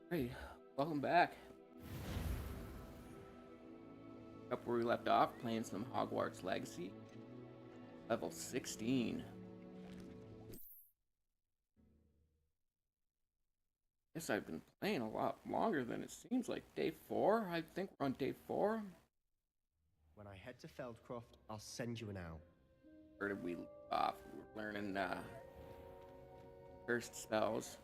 Hey, welcome back. Up where we left off, playing some Hogwarts Legacy. Level 16. Guess I've been playing a lot longer than it seems like. Day 4? I think we're on day 4. When I head to Feldcroft, I'll send you an owl. Where did we leave off? We were learning first spells.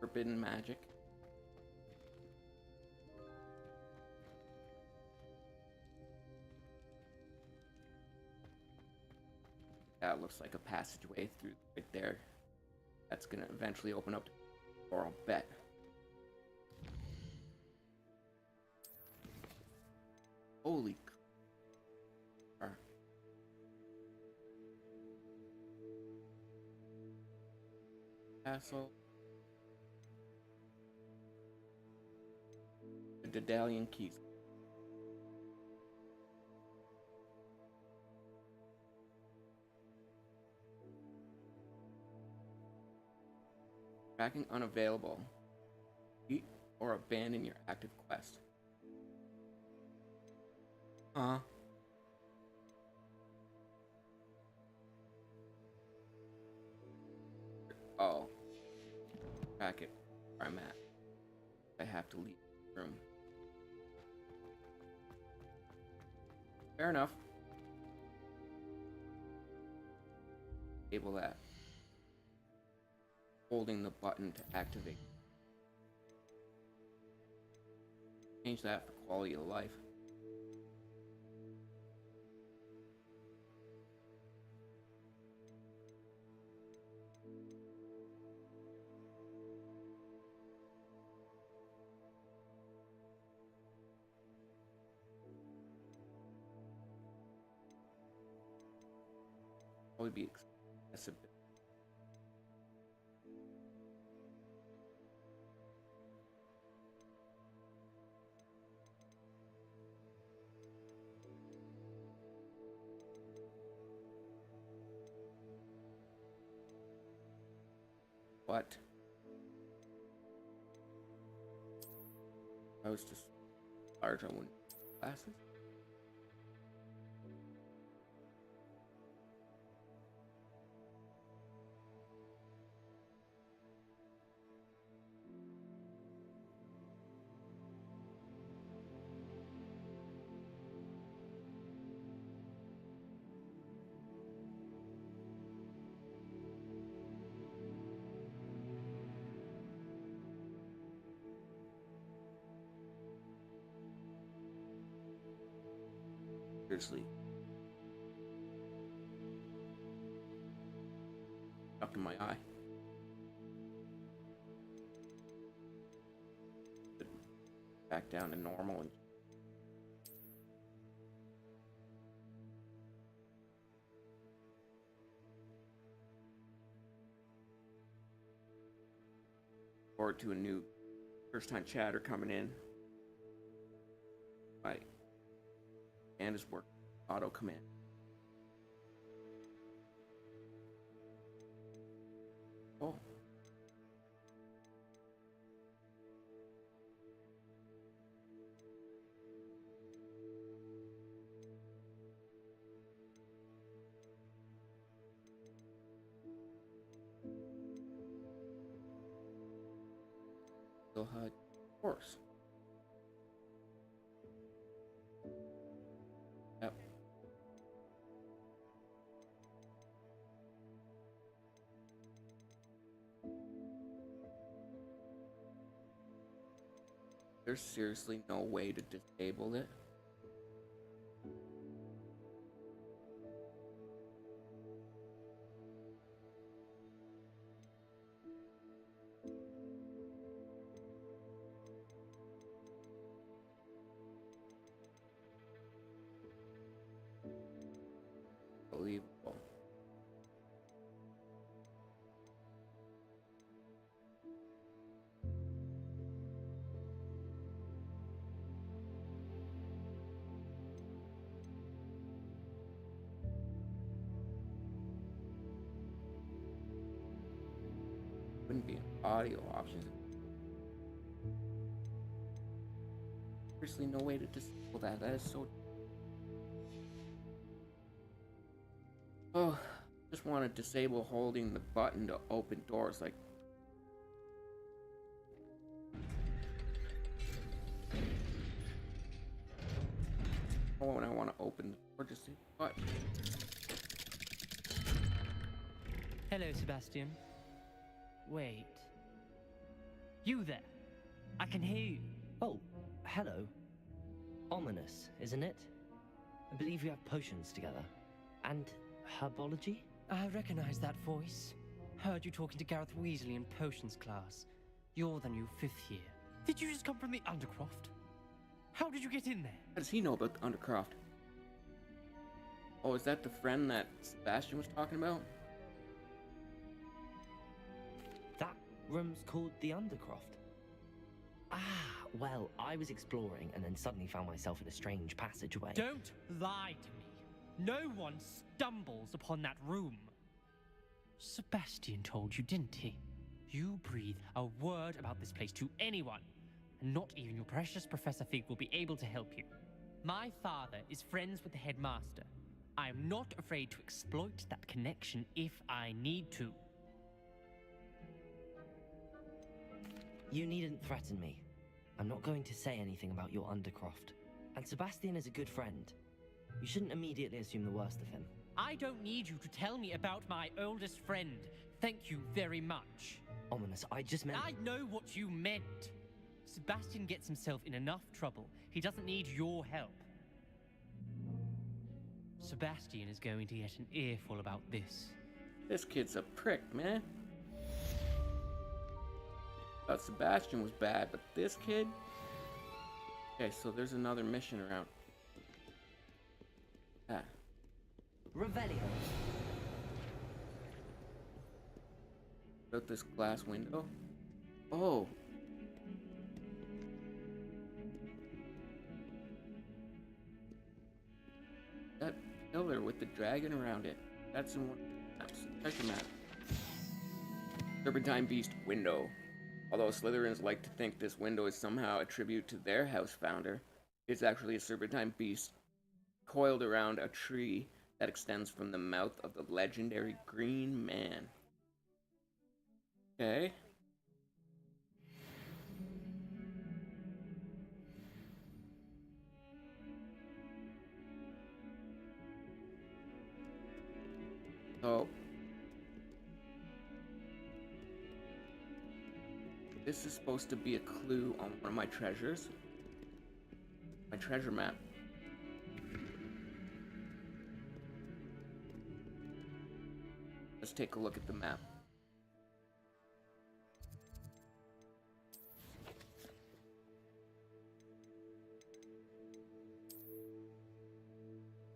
Forbidden magic. That looks like a passageway through right there. That's gonna eventually open up the door, I'll bet. Holy car. Castle. The Daedalian Keys. Tracking unavailable. Eat or abandon your active quest. Huh? Oh. Track it where I'm at. I have to leave the room. Fair enough. Able that. Holding the button to activate. Change that for quality of life. Probably be excessive. What? I was just large, I wouldn't glasses. Seriously. Up in my eye. Back down to normal and forward to a new first time chatter coming in. Right. And his work. Auto command. Oh. Still had horse. Yep. There's seriously no way to disable it. Unbelievable. audio options. Seriously, no way to disable that. That is so. Oh, just want to disable holding the button to open doors. Like, oh, when I want to open the door, just hit the button. Hello, Sebastian. Wait. You there? I can hear you. Oh, hello. Ominous, isn't it? I believe we have potions together. And herbology? I recognize that voice. Heard you talking to Gareth Weasley in potions class. You're the new 5th year. Did you just come from the Undercroft? How did you get in there? How does he know about the Undercroft? Oh, is that the friend that Sebastian was talking about? That room's called the Undercroft. Ah, well, I was exploring and then suddenly found myself in a strange passageway. Don't lie to me. No one stumbles upon that room. Sebastian told you, didn't he? You breathe a word about this place to anyone, and not even your precious Professor Fig will be able to help you. My father is friends with the headmaster. I am not afraid to exploit that connection if I need to. You needn't threaten me. I'm not going to say anything about your Undercroft. And Sebastian is a good friend. You shouldn't immediately assume the worst of him. I don't need you to tell me about my oldest friend. Thank you very much. Ominous, I just meant... I know what you meant. Sebastian gets himself in enough trouble. He doesn't need your help. Sebastian is going to get an earful about this. This kid's a prick, man. Thought Sebastian was bad, but this kid? Okay, so there's another mission around. Ah. Revelio. Out this glass window. Oh. That pillar with the dragon around it. That's in one. Check the map. Serpentine Beast window. Although Slytherins like to think this window is somehow a tribute to their house founder, it's actually a serpentine beast coiled around a tree that extends from the mouth of the legendary Green Man. Okay. So this is supposed to be a clue on one of my treasures. My treasure map. Let's take a look at the map.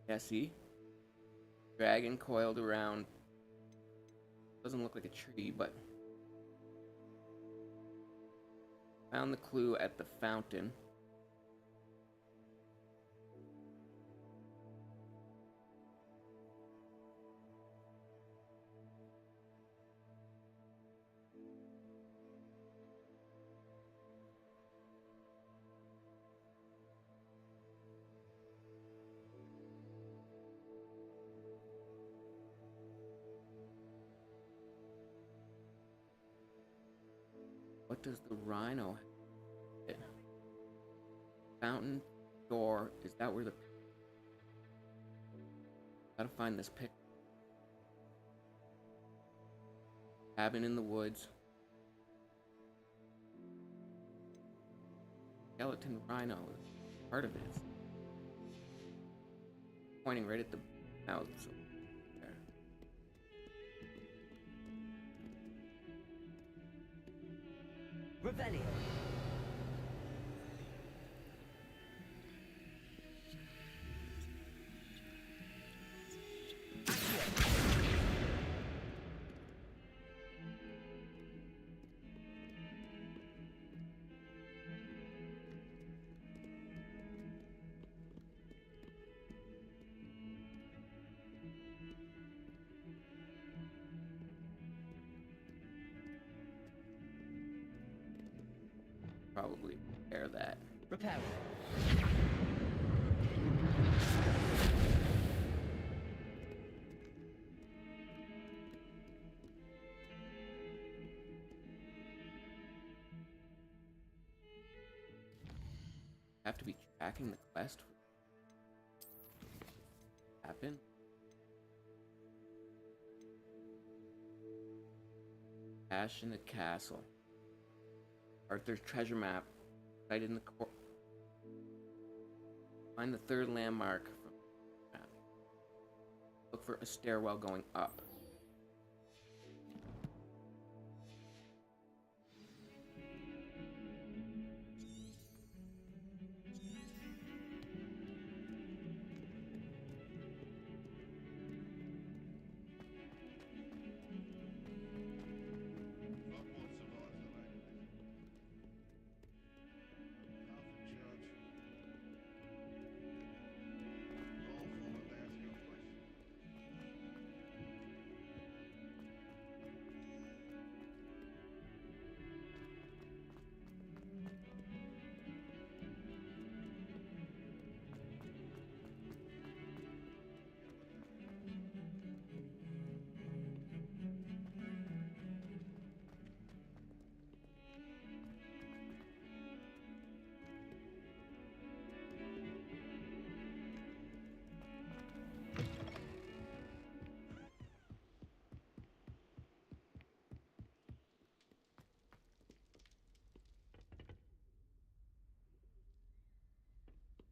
Yeah, see? Dragon coiled around. Doesn't look like a tree, but found the clue at the fountain. What does the rhino have? Fountain door. Is that where the... Gotta find this pic. Cabin in the woods. Skeleton rhino. Part of it is pointing right at the mouth. So there. Revelio. Probably repair that. Repair it. Have to be tracking the quest. Happen. Cache in the castle. Arthur's treasure map. Sighted in the court. Find the third landmark from the map. Look for a stairwell going up.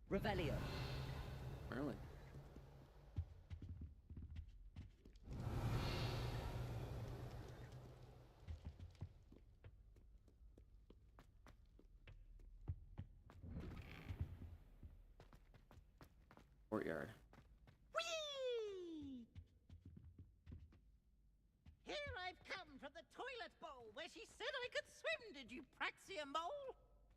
Revelio. Merlin. Courtyard. Whee! Here I've come from the toilet bowl where she said I could swim, did you praxia mole?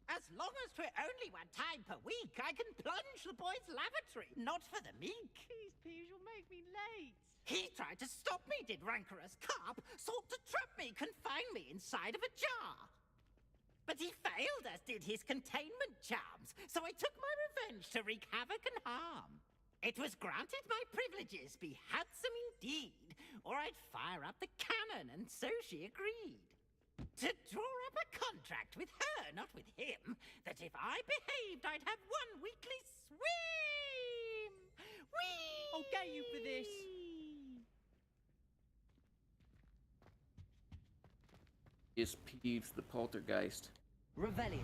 As long as 'twere only one time per week, I can plunge the boy's lavatory, not for the meek. Please, please, you'll make me late. He tried to stop me, did rancorous carp, sought to trap me, confine me inside of a jar. But he failed, as did his containment charms, so I took my revenge to wreak havoc and harm. It was granted my privileges be handsome indeed, or I'd fire up the cannon, and so she agreed. To draw up a contract with her, not with him, that if I behaved, I'd have one weekly swim. Whee! I'll get you for this. Is Peeves the poltergeist. Revelio.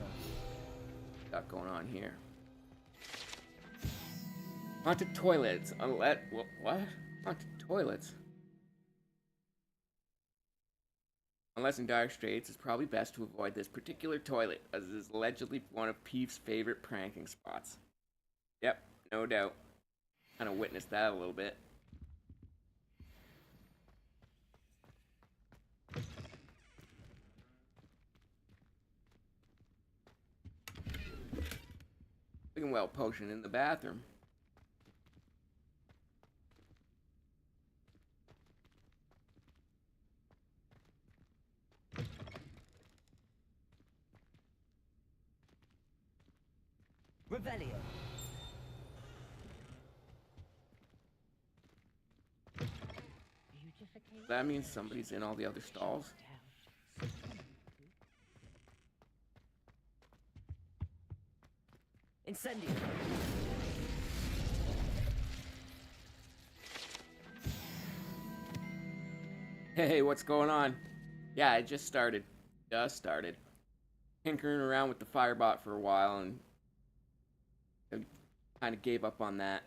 Got going on here. Haunted toilets. What? Haunted toilets. Unless in dire straits, it's probably best to avoid this particular toilet, as it is allegedly one of Peeves' favorite pranking spots. Yep, no doubt. Kind of witnessed that a little bit. Looking well potioned in the bathroom. Revelio. That means somebody's in all the other stalls. Incendio. Hey, what's going on? Yeah, I just started. Tinkering around with the Firebot for a while and kind of gave up on that.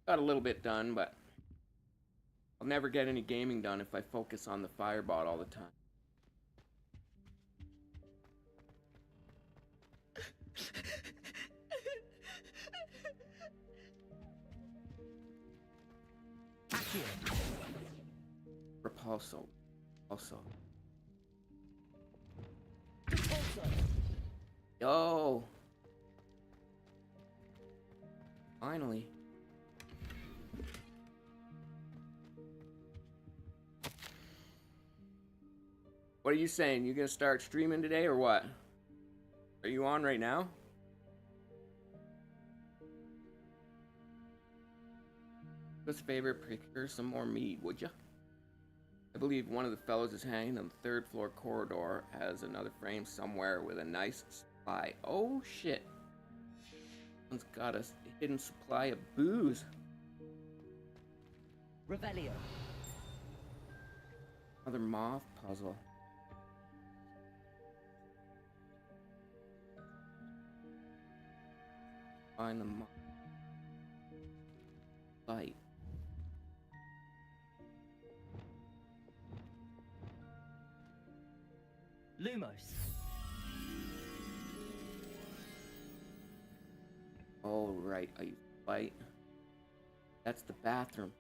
Got a little bit done, but I'll never get any gaming done if I focus on the Firebot all the time. Accio. Repulso. Also. Repulso. Yo! Finally. What are you saying? You gonna start streaming today or what? Are you on right now? Do us a favor, procure some more mead, would ya? I believe one of the fellows is hanging on the 3rd floor corridor, has another frame somewhere with a nice supply. Oh shit. Someone's got a hidden supply of booze. Revelio. Another moth puzzle. Find the moth. Light. Lumos. Oh, right. I use light. That's the bathroom.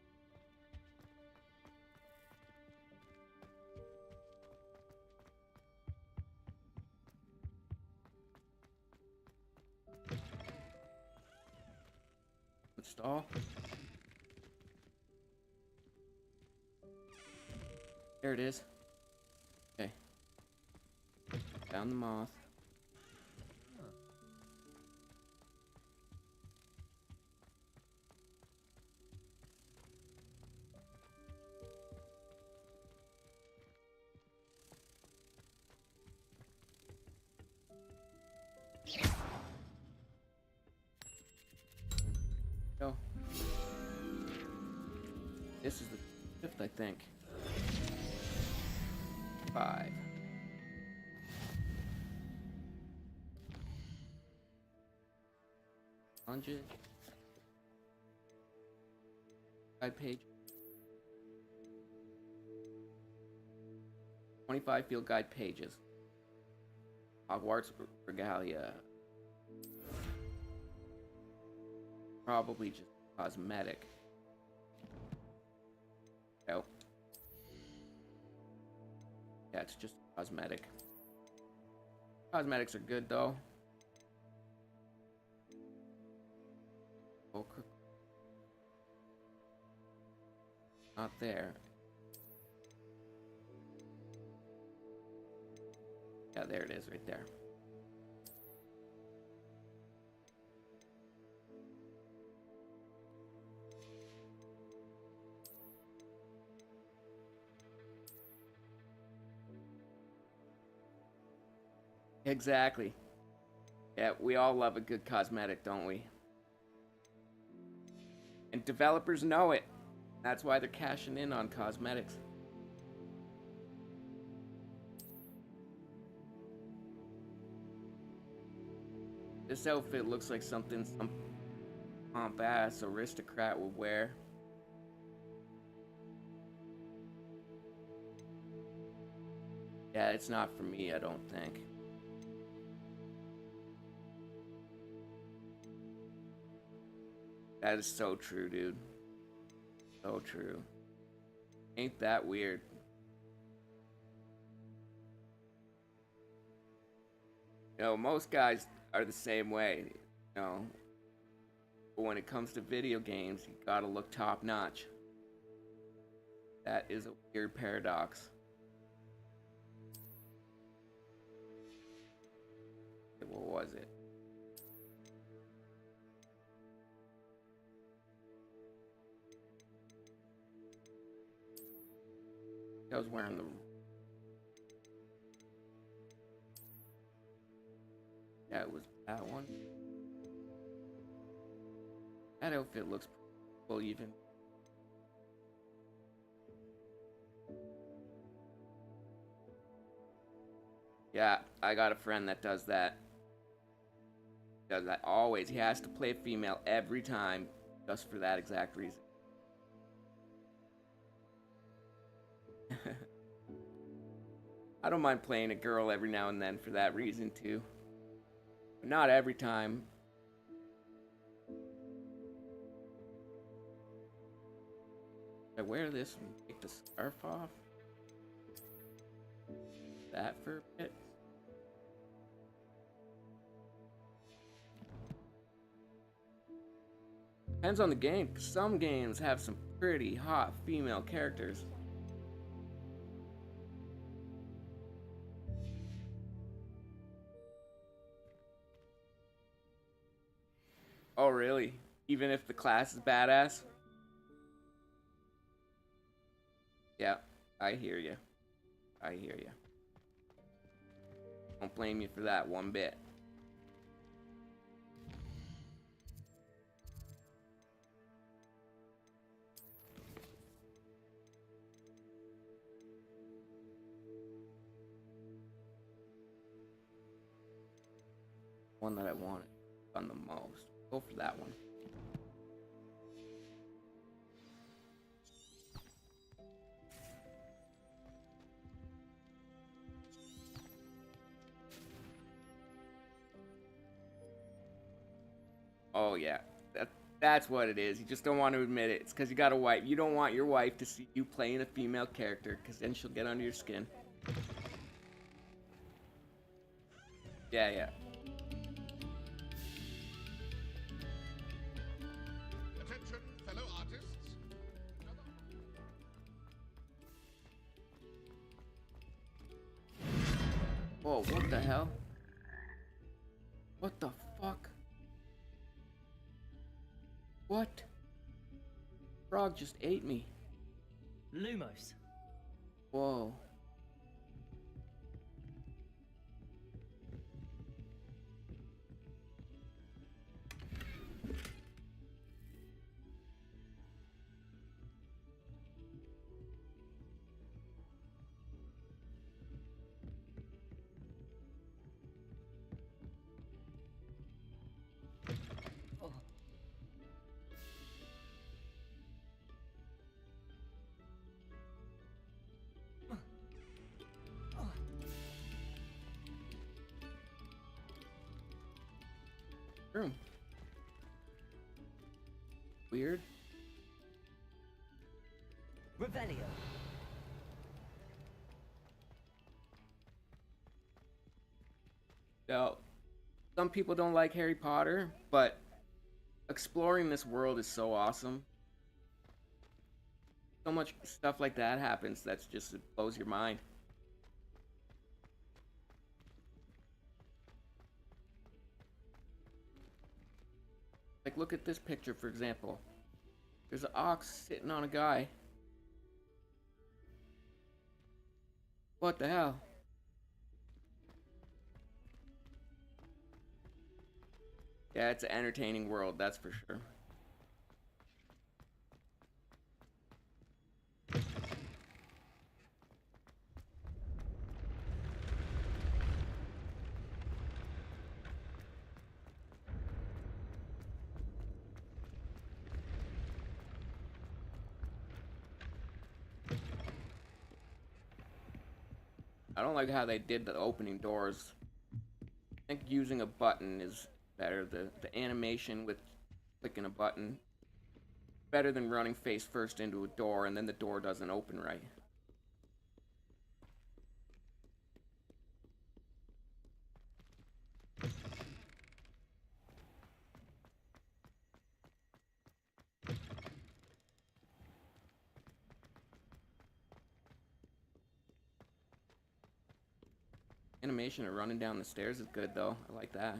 Install. There it is. Okay. Found the moth. Go. This is the 5th, I think. 5. Hundred. Guide page. 25 field guide pages. Hogwarts regalia. Probably just cosmetic. Oh. Yeah, it's just cosmetic. Cosmetics are good though. Oh, not there. Yeah, there it is right there. Exactly. Yeah, we all love a good cosmetic, don't we? And developers know it. That's why they're cashing in on cosmetics. This outfit looks like something some pomp-ass aristocrat would wear. Yeah, it's not for me, I don't think. That is so true, dude. So true. Ain't that weird? You know, most guys are the same way, you know. But when it comes to video games, you gotta look top notch. That is a weird paradox. Okay, what was it? I was wearing the... Yeah, it was that one. That outfit looks well even. Yeah, I got a friend that does that. Does that always. He has to play a female every time just for that exact reason. I don't mind playing a girl every now and then for that reason too. But not every time. I wear this and take the scarf off. That for a bit. Depends on the game, 'cause some games have some pretty hot female characters. Oh, really? Even if the class is badass? Yeah, I hear you. I hear you. Don't blame you for that one bit. One that I wanted on the most. Go for that one. Oh yeah, that's what it is. You just don't want to admit it. It's because you got a wife. You don't want your wife to see you playing a female character, because then she'll get under your skin. Yeah, yeah. Attention, fellow artists. Whoa, what the hell? What the fuck? What? Frog just ate me. Lumos. Whoa. Room. Weird. Revelio. Now, some people don't like Harry Potter, but exploring this world is so awesome. So much stuff like that happens that's just, it blows your mind. Like, look at this picture, for example. There's an ox sitting on a guy. What the hell? Yeah, it's an entertaining world, that's for sure. I don't like how they did the opening doors. I think using a button is better. The animation with clicking a button better than running face first into a door and then the door doesn't open right. Animation of running down the stairs is good though. I like that.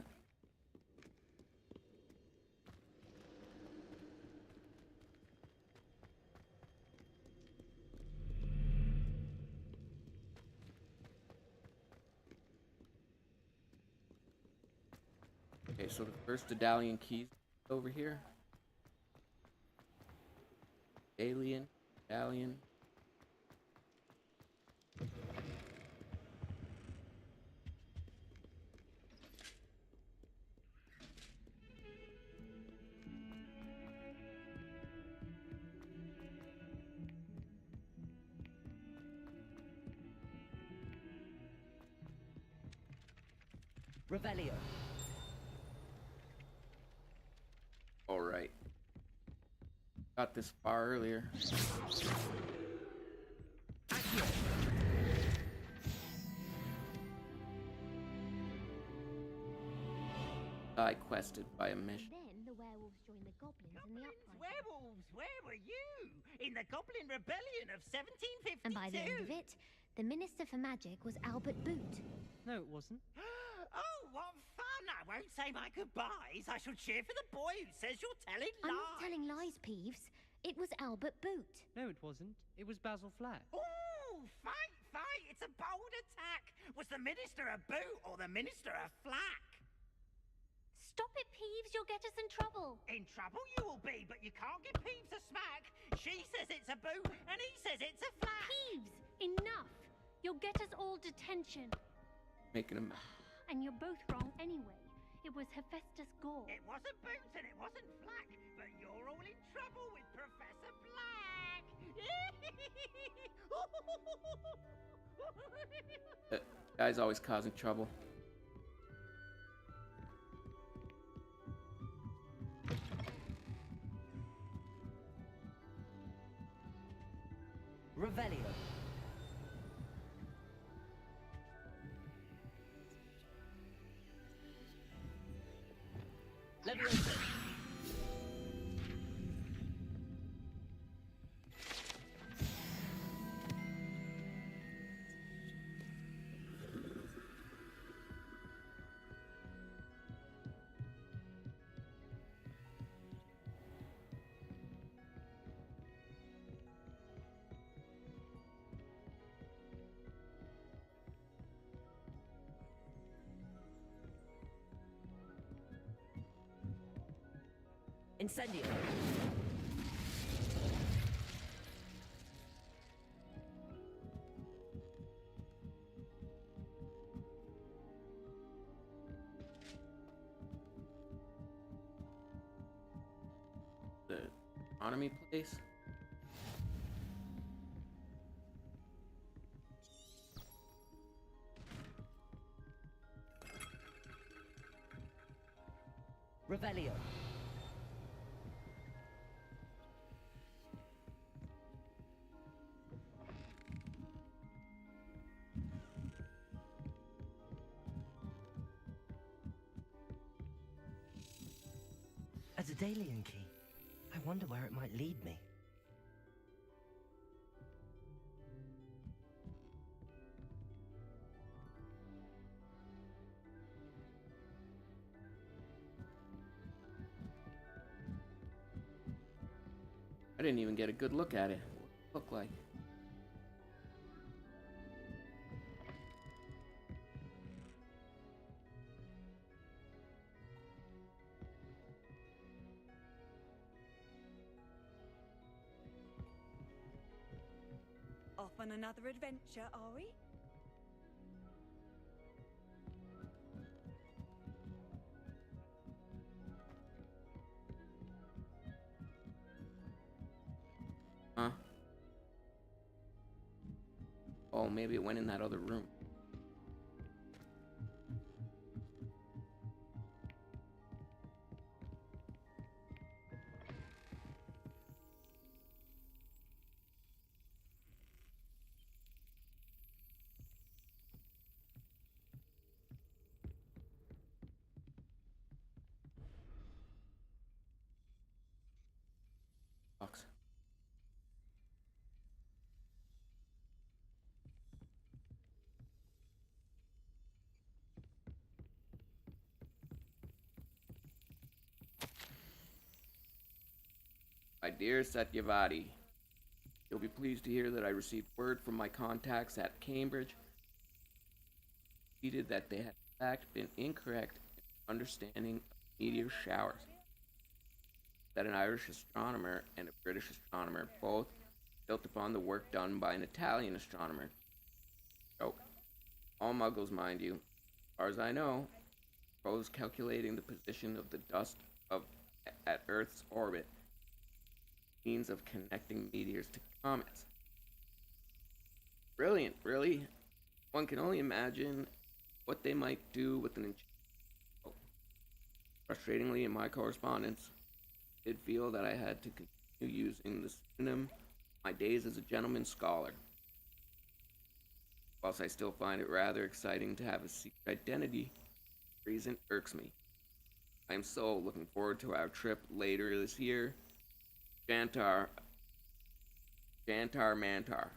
Okay, so the first Daedalian keys over here. Alien, Daedalian. Revelio. Alright. Got this far earlier. I quested by a mission. Then the werewolves joined the goblins in the Goblins, uprising. werewolves, where were you? In the Goblin Rebellion of 1752. And by the end of it, the Minister for Magic was Albert Boot. No, it wasn't. Oh, what fun! I won't say my goodbyes. I shall cheer for the boy who says you're telling lies. I'm not telling lies, Peeves. It was Albert Boot. No, it wasn't. It was Basil Flack. Ooh, fight, fight. It's a bold attack. Was the minister a boot or the minister a flack? Stop it, Peeves. You'll get us in trouble. In trouble you will be, but you can't give Peeves a smack. She says it's a boot and he says it's a flack. Peeves, enough. You'll get us all detention. Making him. And you're both wrong anyway. It was Hephaestus Gore. It wasn't boot and it wasn't flack, but you're all in trouble with Professor Black. Guy's always causing trouble. Revelio. Leviosa. Incendio. The economy place. Revelio. A Daedalian key. I wonder where it might lead me. I didn't even get a good look at it. What it looked like. Off on another adventure, are we? Huh? Oh, maybe it went in that other room. Box. My dear Satyavati, you'll be pleased to hear that I received word from my contacts at Cambridge, stated that they had in fact been incorrect in understanding of meteor showers. That an Irish astronomer and a British astronomer both built upon the work done by an Italian astronomer. So, all muggles, mind you. As far as I know, propose calculating the position of the dust of at Earth's orbit, means of connecting meteors to comets. Brilliant, really. One can only imagine what they might do with an Frustratingly, in my correspondence, I did feel that I had to continue using the pseudonym my days as a gentleman scholar. Whilst I still find it rather exciting to have a secret identity, the reason irks me. I am so looking forward to our trip later this year. Jantar Mantar.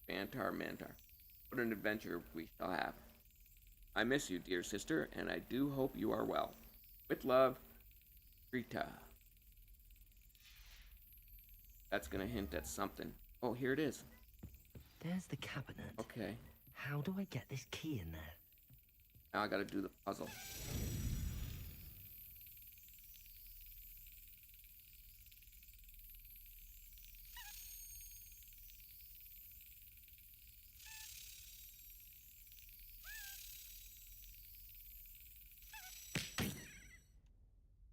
What an adventure we shall have. I miss you, dear sister, and I do hope you are well. With love, Rita. That's gonna hint at something. Oh, here it is. There's the cabinet. Okay. How do I get this key in there? Now I gotta do the puzzle.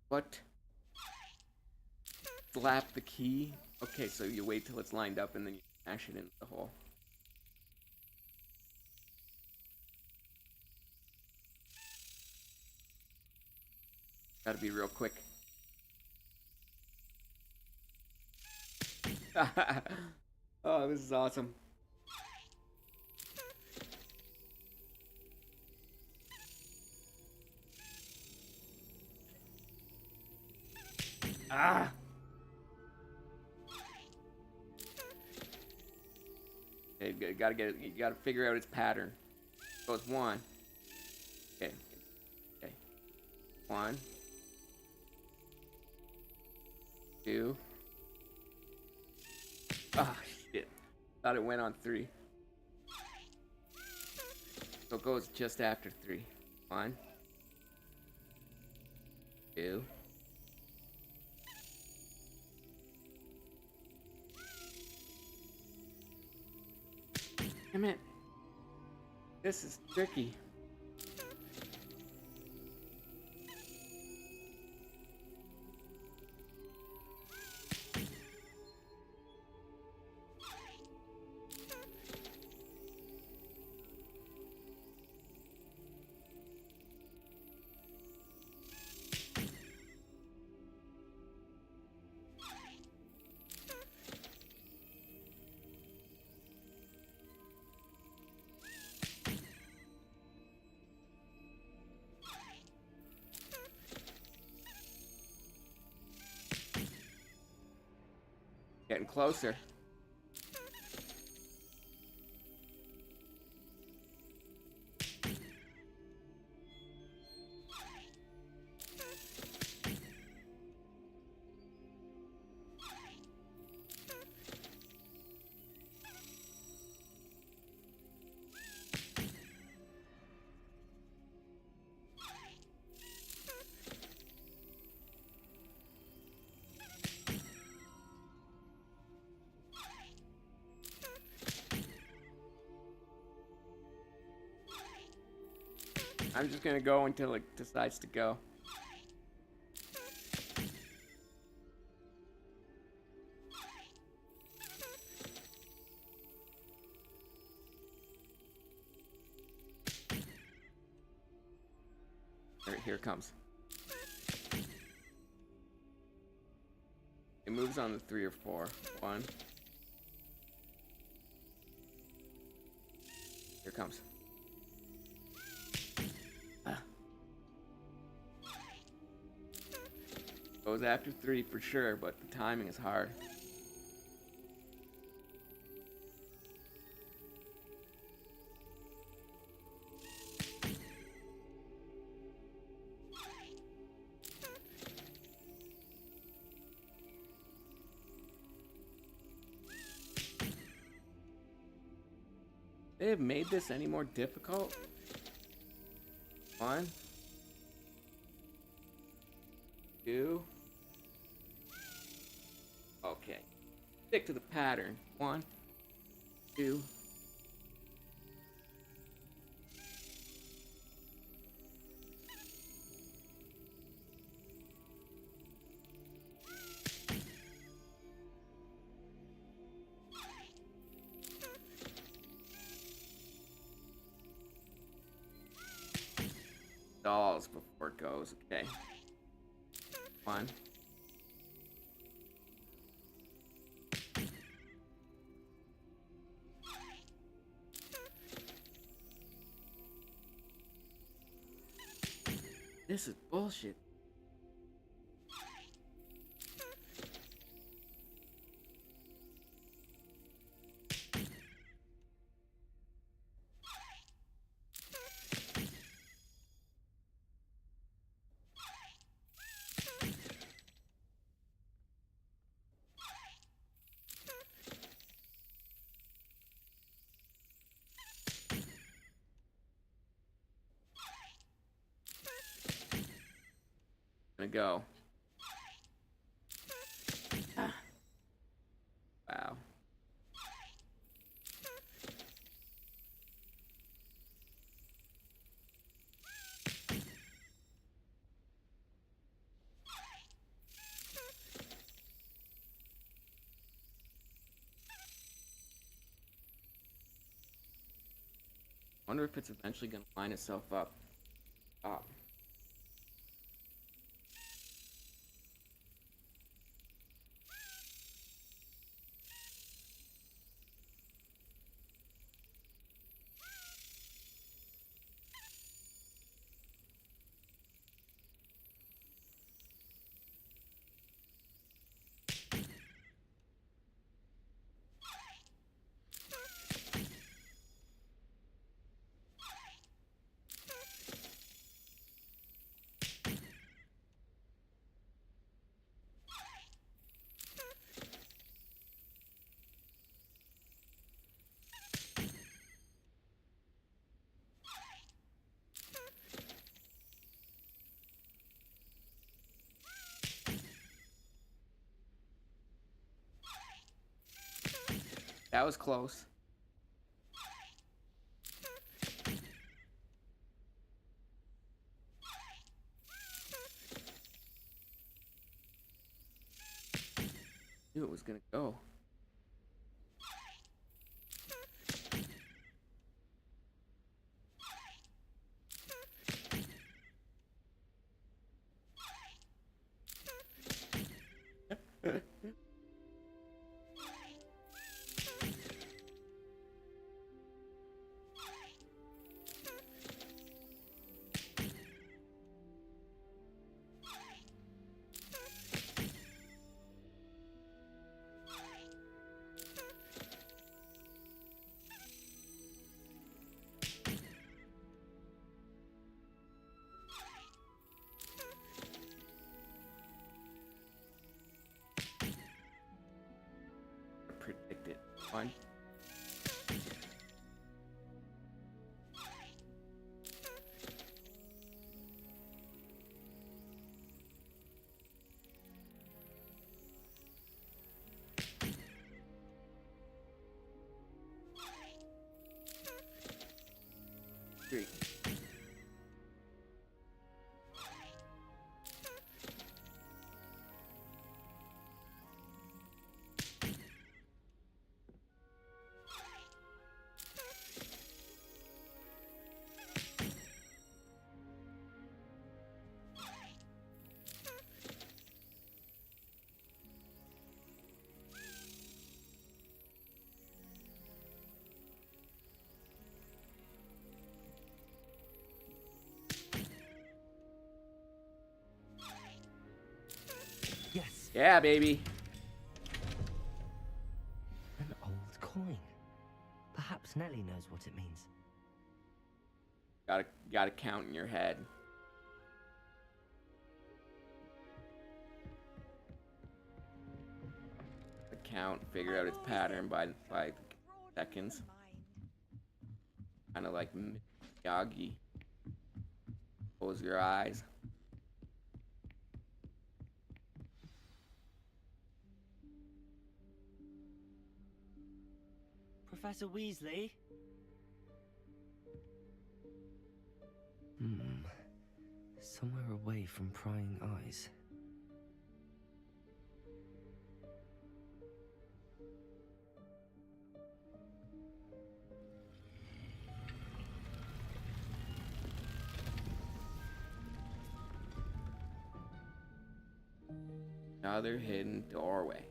What? Slap the key? Okay, so you wait till it's lined up and then you smash it into the hole. Gotta be real quick. Oh, this is awesome. Ah! Okay, you gotta get it. You gotta figure out its pattern. So it's one. Okay. Okay. One. Two. Ah, shit. Thought it went on three. So it goes just after three. One. Two. Damn it. This is tricky. Getting closer. I'm just gonna go until it decides to go. Alright, here it comes. It moves on the 3 or 4. 1. Here it comes. Goes after 3 for sure, but the timing is hard. They have made this any more difficult? 1. 2. Okay. Stick to the pattern. 1, 2. Dolls before it goes. Okay. 1. This is bullshit. Gonna go. Ah. Wow. Wonder if it's eventually gonna line itself up. That was close. Knew it was gonna go. Predict it. Fine. Three. Yes, Yeah, baby. an old coin. Perhaps Nellie knows what it means. Gotta count in your head. Count, figure out its pattern by seconds. Kind of like Miyagi. Close your eyes. Professor Weasley? Somewhere away from prying eyes. Another hidden doorway.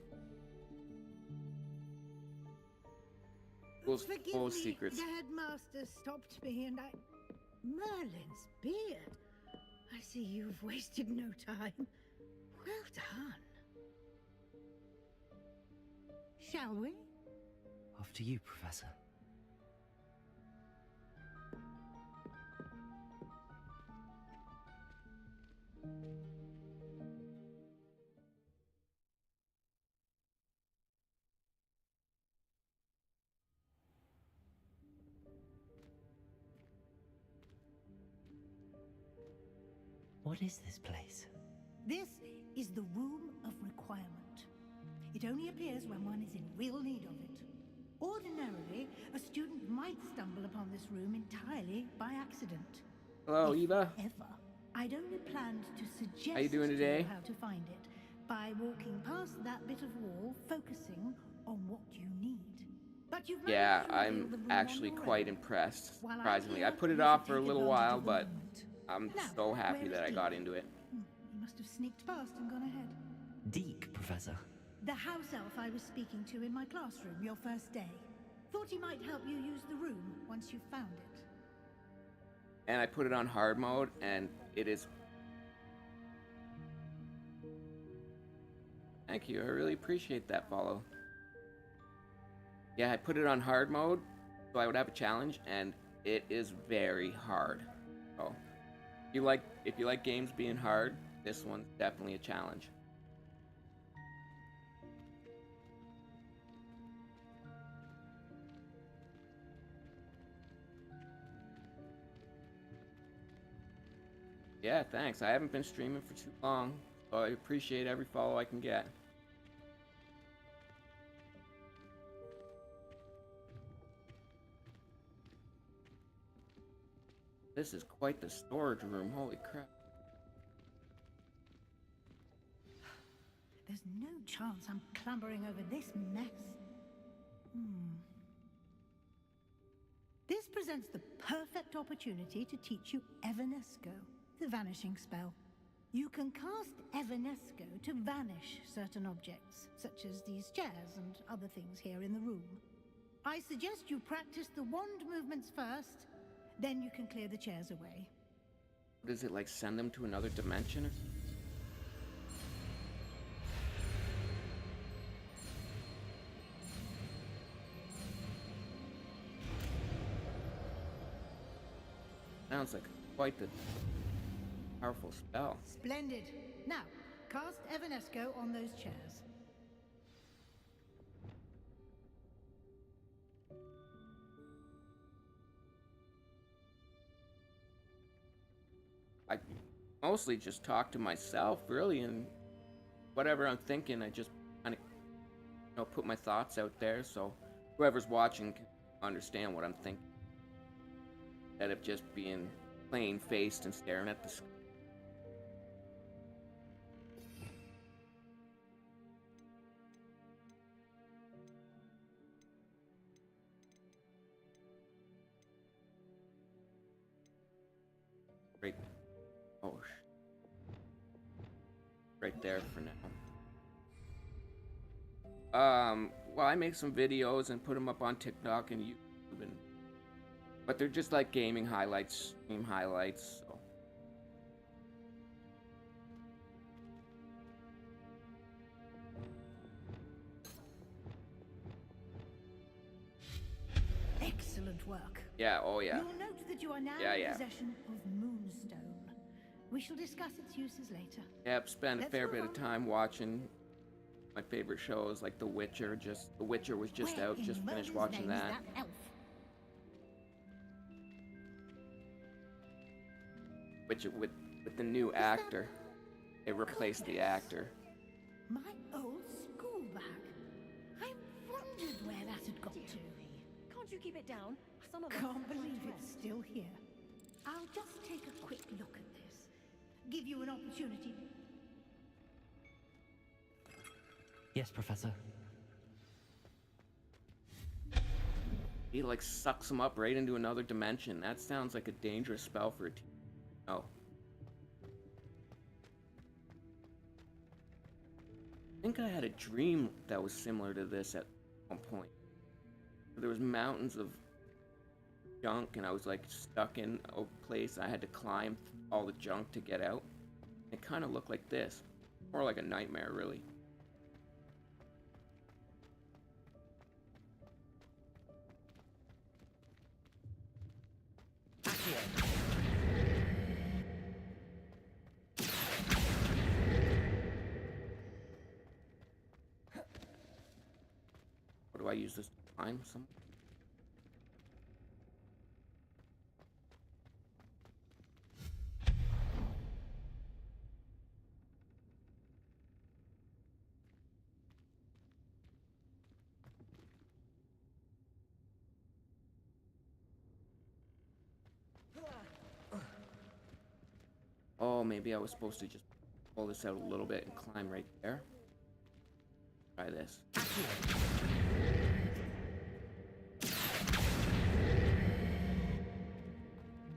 Full Forgive me, secrets. the headmaster stopped me and I... Merlin's beard. I see you've wasted no time. Well done. Shall we? After you, Professor. What is this place? This is the Room of Requirement. It only appears when one is in real need of it. Ordinarily, a student might stumble upon this room entirely by accident. Hello, If Eva. ever, I'd only planned to suggest How you doing to today? you how to find it by walking past that bit of wall, focusing on what you need. But you've Yeah, managed to reveal I'm the room actually on your quite own. impressed, While I'm surprisingly. here, I put it you off should for a take little advantage while, of the but moment. I'm Now, so happy where that I is got Deke? into it. He must have sneaked past and gone ahead. Deke, Professor. The house elf I was speaking to in my classroom your first day. Thought he might help you use the room once you've found it. And I put it on hard mode, and it is... Thank you, I really appreciate that follow. Yeah, I put it on hard mode, so I would have a challenge, and it is very hard. So, if you like games being hard, this one's definitely a challenge. Yeah, thanks. I haven't been streaming for too long, so I appreciate every follow I can get. This is quite the storage room, holy crap. There's no chance I'm clambering over this mess. This presents the perfect opportunity to teach you Evanesco, the vanishing spell. You can cast Evanesco to vanish certain objects, such as these chairs and other things here in the room. I suggest you practice the wand movements first, then you can clear the chairs away. Does it like send them to another dimension? Sounds like quite the powerful spell. Splendid. Now, cast Evanesco on those chairs. I mostly just talk to myself, really, and whatever I'm thinking, I just kind of, put my thoughts out there, so whoever's watching can understand what I'm thinking, instead of just being plain-faced and staring at the screen. Right. Oh, right there for now. Well, I make some videos and put them up on TikTok and YouTube, but they're just like gaming highlights, stream highlights. So. Excellent work. Yeah. Oh yeah. You'll note that you are now in possession of Moonstone. We shall discuss its uses later. Yep. Spent a Let's fair move bit on. of time watching my favorite shows like The Witcher. The Witcher was just Where out. in Just finished Merlin's watching name is that. elf? With the new actor, they replaced the actor. My old school bag. I wondered where that had got to. Can't you keep it down? Some of us Can't have believe tried it's still here. I'll just take a quick look at this. Give you an opportunity. Yes, Professor. He like sucks him up right into another dimension. That sounds like a dangerous spell for a team. Oh. I think I had a dream that was similar to this at one point. There was mountains of junk and I was like stuck in a place. I had to climb all the junk to get out. It kind of looked like this. More like a nightmare, really. What do I use this to climb? Some. Oh, maybe I was supposed to just pull this out a little bit and climb right there. Try this.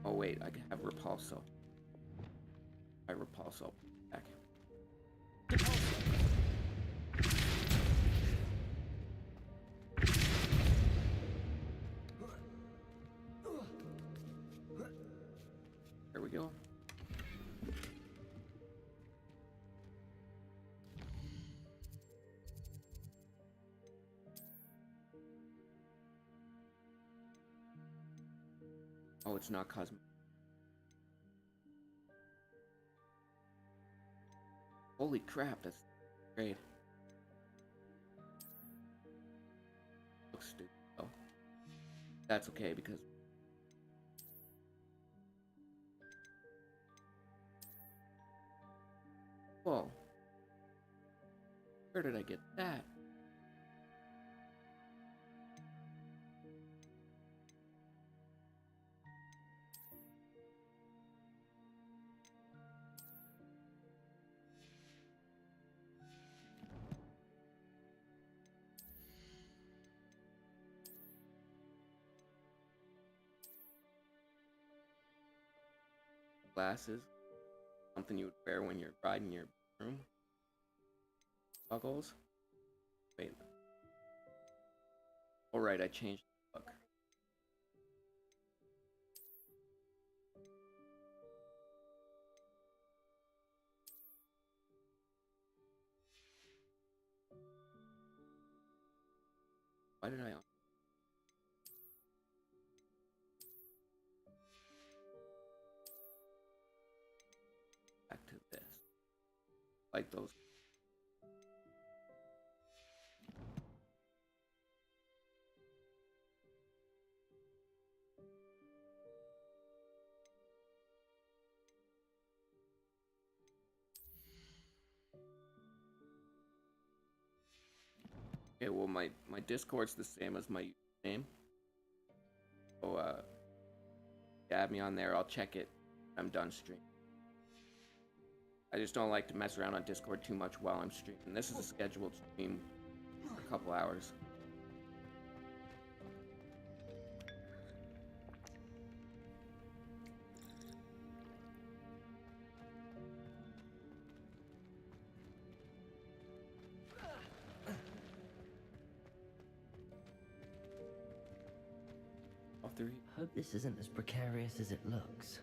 Oh wait, I can have repulso. I repulso back. There we go. Oh, it's not cosmetic. Holy crap, that's great. Looks stupid though. That's okay because whoa. Where did I get that? Glasses. Something you would wear when you're riding your broom. Goggles. Wait. Alright, I changed the look. Why did I... Back to this. Like those. Okay, well my Discord's the same as my username. So add me on there, I'll check it when I'm done streaming. I just don't like to mess around on Discord too much while I'm streaming. This is a scheduled stream for a couple hours. All three. Hope this isn't as precarious as it looks.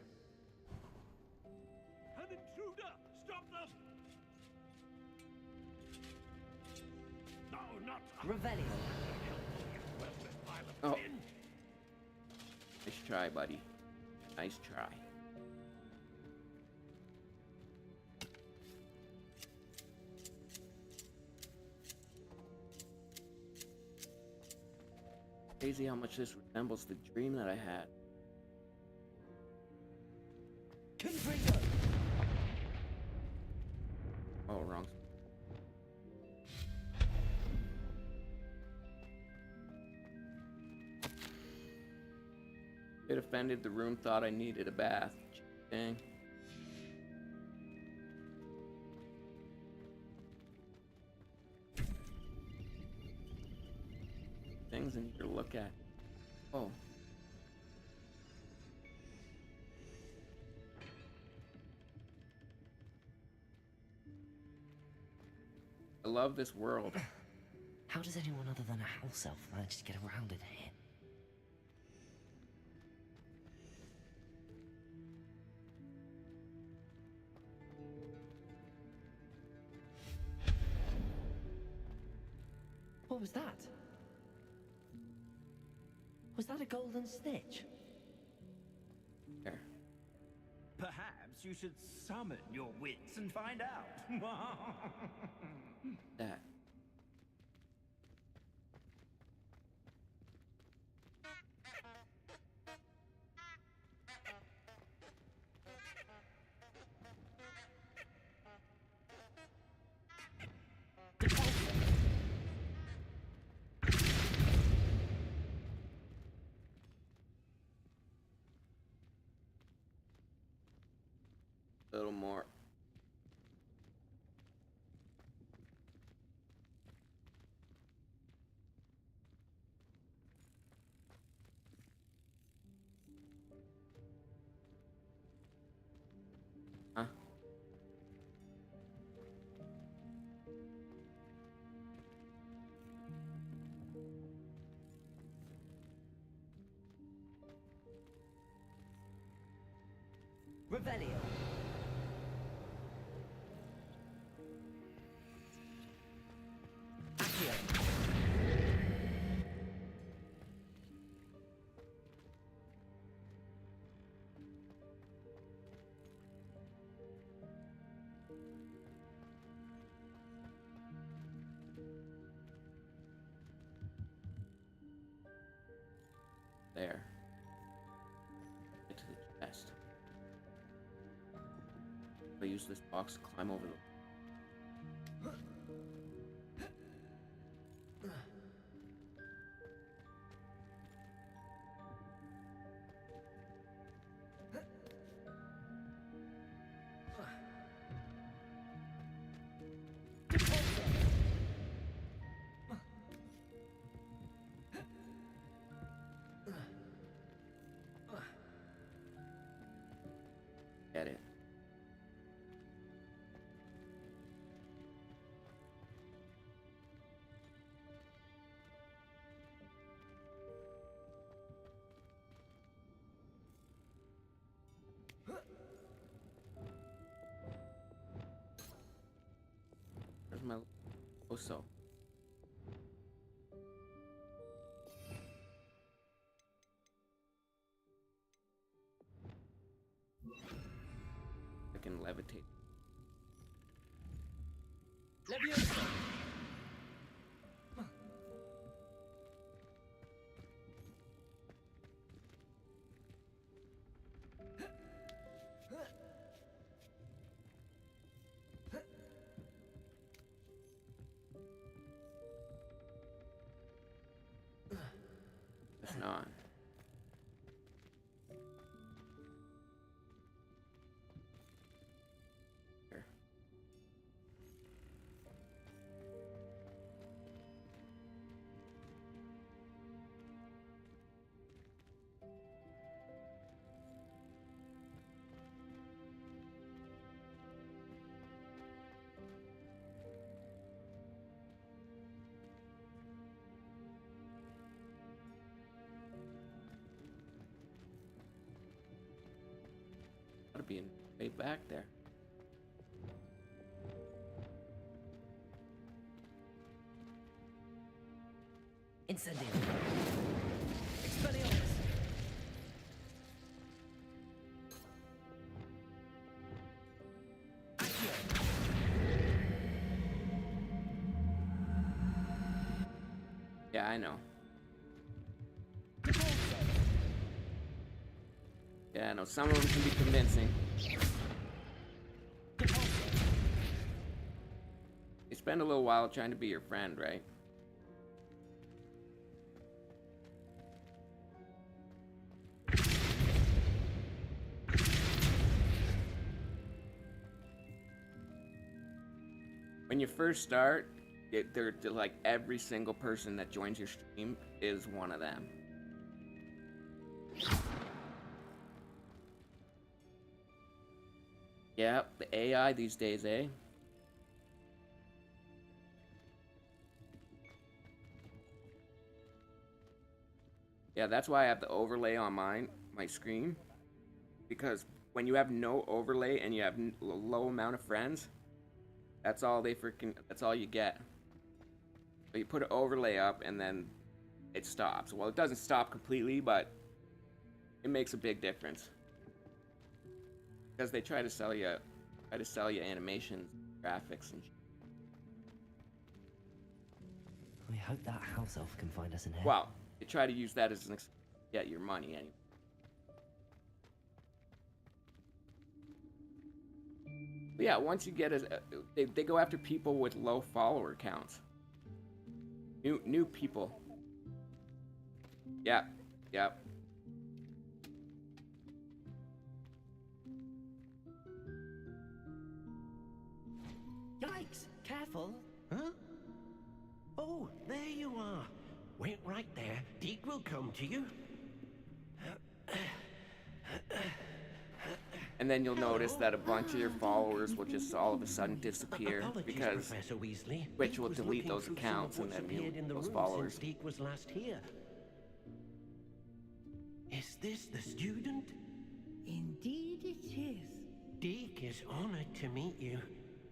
An intruder! Stop them! No, not Revelio. Oh. Nice try, buddy. Nice try. Crazy how much this resembles the dream that I had. Confringo. Oh, wrong. It offended, the room thought I needed a bath. Dang. Things I need to look at. Oh. I love this world. How does anyone other than a house elf manage to get around in here? What was that? Was that a golden snitch? There. Perhaps you should summon your wits and find out. That. A little more. Huh? Revelio. Accio. There. Get to the chest. I use this box to climb over the. Get it. Where's my Oso? I can levitate. Leviosa. It's not. Here. Gotta be way back there. Incendio. Expelliarmus. Accio. Yeah, I know. Yeah, I know. Some of them can be convincing. You spend a little while trying to be your friend, right? When you first start, they're like every single person that joins your stream is one of them. Yeah, the AI these days, eh? Yeah, that's why I have the overlay on my screen. Because when you have no overlay and you have a low amount of friends, that's all you get. But you put an overlay up and then it stops. Well, it doesn't stop completely, but it makes a big difference. Because they try to sell you animations, graphics, and I hope that house elf can find us in here. well, they try to use that as an get your money anyway. But yeah, once you get they go after people with low follower counts. New people. Yep. Yikes! Careful! Huh? Oh, there you are. Wait right there. Deke will come to you. And then you'll notice that a bunch of your followers will just all of a sudden disappear Apologies, because Professor Weasley. Twitch will Deke was delete looking those through some accounts of and what's then appeared in the those room followers. since Deke was last here. Is this the student? Indeed it is. Deke is honored to meet you.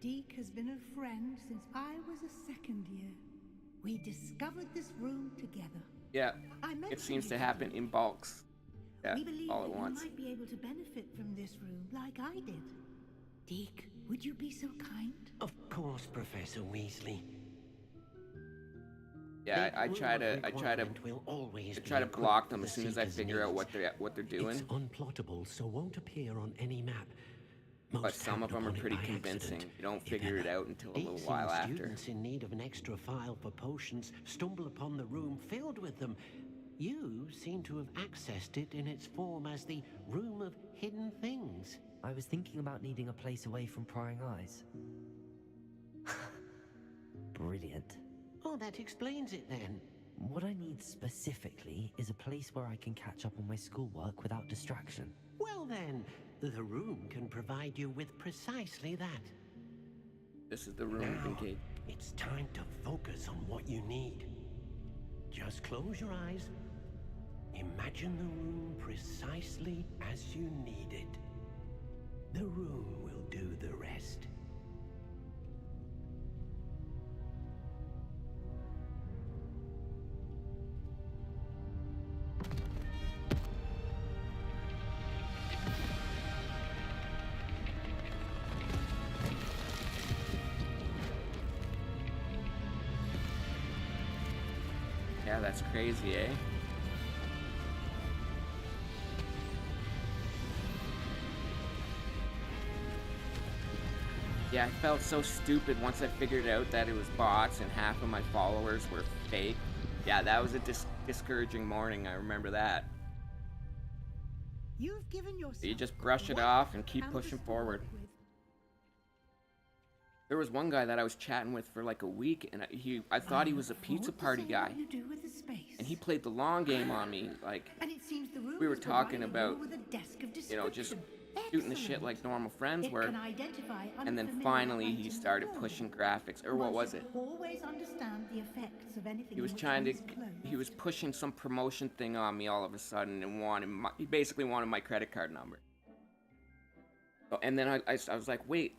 Deke has been a friend since I was a second year. We discovered this room together. Yeah, I it mentioned seems you to to happen Deke. in bulks. Yeah, We believe all that at you once. might be able to benefit from this room like I did. Deke, would you be so kind? Of course, Professor Weasley. Yeah, The I try rule of to requirement will always try be to block equipped them for as the soon as I seeker's figure out needs. what they're doing. It's unplottable, so won't appear on any map. But Most some of them are happen upon it pretty by convincing. accident, You don't if figure it ever. out until a Deke's little seen while after. students in need of an extra file for potions stumble upon the room filled with them. You seem to have accessed it in its form as the Room of Hidden Things. I was thinking about needing a place away from prying eyes. Brilliant. Oh, that explains it then. What I need specifically is a place where I can catch up on my schoolwork without distraction. Well then, the room can provide you with precisely that. This is the room you've been Now, caged. it's time to focus on what you need. Just close your eyes. Imagine the room precisely as you need it. The room will do the rest. Yeah, that's crazy, eh? Yeah, I felt so stupid once I figured out that it was bots and half of my followers were fake. Yeah, that was a discouraging morning, I remember that. You've given yourself You just brush it one off and keep canvas pushing to forward. work with. There was one guy that I was chatting with for like a week, and I thought he was a pizza party guy, You do with the space. and he played the long game on me. Like, And it seems the room we were is talking providing about, you with a desk of you know, just description. shooting the shit Excellent. like normal friends It were, can identify and then unfamiliar finally he items started for you. pushing graphics, or what One was should it? Always understand the effects of anything. He was in which trying one to, is clothed. he was pushing some promotion thing on me all of a sudden and he basically wanted my credit card number. Oh, and then I was like, wait,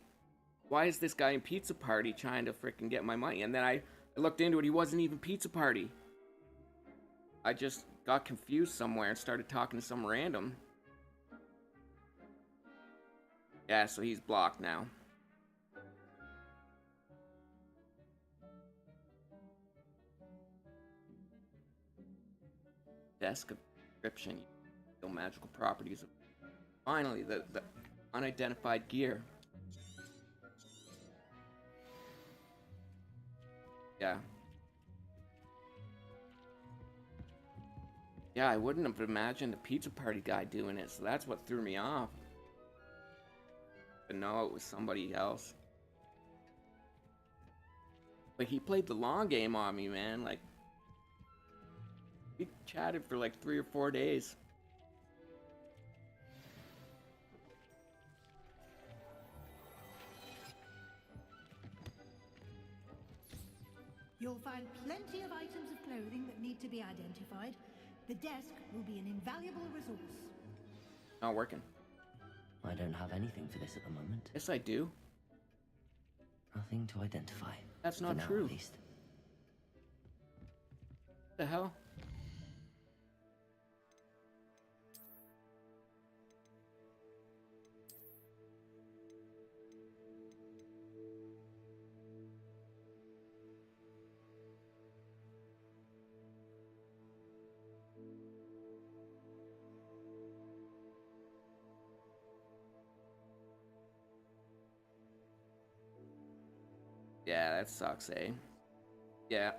why is this guy in Pizza Party trying to freaking get my money? And then I looked into it, he wasn't even Pizza Party. I just got confused somewhere and started talking to some random. Yeah, so he's blocked now. Desk of description. Still magical properties of. Finally, the unidentified gear. Yeah. Yeah, I wouldn't have imagined a pizza party guy doing it, so that's what threw me off. But no, it was somebody else. But he played the long game on me, man. Like, we chatted for like 3 or 4 days. You'll find plenty of items of clothing that need to be identified. The desk will be an invaluable resource. Not working. I don't have anything for this at the moment. Yes, I do. Nothing to identify. That's For not now, true. At least. What the hell? Yeah, that sucks, eh? Yeah.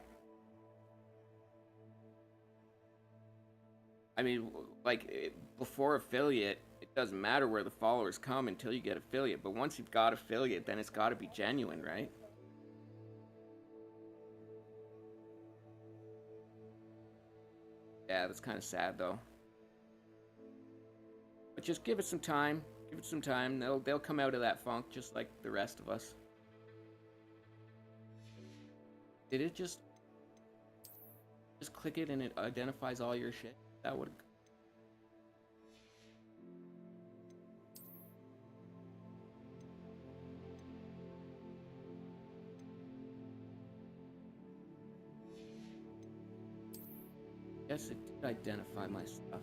I mean, like, before affiliate, it doesn't matter where the followers come until you get affiliate. But once you've got affiliate, then it's got to be genuine, right? Yeah, that's kind of sad though. But just give it some time. Give it some time. They'll come out of that funk just like the rest of us. Did it just click it and it identifies all your shit? That would. Yes, it did identify my stuff.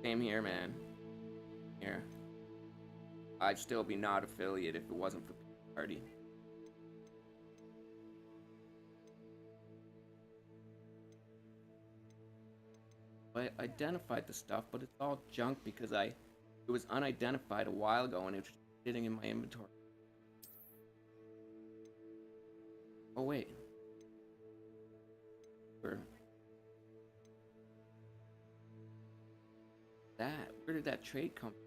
Same here, man. Here. I'd still be not affiliate if it wasn't for Party. I identified the stuff, but it's all junk because it was unidentified a while ago and it was just sitting in my inventory. Oh wait. Where did that trait come from?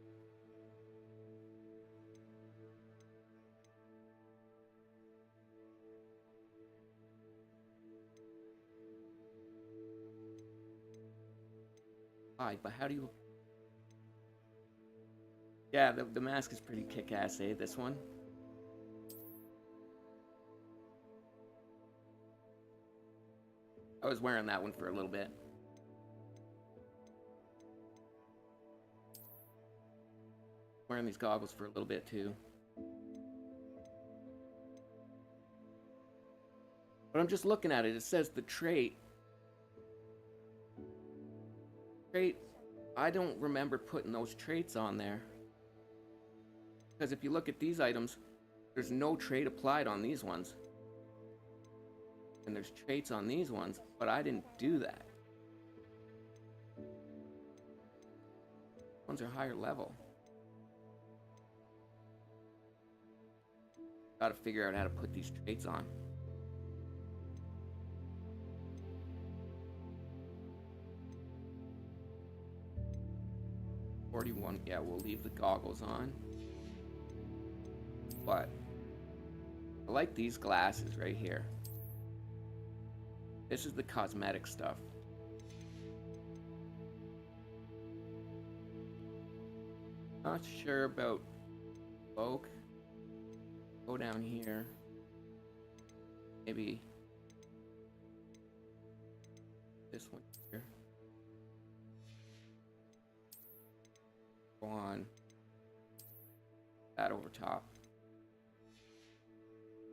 But how do you... Yeah, the mask is pretty kick-ass, eh, this one? I was wearing that one for a little bit. Wearing these goggles for a little bit too. But I'm just looking at it. It says the trait. I don't remember putting those traits on there. Because if you look at these items, there's no trait applied on these ones. And there's traits on these ones, but I didn't do that. Ones are higher level. Gotta figure out how to put these traits on. $41. Yeah, we'll leave the goggles on. But I like these glasses right here. This is the cosmetic stuff. Not sure about cloak. Go down here. Maybe this one here. Go on that over top.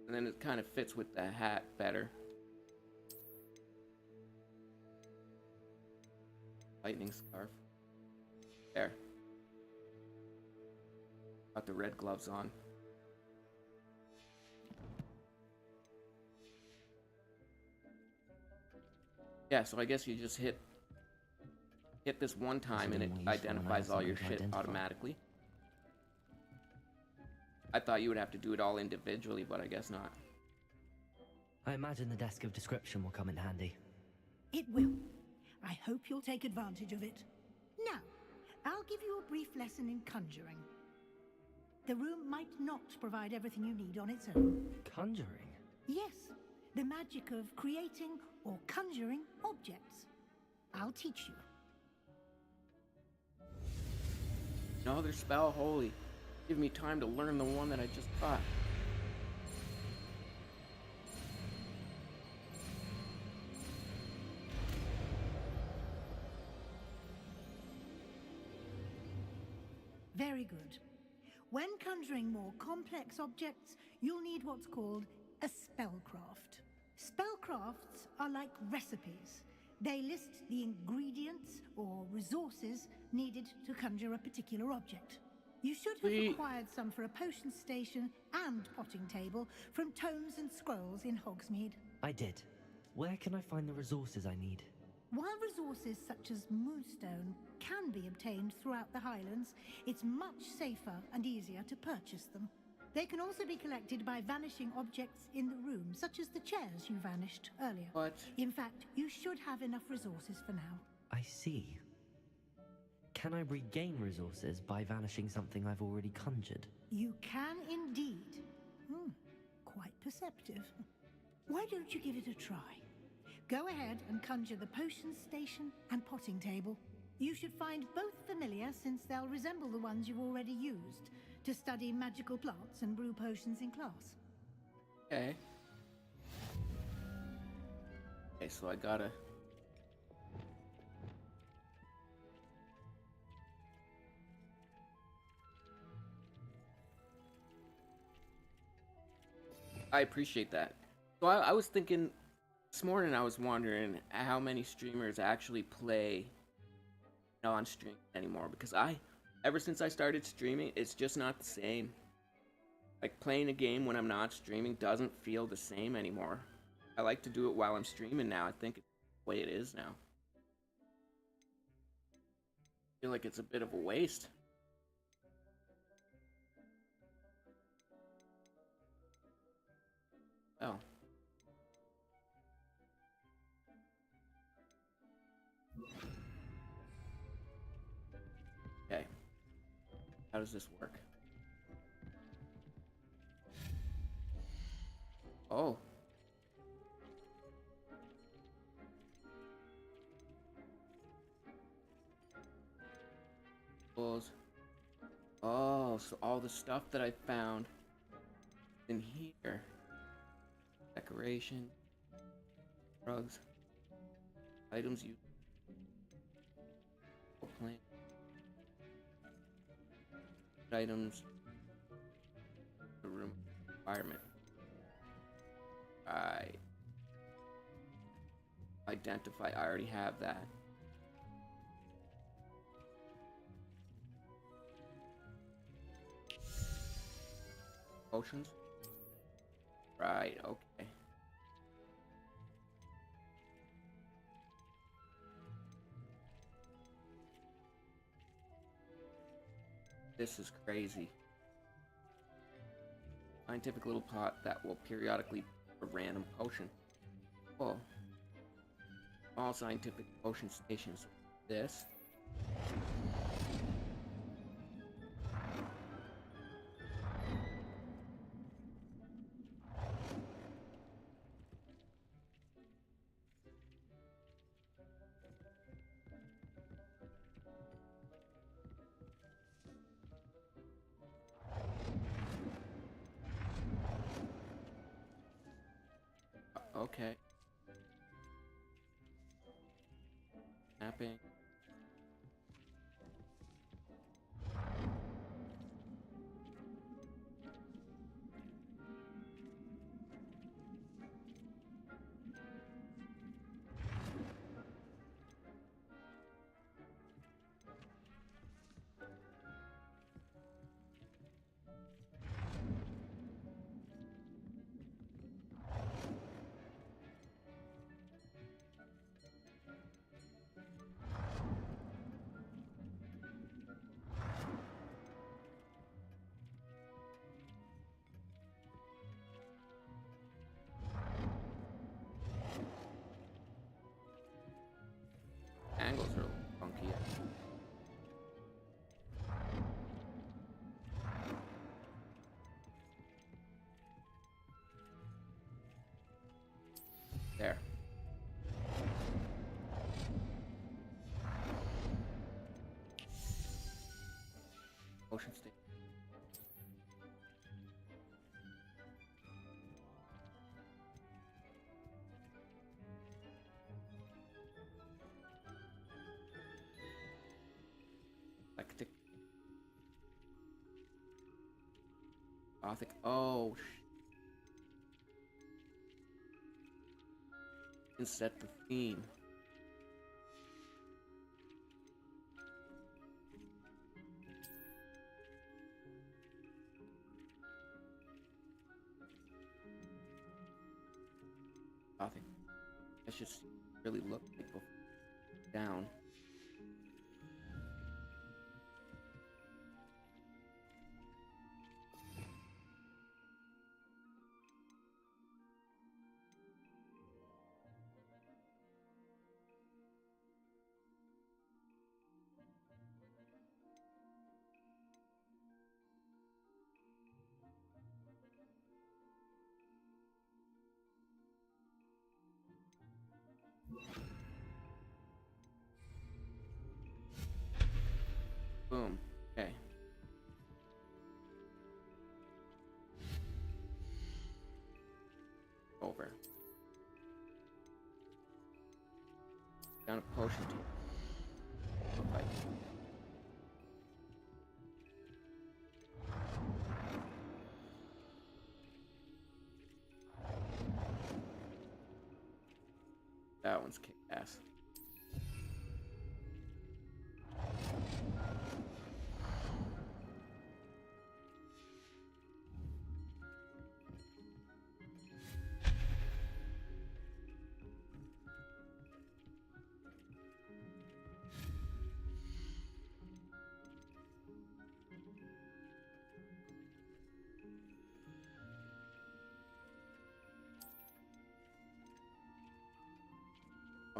And then it kind of fits with the hat better. Lightning scarf. There. Got the red gloves on. Yeah, so I guess you just hit this one time and it identifies all your shit automatically. I thought you would have to do it all individually, but I guess not. I imagine the desk of description will come in handy. It will. I hope you'll take advantage of it. Now, I'll give you a brief lesson in conjuring. The room might not provide everything you need on its own. Conjuring? Yes, the magic of creating or conjuring objects. I'll teach you. Another spell, holy. Give me time to learn the one that I just got. Very good. When conjuring more complex objects, you'll need what's called a spellcraft. Spellcrafts are like recipes. They list the ingredients or resources needed to conjure a particular object. You should have acquired some for a potion station and potting table from tomes and scrolls in Hogsmeade. I did. Where can I find the resources I need? While resources such as moonstone can be obtained throughout the Highlands, it's much safer and easier to purchase them. They can also be collected by vanishing objects in the room, such as the chairs you vanished earlier. What? In fact, you should have enough resources for now. I see. can I regain resources by vanishing something I've already conjured? You can indeed. Quite perceptive. Why don't you give it a try? Go ahead and conjure the potions station and potting table. You should find both familiar since they'll resemble the ones you've already used to study magical plants and brew potions in class. Okay. Okay, so I gotta... I appreciate that. So I was thinking this morning, I was wondering how many streamers actually play non-stream anymore, because ever since I started streaming, it's just not the same. Like, playing a game when I'm not streaming doesn't feel the same anymore. I like to do it while I'm streaming now. I think it's the way it is now. I feel like it's a bit of a waste. Oh. Okay. How does this work? Oh. Oh, so all the stuff that I found in here. Decoration. Drugs. Items used. Plant. Items. The room. Environment. Right. Identify. I already have that. Potions? Right, okay. This is crazy. Scientific little pot that will periodically a random potion. Oh. All scientific potion stations. This. Okay. Snapping. Angles are a little funky. There. Potion state. Eclectic. Gothic. Oh, can set the theme. Gothic. Let's just really look like before down. Boom. Okay. Over. Down a potion to fight. That one's kick ass.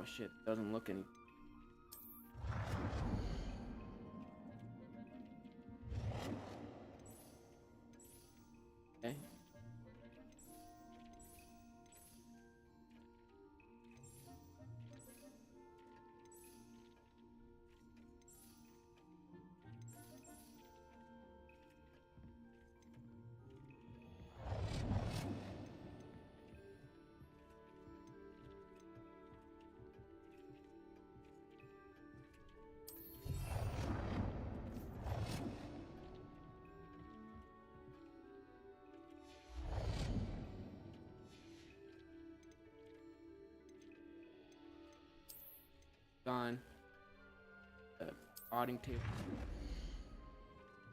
Oh shit, doesn't look any. Okay. On the potting table,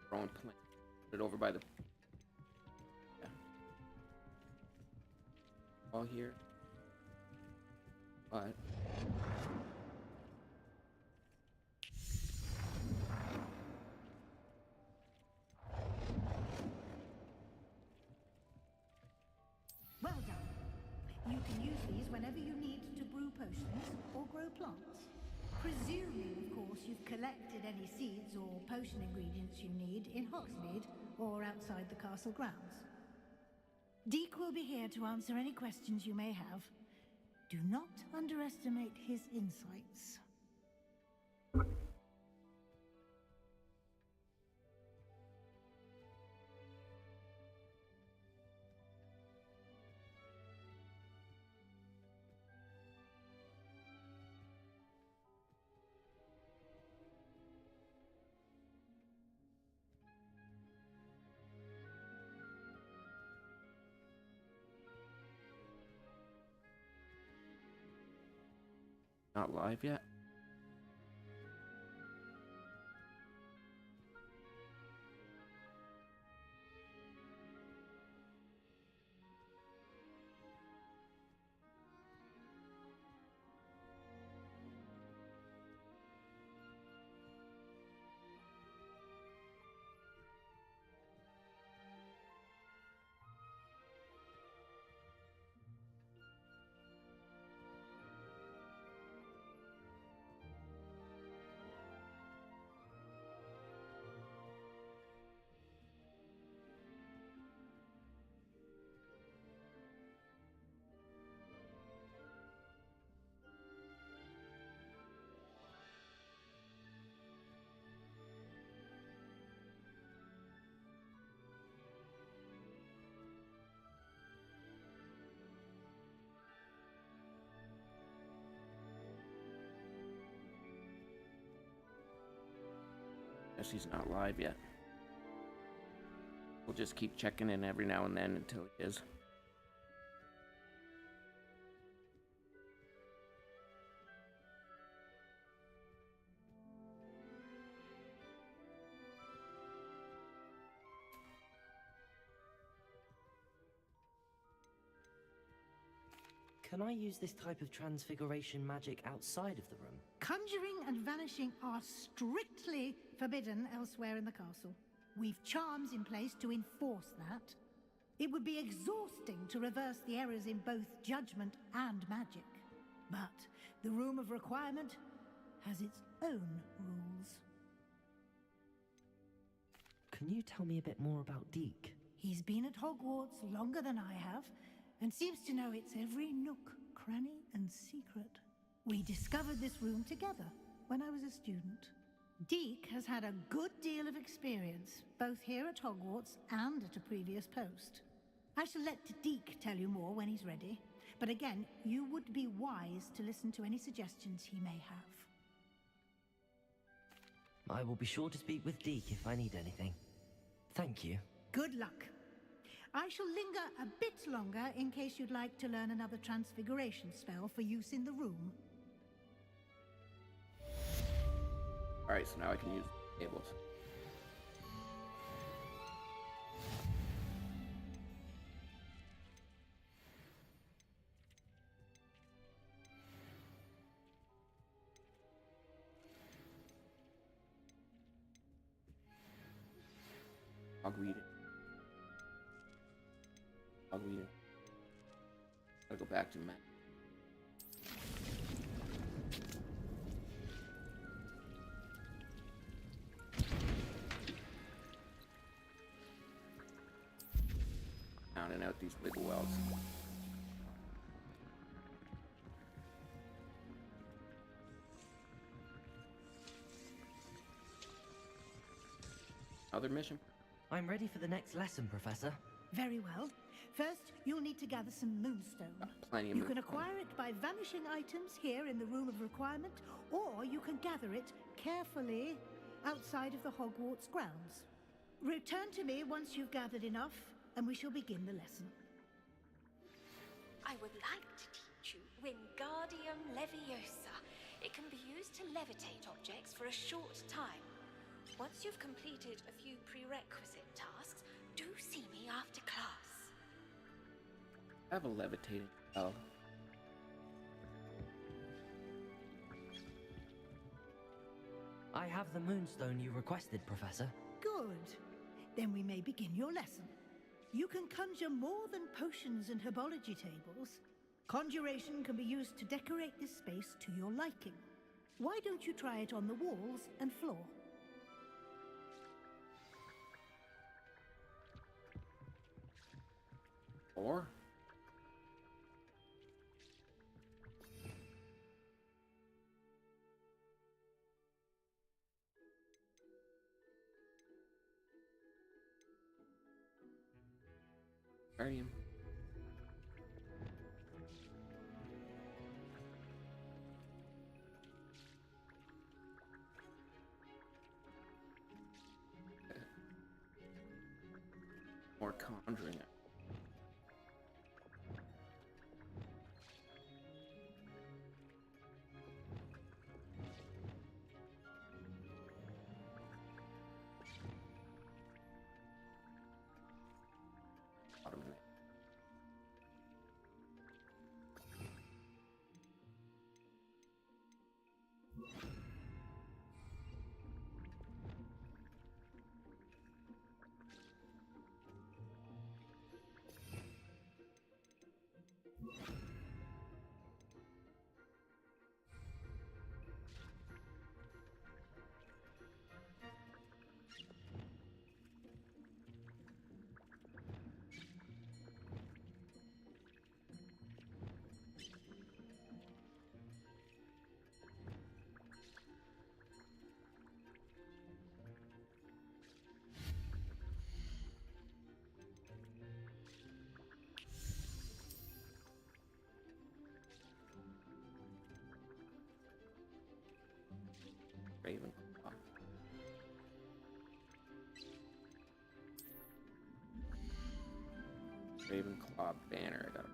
throwing plant, put it over by the all here, but Well done. You can use these whenever you need to brew potions or grow plants. Presuming, of course, you've collected any seeds or potion ingredients you need in Hogsmeade or outside the castle grounds. Deke will be here to answer any questions you may have. Do not underestimate his insights. not live yet. Guess he's not live yet. We'll just keep checking in every now and then until he is. Can I use this type of transfiguration magic outside of the room? Conjuring and vanishing are strictly forbidden elsewhere in the castle. We've charms in place to enforce that. It would be exhausting to reverse the errors in both judgment and magic. But the Room of Requirement has its own rules. Can you tell me a bit more about Deke? He's been at Hogwarts longer than I have, and seems to know its every nook, cranny, and secret. We discovered this room together when I was a student. Deke has had a good deal of experience, both here at Hogwarts and at a previous post. I shall let Deke tell you more when he's ready, but again, you would be wise to listen to any suggestions he may have. I will be sure to speak with Deke if I need anything. Thank you. Good luck. I shall linger a bit longer in case you'd like to learn another transfiguration spell for use in the room. Alright, so now I can use tables. Hogweed. Hogweed. Gotta go back to Matt. Pounding out these wiggle wells. Other mission? I'm ready for the next lesson, Professor. Very well. First, you'll need to gather some moonstone. Plenty of You can acquire it by vanishing items here in the Room of Requirement, or you can gather it carefully outside of the Hogwarts grounds. Return to me once you've gathered enough, and we shall begin the lesson. I would like to teach you Wingardium Leviosa. It can be used to levitate objects for a short time. Once you've completed a few prerequisite tasks, do see me after class. I have a levitating spell. I have the moonstone you requested, Professor. Good. Then we may begin your lesson. You can conjure more than potions and herbology tables. Conjuration can be used to decorate this space to your liking. Why don't you try it on the walls and floor? Or? Guardian. More conjuring it. Ravenclaw. Ravenclaw banner. I got it.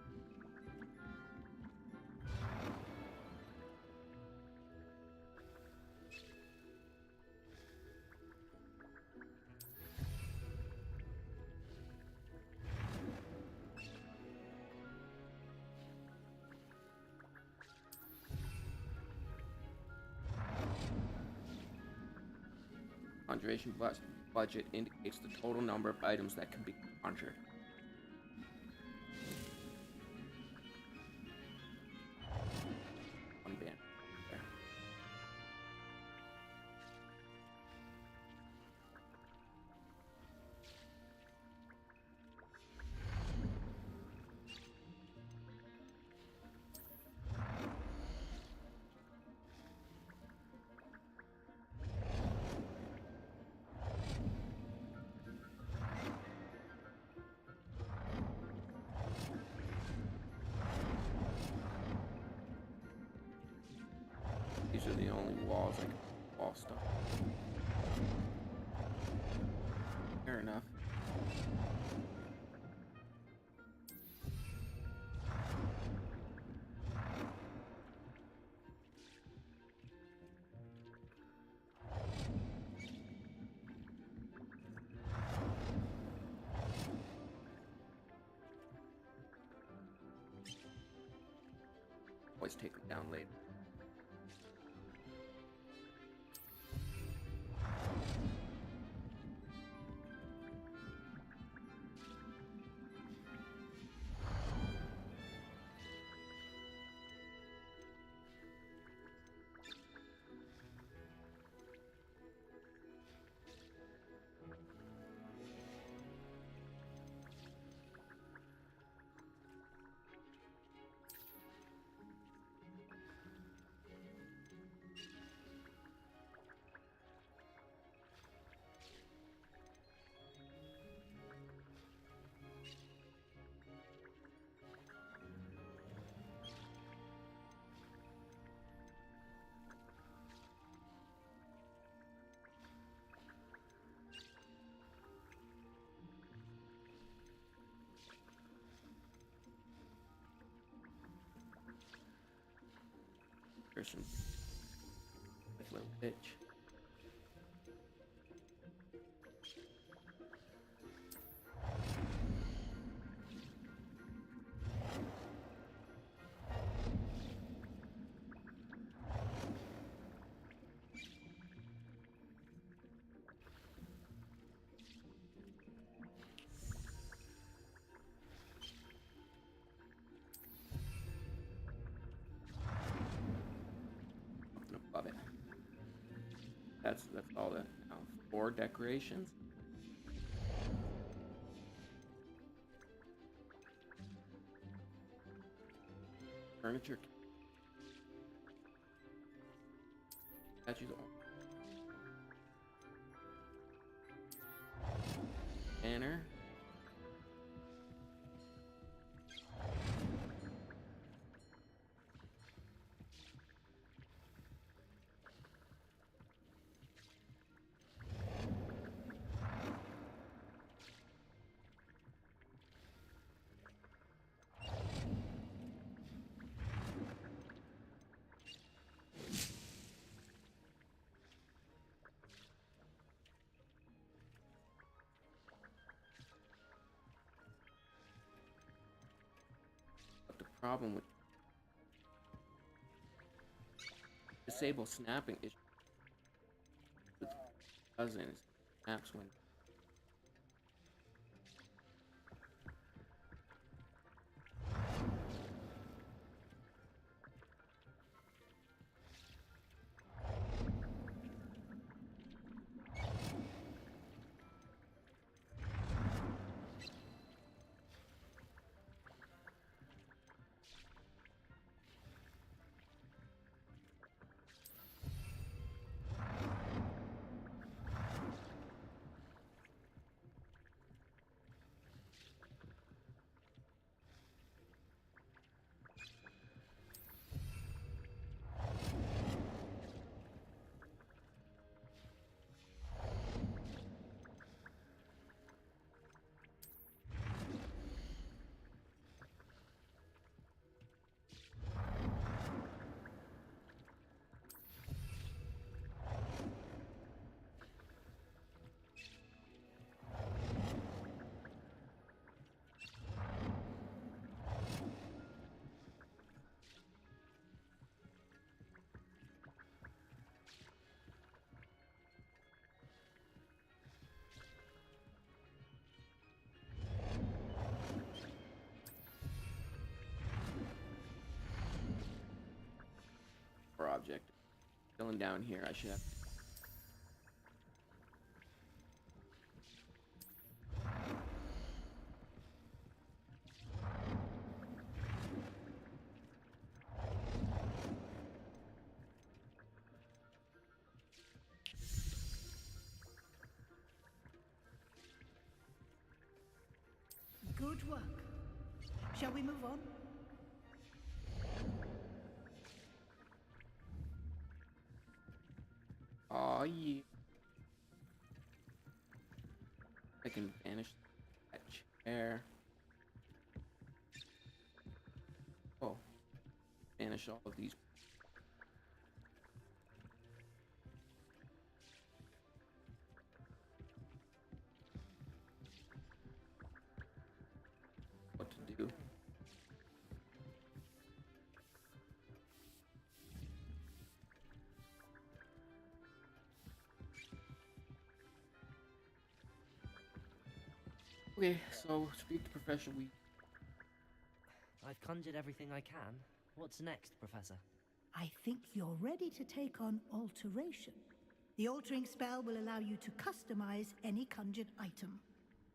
Conjuration budget indicates the total number of items that can be conjured. One banner. There. Those are the only walls I can wall stuff. Fair enough. Always take them down later. Person. This little bitch. Love it. That's all that. Now, 4 decorations. Furniture. Statues. Banner. Problem with disable snapping is with cousins snaps when for object. Going down here, I should have. Good work. Shall we move on? Oh yeah. I can banish that chair. Oh, banish all of these. What to do? Okay, so speak to Professor Wheat. I've conjured everything I can. What's next, Professor? I think you're ready to take on alteration. The altering spell will allow you to customize any conjured item.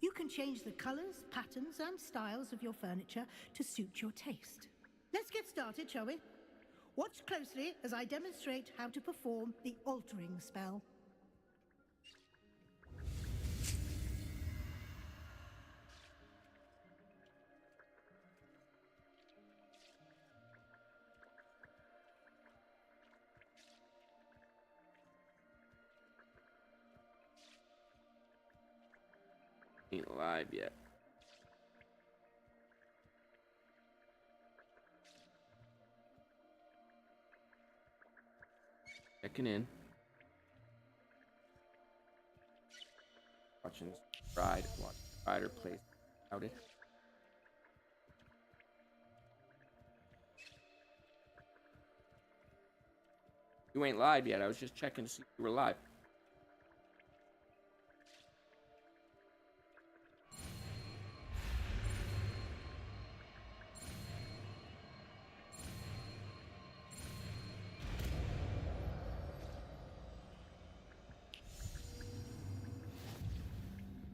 You can change the colors, patterns, and styles of your furniture to suit your taste. Let's get started, shall we? Watch closely as I demonstrate how to perform the altering spell. Ain't live yet. Checking in. Watching rider place out it. You ain't live yet. I was just checking to see if you were live.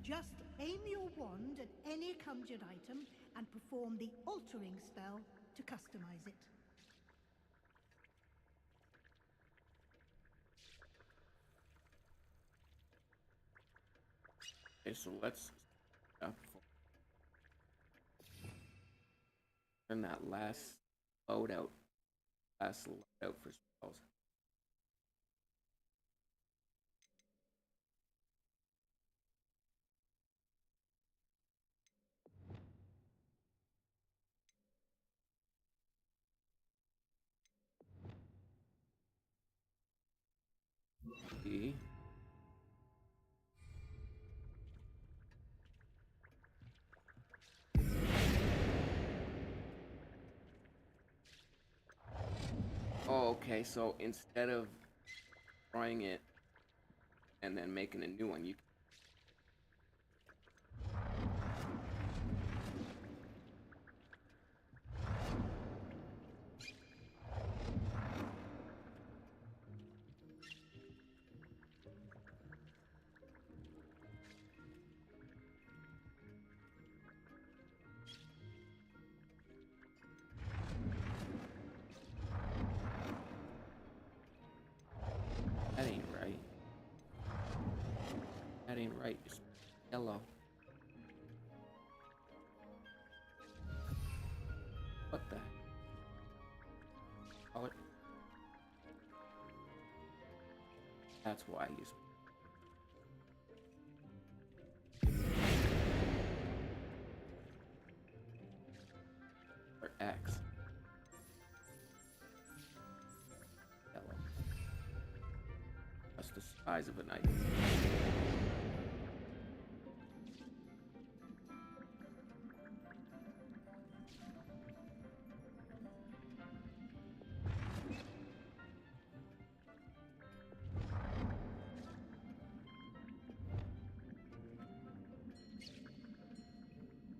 Just aim your wand at any conjured item and perform the altering spell to customize it. Okay, so let's turn that last load out. Last load out for spells. See. Oh, okay, so instead of trying it and then making a new one, you that ain't right. That ain't right. It's yellow. What the heck? Oh, that's why I use or X. Yellow. That's the size of an item.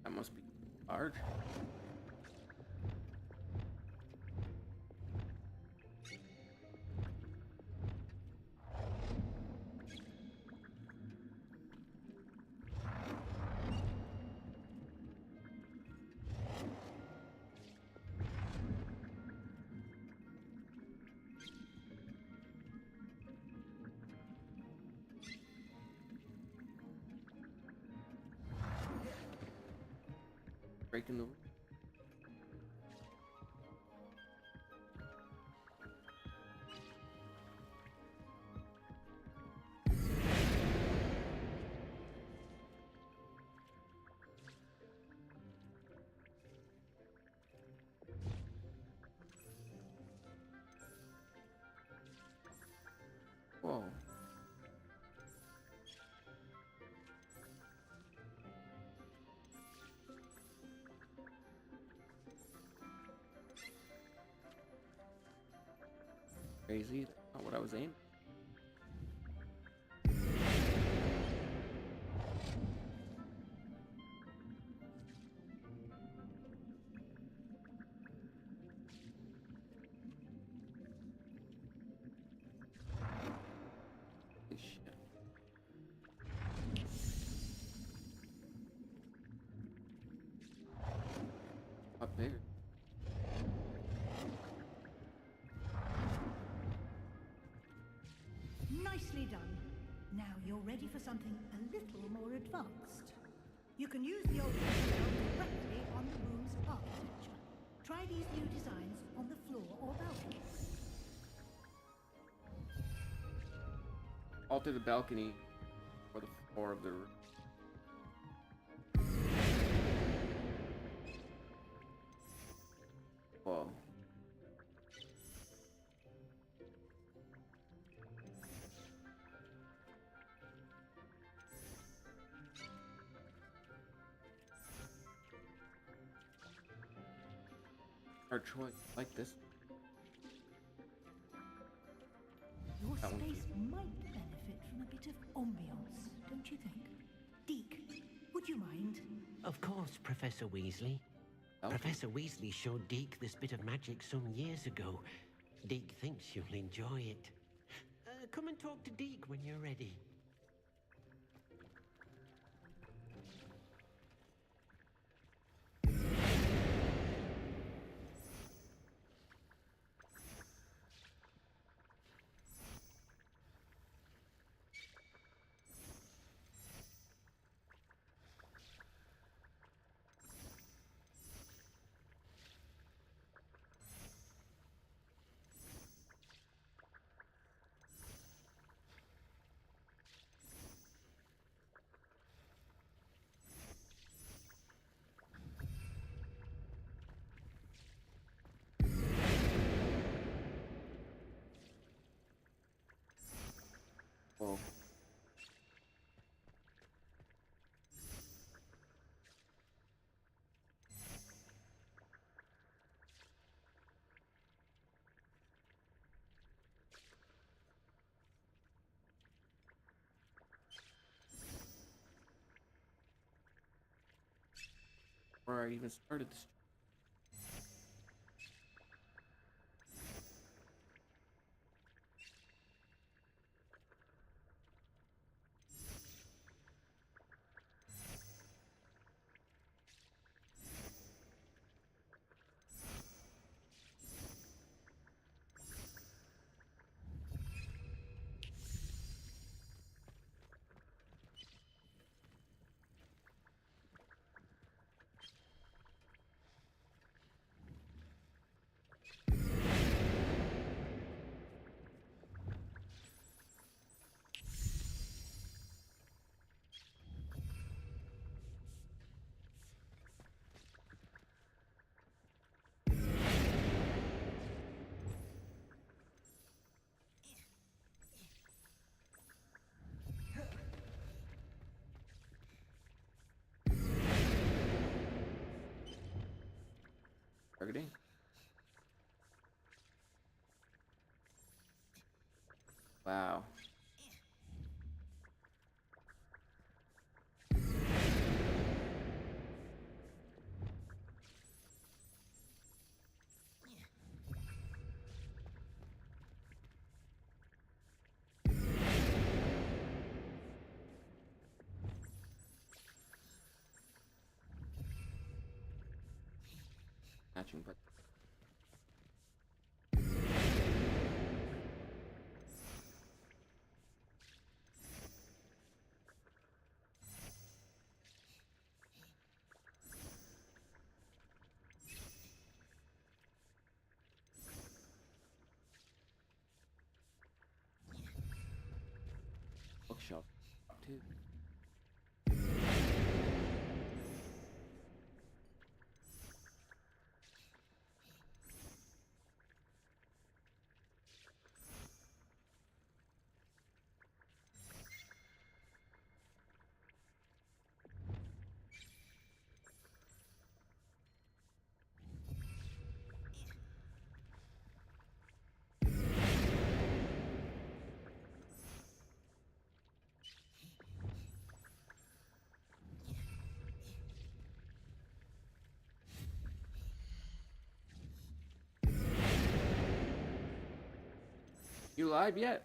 That must be large. Breaking the rule. Whoa. Crazy. That's not what I was aiming. Holy shit. Up bigger. Nicely done. Now you're ready for something a little more advanced. You can use the old spell directly on the room's architecture. Try these new designs on the floor or balcony. Alter the balcony or the floor of the room. Whoa. Our choice, like this. Your That one space might benefit from a bit of ambiance, don't you think? Deke, would you mind? Of course, Professor Weasley. Professor Weasley showed Deke this bit of magic some years ago. Deke thinks you'll enjoy it. Come and talk to Deke when you're ready. Whoa. Where I even started this. Targeting. Wow. Matching, but bookshelf too. you live yet?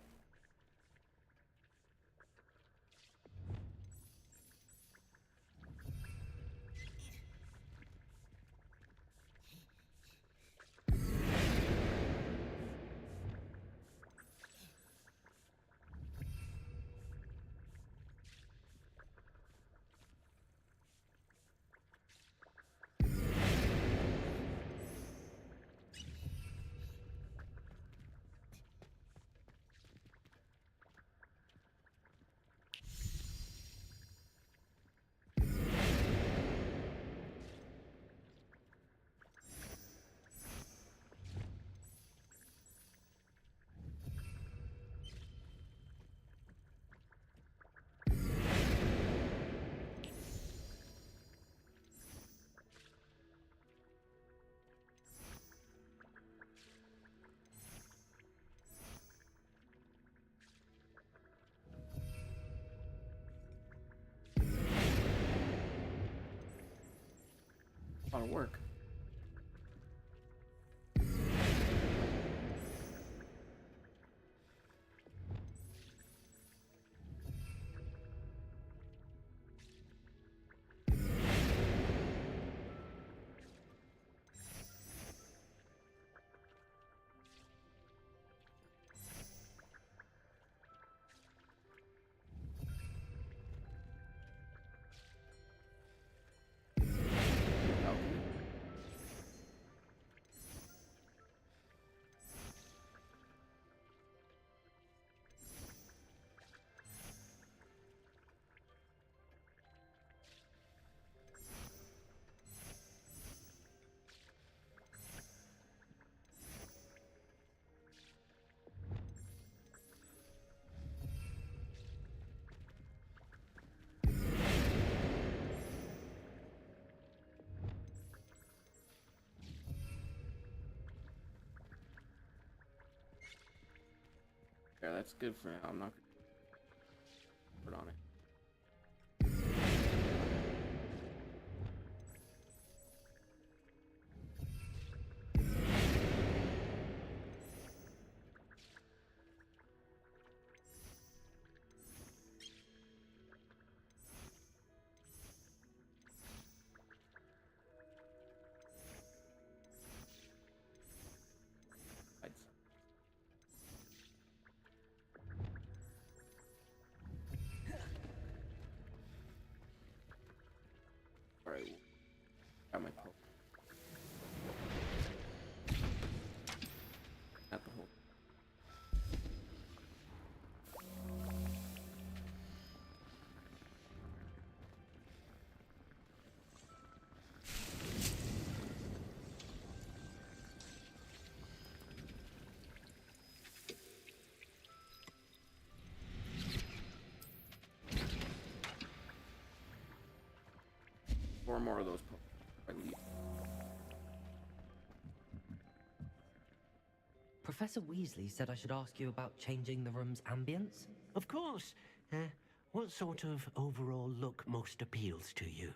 A lot of work. Yeah, that's good for now. I'm not gonna put on it. Alright, got my poke. Not the whole. 4 more of those I leave. Professor Weasley said I should ask you about changing the room's ambience? Of course. What sort of overall look most appeals to you?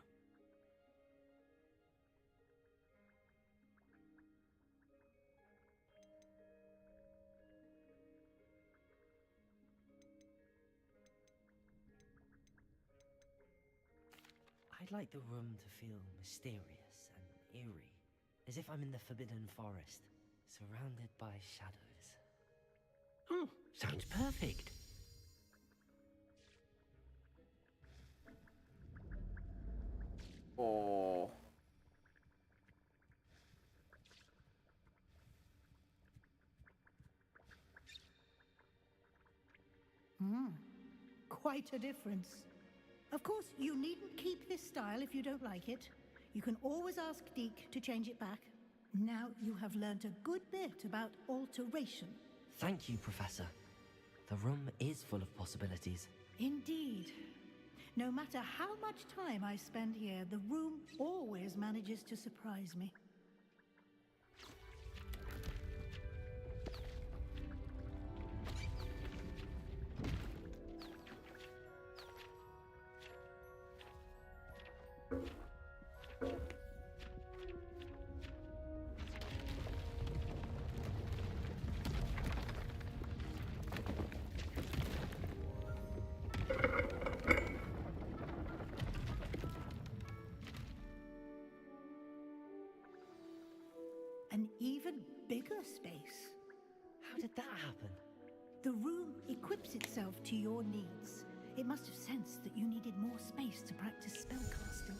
I'd like the room to feel mysterious and eerie, as if I'm in the Forbidden Forest, surrounded by shadows. Oh, sounds perfect. Oh. Quite a difference. Of course, you needn't keep this style if you don't like it. You can always ask Deke to change it back. Now you have learnt a good bit about alteration. Thank you, Professor. The room is full of possibilities. Indeed. No matter how much time I spend here, the room always manages to surprise me. did that happen? The room equips itself to your needs. It must have sensed that you needed more space to practice spellcasting.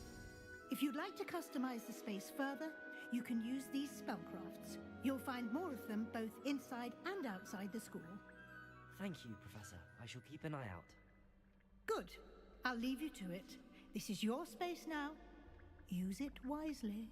If you'd like to customize the space further, you can use these spellcrafts. You'll find more of them both inside and outside the school. Thank you, Professor. I shall keep an eye out. Good. I'll leave you to it. This is your space now. Use it wisely.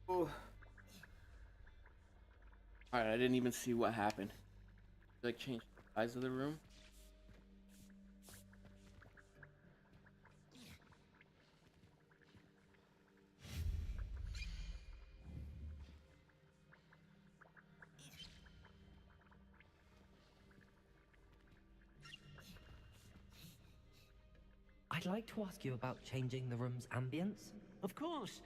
Oh. Alright, I didn't even see what happened. Like, change the size of the room. I'd like to ask you about changing the room's ambience. Of course.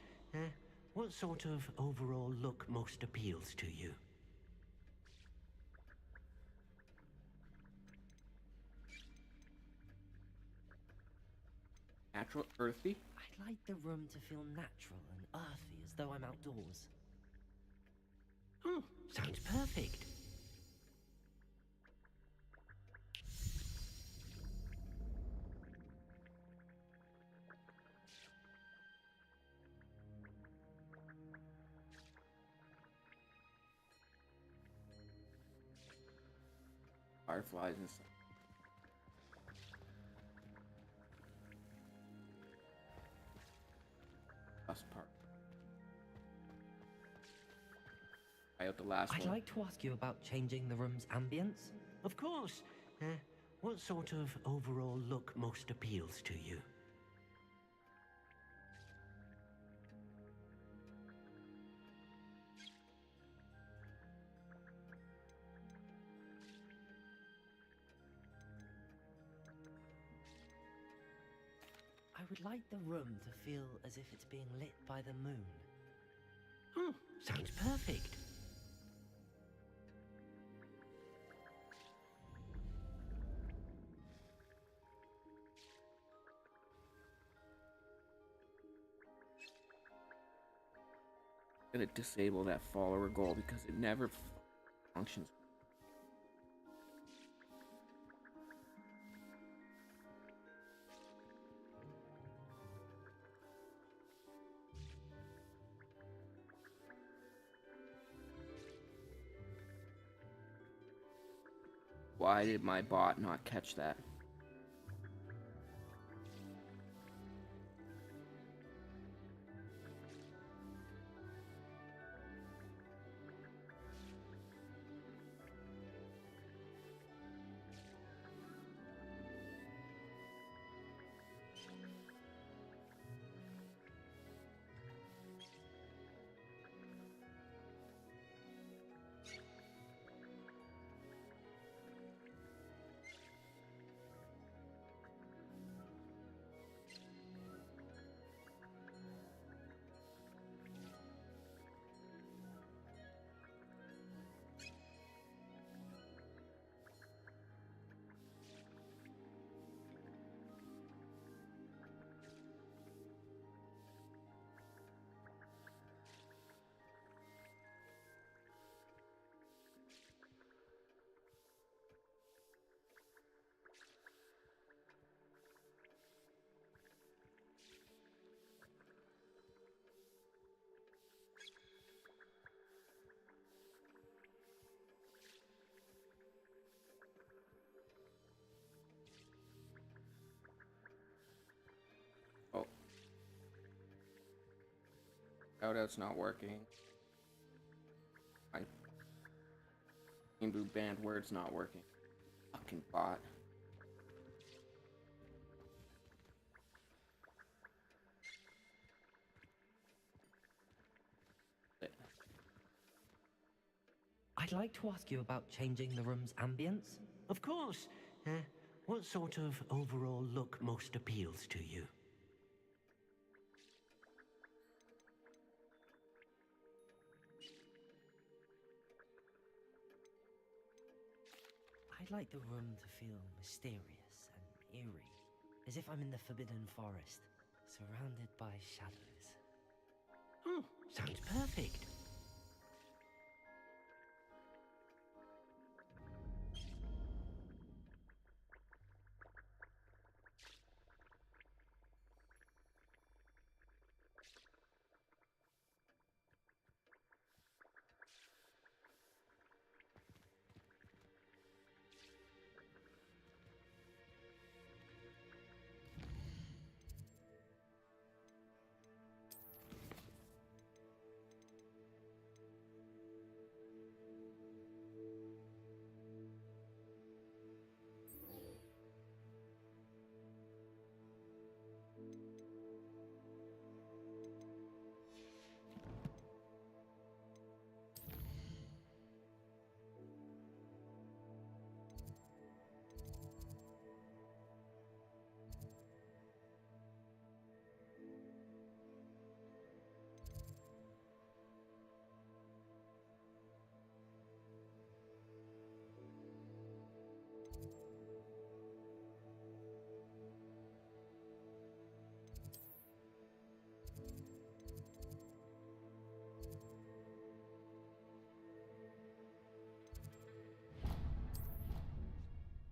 What sort of overall look most appeals to you? Natural, earthy. I'd like the room to feel natural and earthy, as though I'm outdoors. Sounds perfect. Fireflies and stuff. Last part. Try out the last I'd one. like to ask you about changing the room's ambience. Of course. What sort of overall look most appeals to you? I would like the room to feel as if it's being lit by the moon. Sounds perfect. I'm gonna disable that follower goal because it never functions. Why did my bot not catch that? Shout-out's not working. My Rainbow banned word's not working. Fucking bot. I'd like to ask you about changing the room's ambience. Of course. What sort of overall look most appeals to you? I'd like the room to feel mysterious and eerie, as if I'm in the Forbidden Forest, surrounded by shadows. Oh, sounds perfect.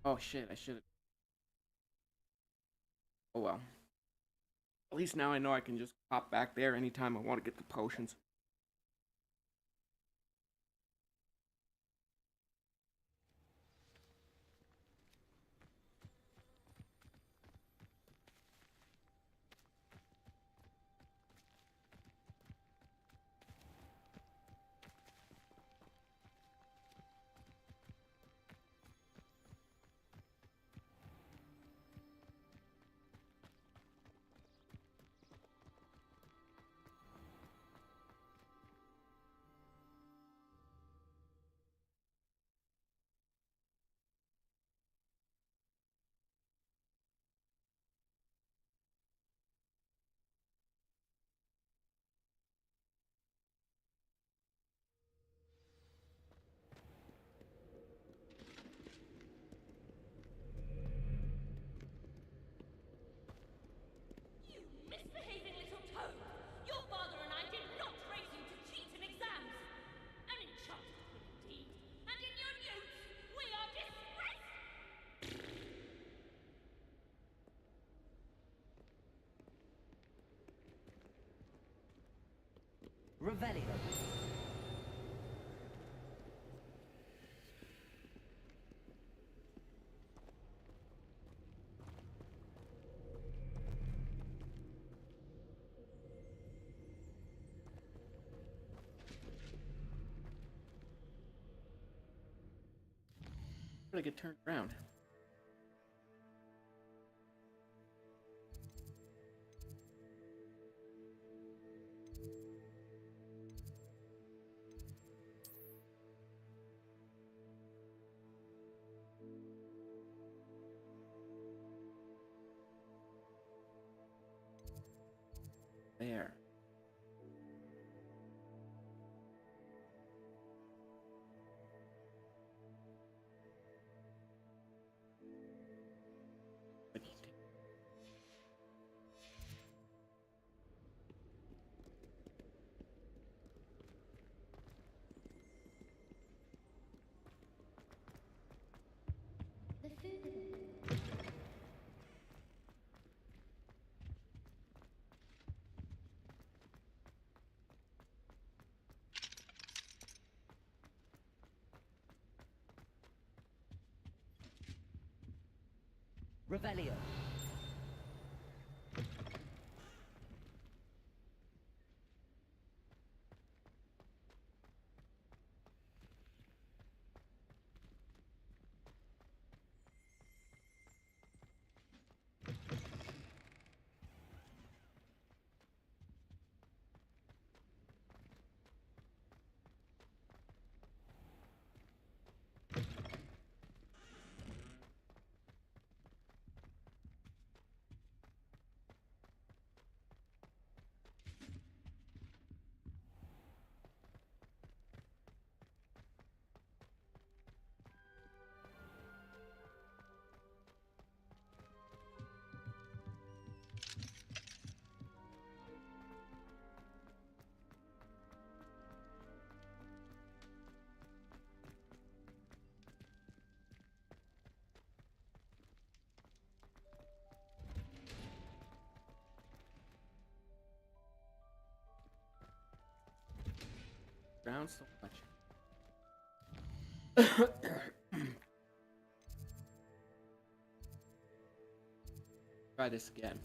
Oh shit, I should've. Oh well. At least now I know I can just pop back there anytime I want to get the potions. Misbehaving little toad! Your father and I did not raise you to cheat in exams! An enchanted queen indeed! And in your youth, we are disgraced! Revelio. How did I get turned around? There. The food. Revelio. around so much. Try this again.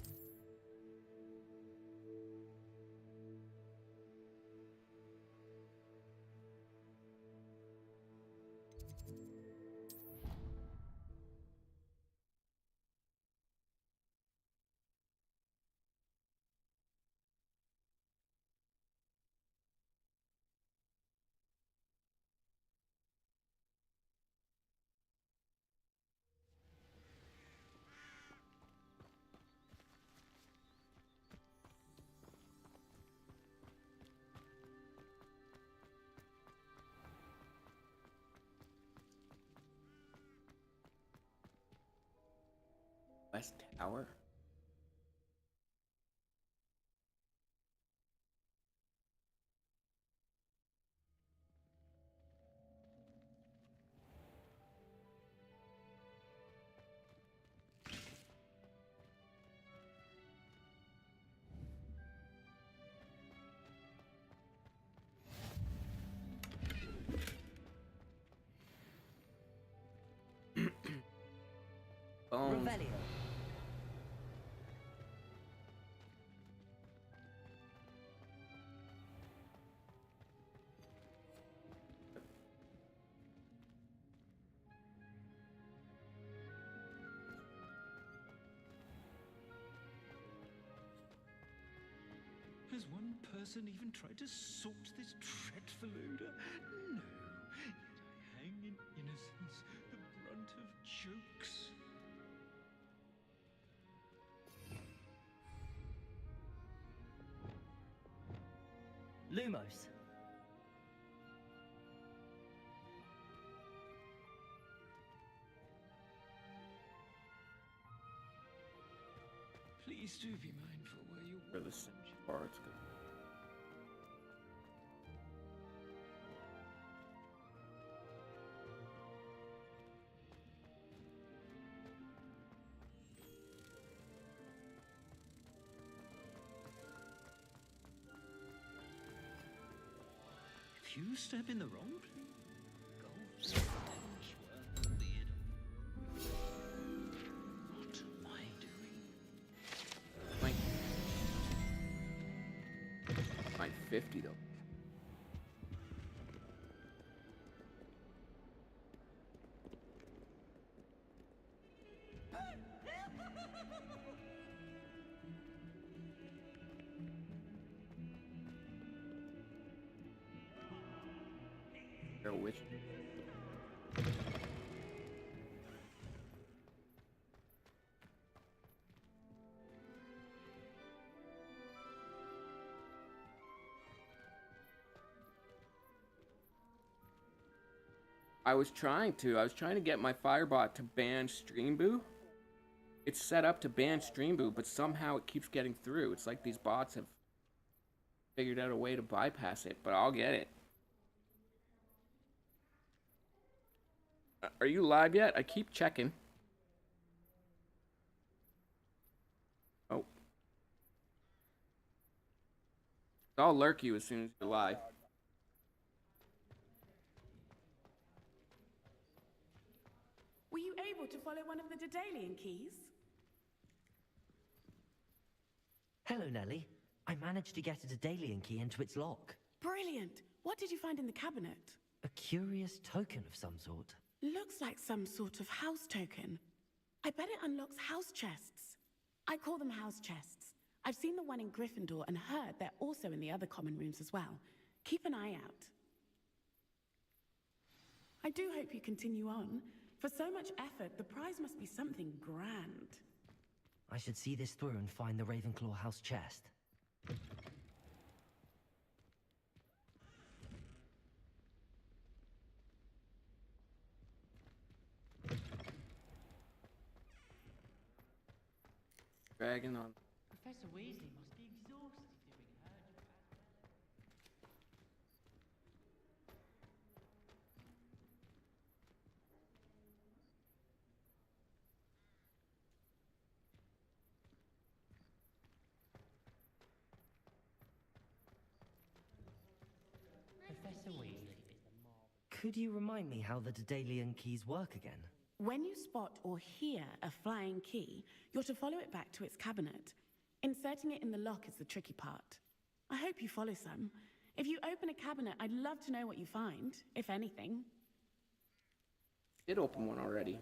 West Tower? Bones. Revelio. Has one person even tried to sort this dreadful odor? No. Yet I hang in innocence, the brunt of jokes. Lumos. Please do be mindful where you For the parts. If you step in the wrong place, what am I doing? Like 50 though. They're a witch. I was trying to get my Firebot to ban Streamboo. It's set up to ban Streamboo, but somehow it keeps getting through. It's like these bots have figured out a way to bypass it, but I'll get it. Are you live yet? I keep checking. Oh. I'll lurk you as soon as you're live. Were you able to follow one of the Daedalian keys? Hello, Nelly. I managed to get a Daedalian key into its lock. Brilliant! What did you find in the cabinet? A curious token of some sort. Looks like some sort of house token. I bet it unlocks house chests. I call them house chests. I've seen the one in Gryffindor and heard they're also in the other common rooms as well. Keep an eye out. I do hope you continue on. For so much effort, the prize must be something grand. I should see this through and find the Ravenclaw house chest. Dragon on. Professor Weasley must be exhausted doing her job. Professor Could you remind me how the Daedalian keys work again? When you spot or hear a flying key, you're to follow it back to its cabinet. Inserting it in the lock is the tricky part. I hope you follow some. If you open a cabinet, I'd love to know what you find, if anything. Did open one already.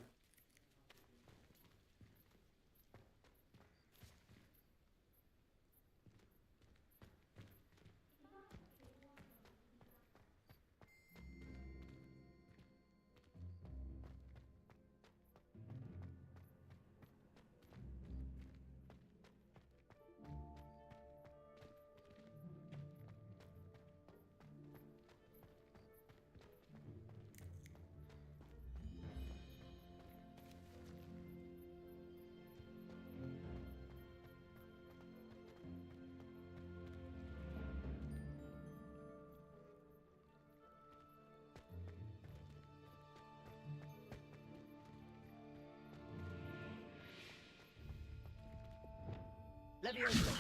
Leviosa!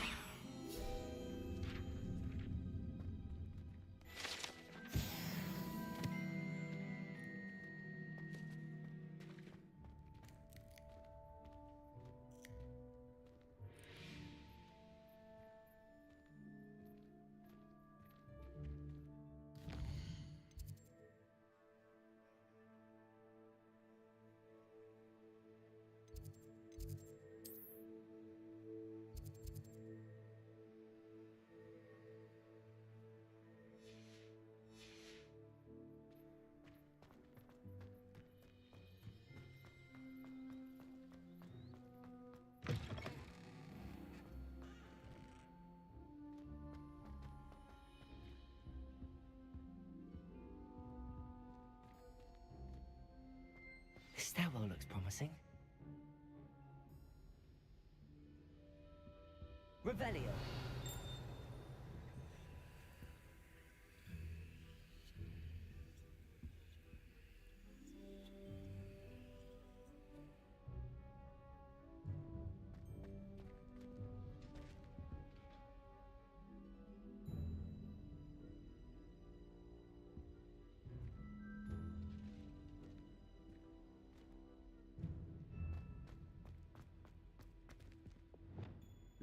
This stairwell looks promising. Revelio.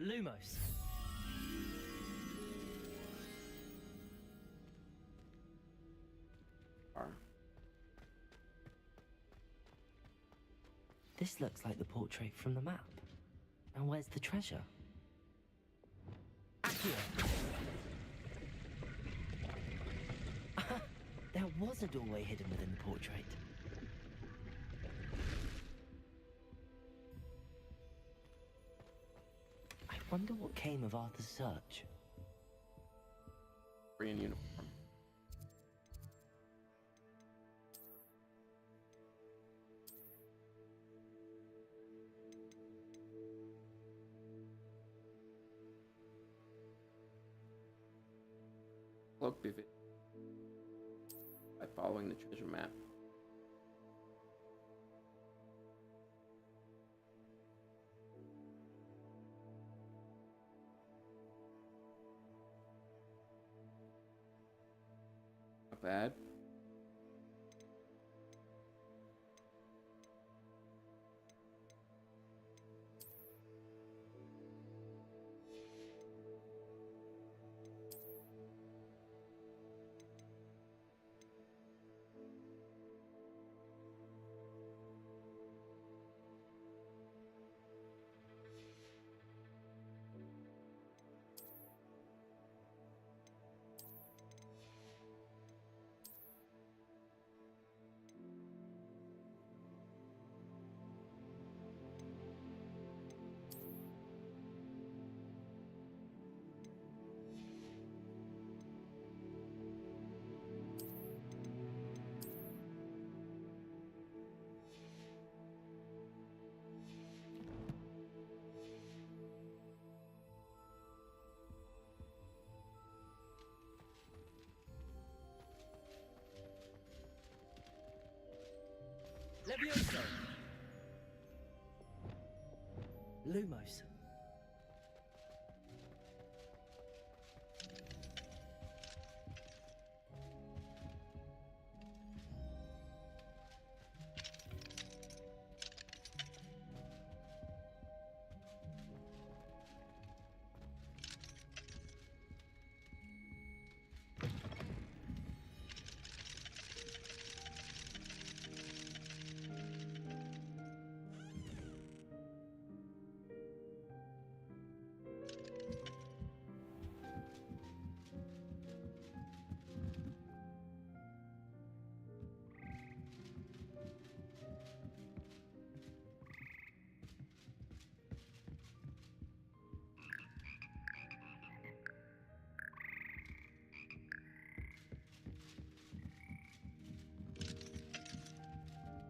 Lumos. This looks like the portrait from the map. And where's the treasure? Accio! There was a doorway hidden within the portrait. I wonder what came of Arthur's search. Korean uniform. Look vivid by following the treasure map. Not bad. Leviosa! Lumos.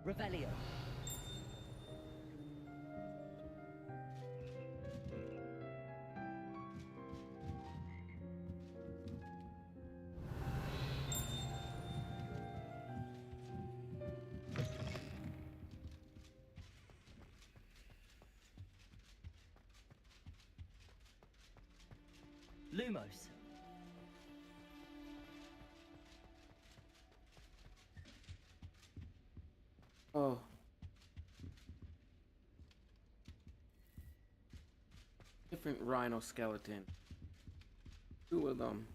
Revelio. Lumos. Oh. Different rhino skeleton. 2 of them.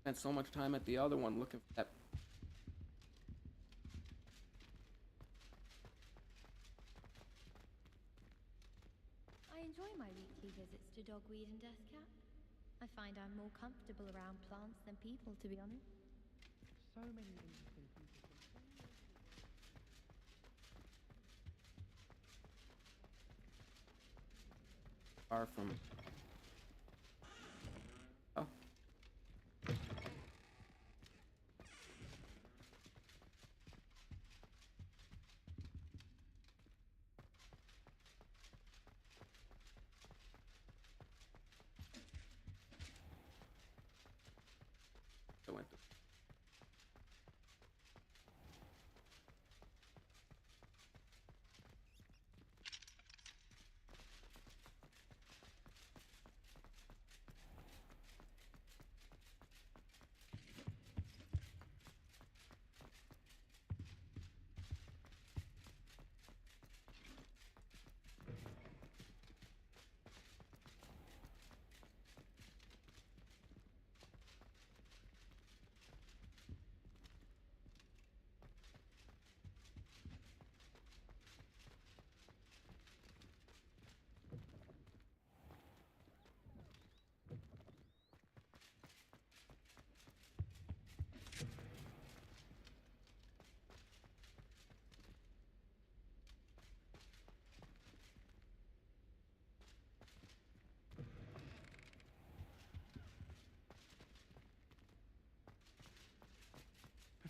Spent so much time at the other one looking for that. I enjoy my weekly visits to Dogweed and Deathcap. I find I'm more comfortable around plants than people, to be honest. So many interesting people. Far from. Oh. I went through.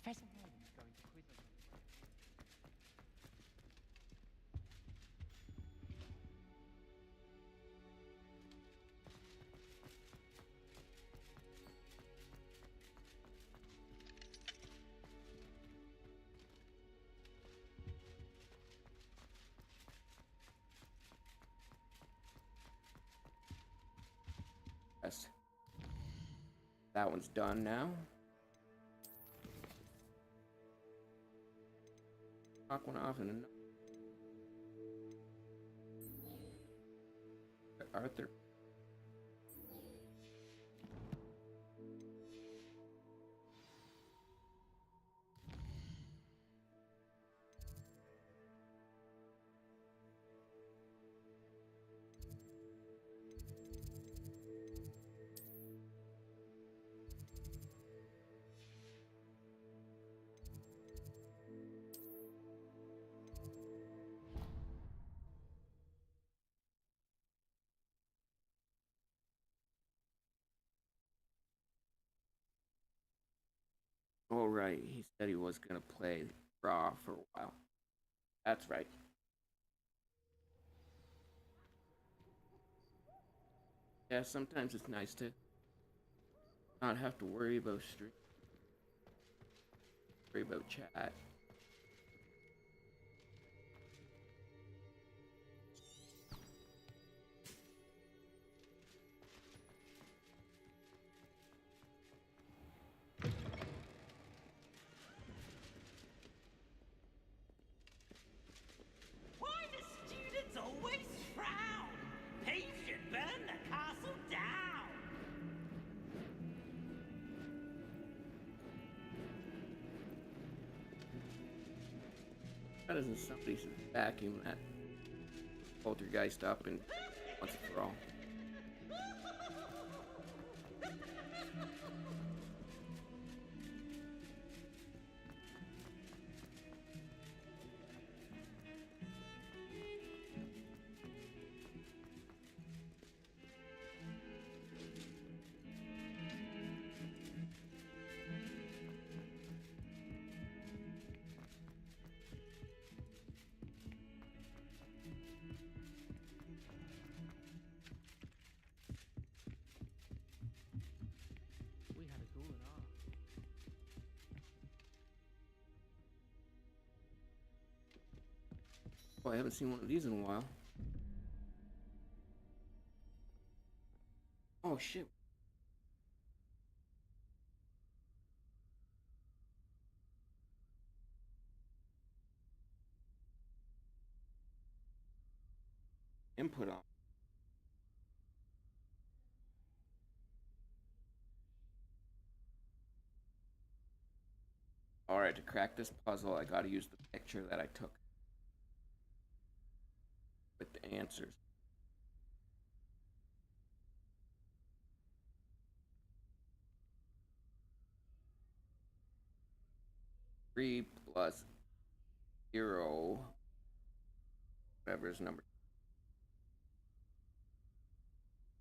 Professor Hayden's going to quiz us. Yes. That one's done now. Knock one off and another. Arthur. Oh, right. He said he was going to play raw for a while. That's right. Yeah, sometimes it's nice to not have to worry about stream. Worry about chat. Why do students always frown? He should burn the castle down. Why doesn't somebody vacuum that poltergeist up and once and for all? Oh, I haven't seen one of these in a while. Oh shit. Input on. Alright, to crack this puzzle, I gotta use the picture that I took with the answers. Three plus 0, whatever is number.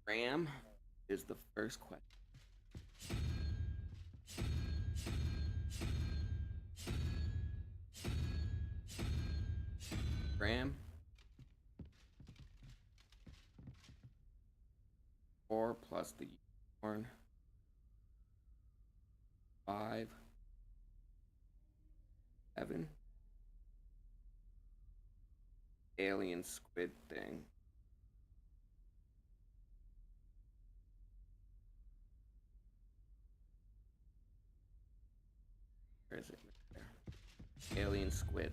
Ram is the first question. Ram. 4 plus the unicorn. 5. 7. Alien squid thing. Where is it? There. Alien squid.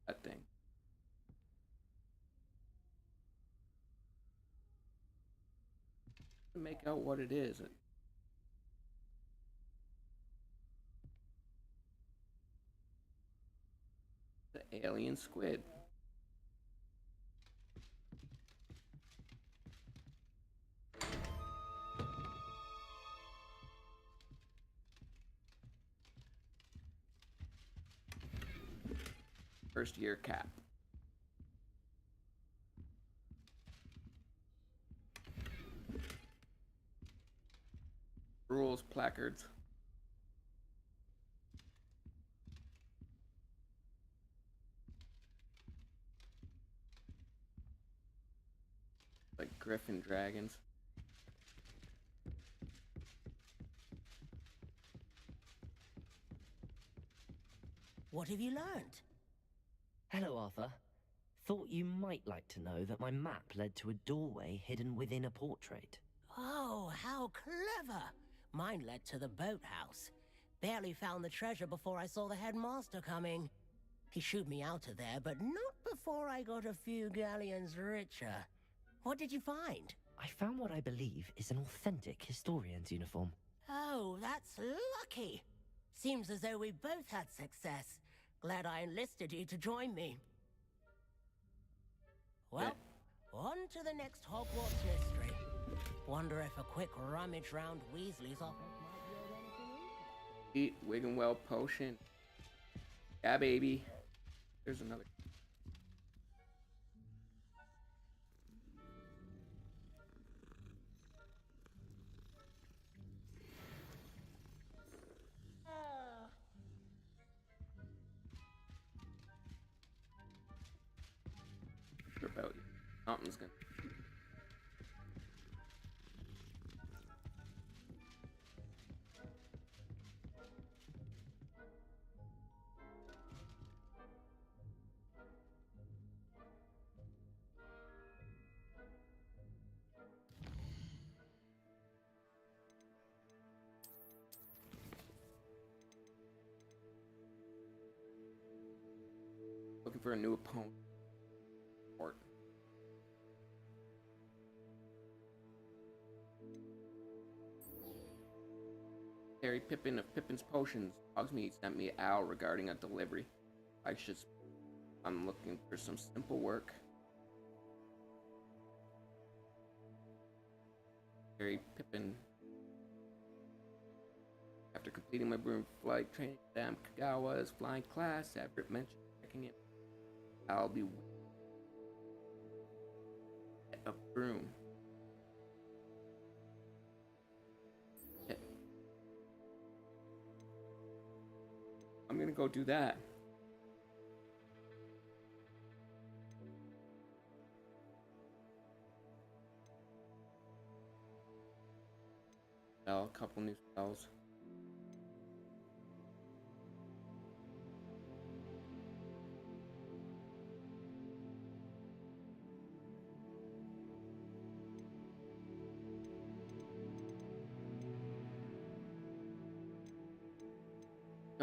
That thing. Make out what it is. The alien squid. First year cap. Rules, placards. Like griffin dragons. What have you learned? Hello, Arthur. Thought you might like to know that my map led to a doorway hidden within a portrait. Oh, how clever! Mine led to the boathouse. Barely found the treasure before I saw the headmaster coming. He shooed me out of there, but not before I got a few galleons richer. What did you find? I found what I believe is an authentic historian's uniform. Oh, that's lucky. Seems as though we both had success. Glad I enlisted you to join me. Well, on to the next Hogwarts mystery. Wonder if a quick rummage round Weasley's office might yield anything. Eat Wiggenwell potion. Yeah, baby. There's another. Sure about you. Something's gonna. Looking for a new opponent. Or Harry Pippin of Pippin's Potions. Hogsmeade sent me Al regarding a delivery. I'm looking for some simple work. Harry Pippin. After completing my broom flight training exam, Kagawa's flying class, Everett mentioned checking in. I'll be a broom. I'm gonna go do that. A couple new spells.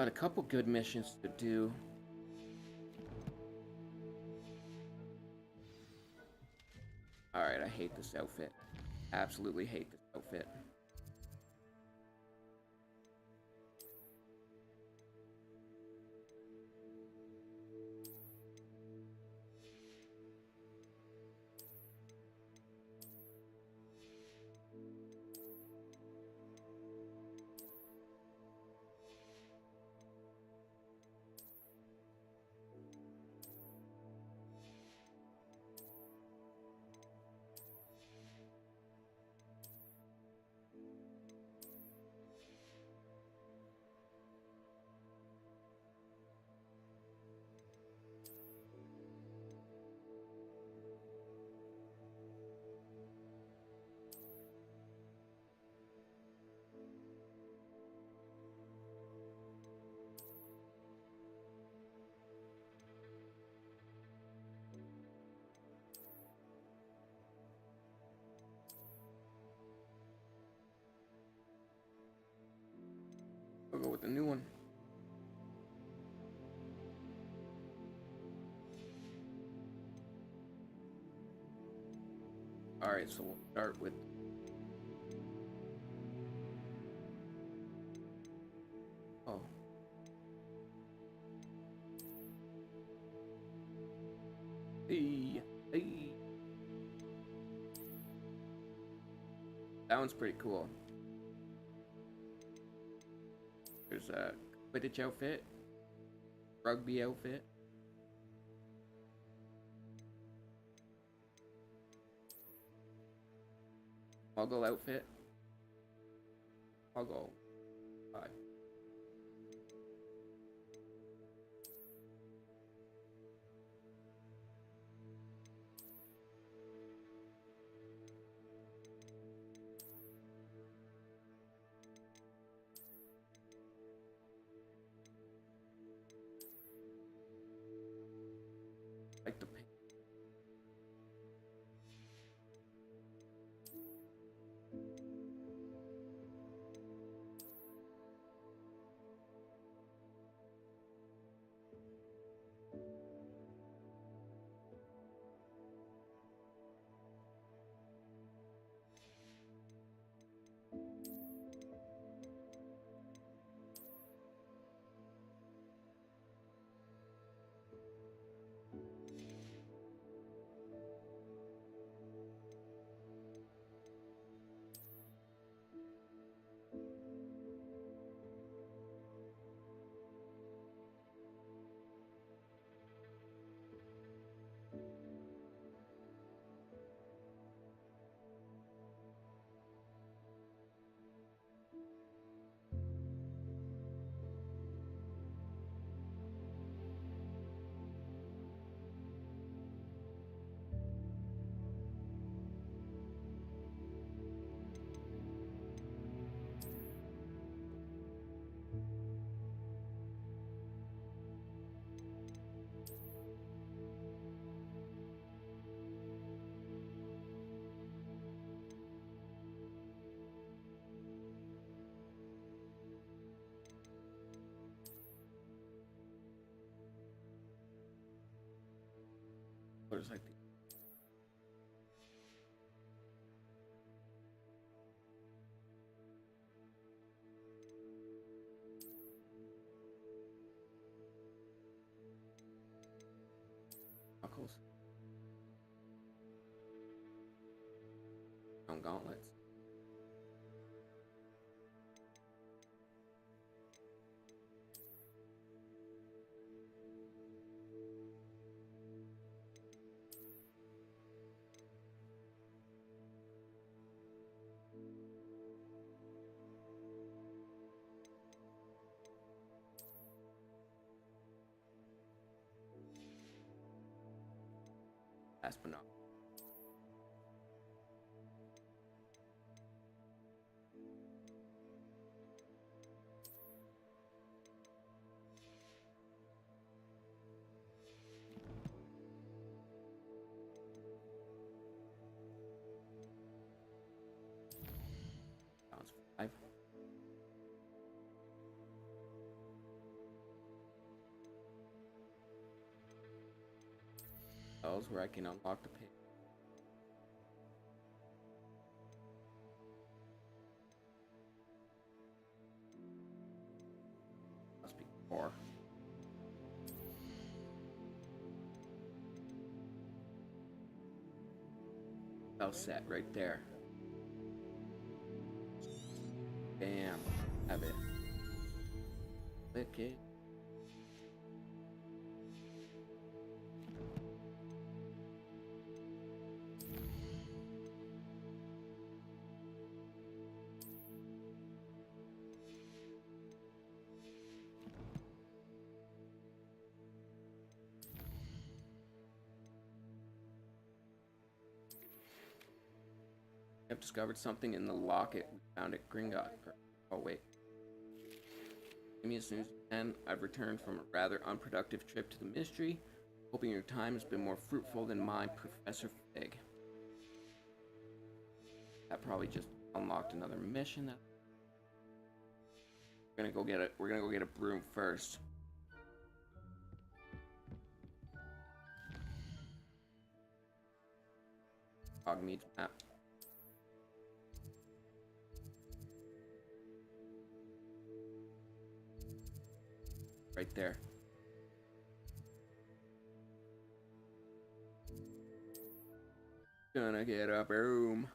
Got a couple good missions to do. Alright, I hate this outfit. Absolutely hate this outfit. I'll go with the new one. Alright, so we'll start with Hey. That one's pretty cool. There's a Quidditch outfit, rugby outfit, Muggle outfit, Muggle 5. Like the pink. There's like the knuckles. Gauntlets. Last but not Sounds 5. spells where I can unlock the page. Must be 4. Spell set right there. Bam. Have it. Click it. I've discovered something in the locket we found at Gringotts. Oh wait. Give me as soon as you can. I've returned from a rather unproductive trip to the Ministry, hoping your time has been more fruitful than mine, Professor Fig. That probably just unlocked another mission. We're gonna go get it. We're gonna go get a broom first. Hogwarts map. Right there. Gonna get a broom.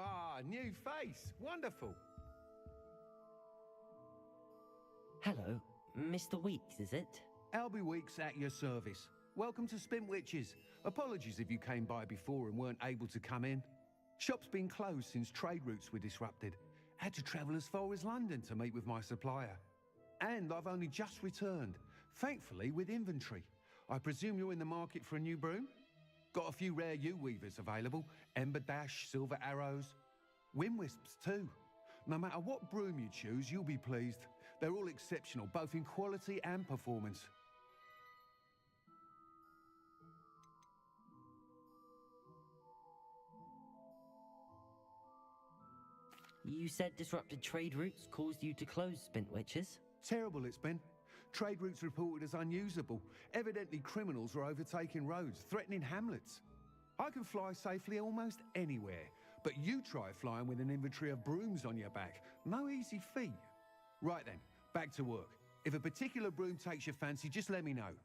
Ah, new face. Wonderful. Hello, Mr. Weeks, is it? Albie Weeks at your service. Welcome to Spintwitches. Apologies if you came by before and weren't able to come in. Shop's been closed since trade routes were disrupted. Had to travel as far as London to meet with my supplier. And I've only just returned, thankfully with inventory. I presume you're in the market for a new broom? Got a few rare yew-weavers available. Ember Dash, Silver Arrows. Wind Wisps too. No matter what broom you choose, you'll be pleased. They're all exceptional, both in quality and performance. You said disrupted trade routes caused you to close Spintwitches? Terrible it's been. Trade routes reported as unusable. Evidently criminals are overtaking roads, threatening hamlets. I can fly safely almost anywhere, but you try flying with an inventory of brooms on your back. No easy feat. Right then, back to work. If a particular broom takes your fancy, just let me know.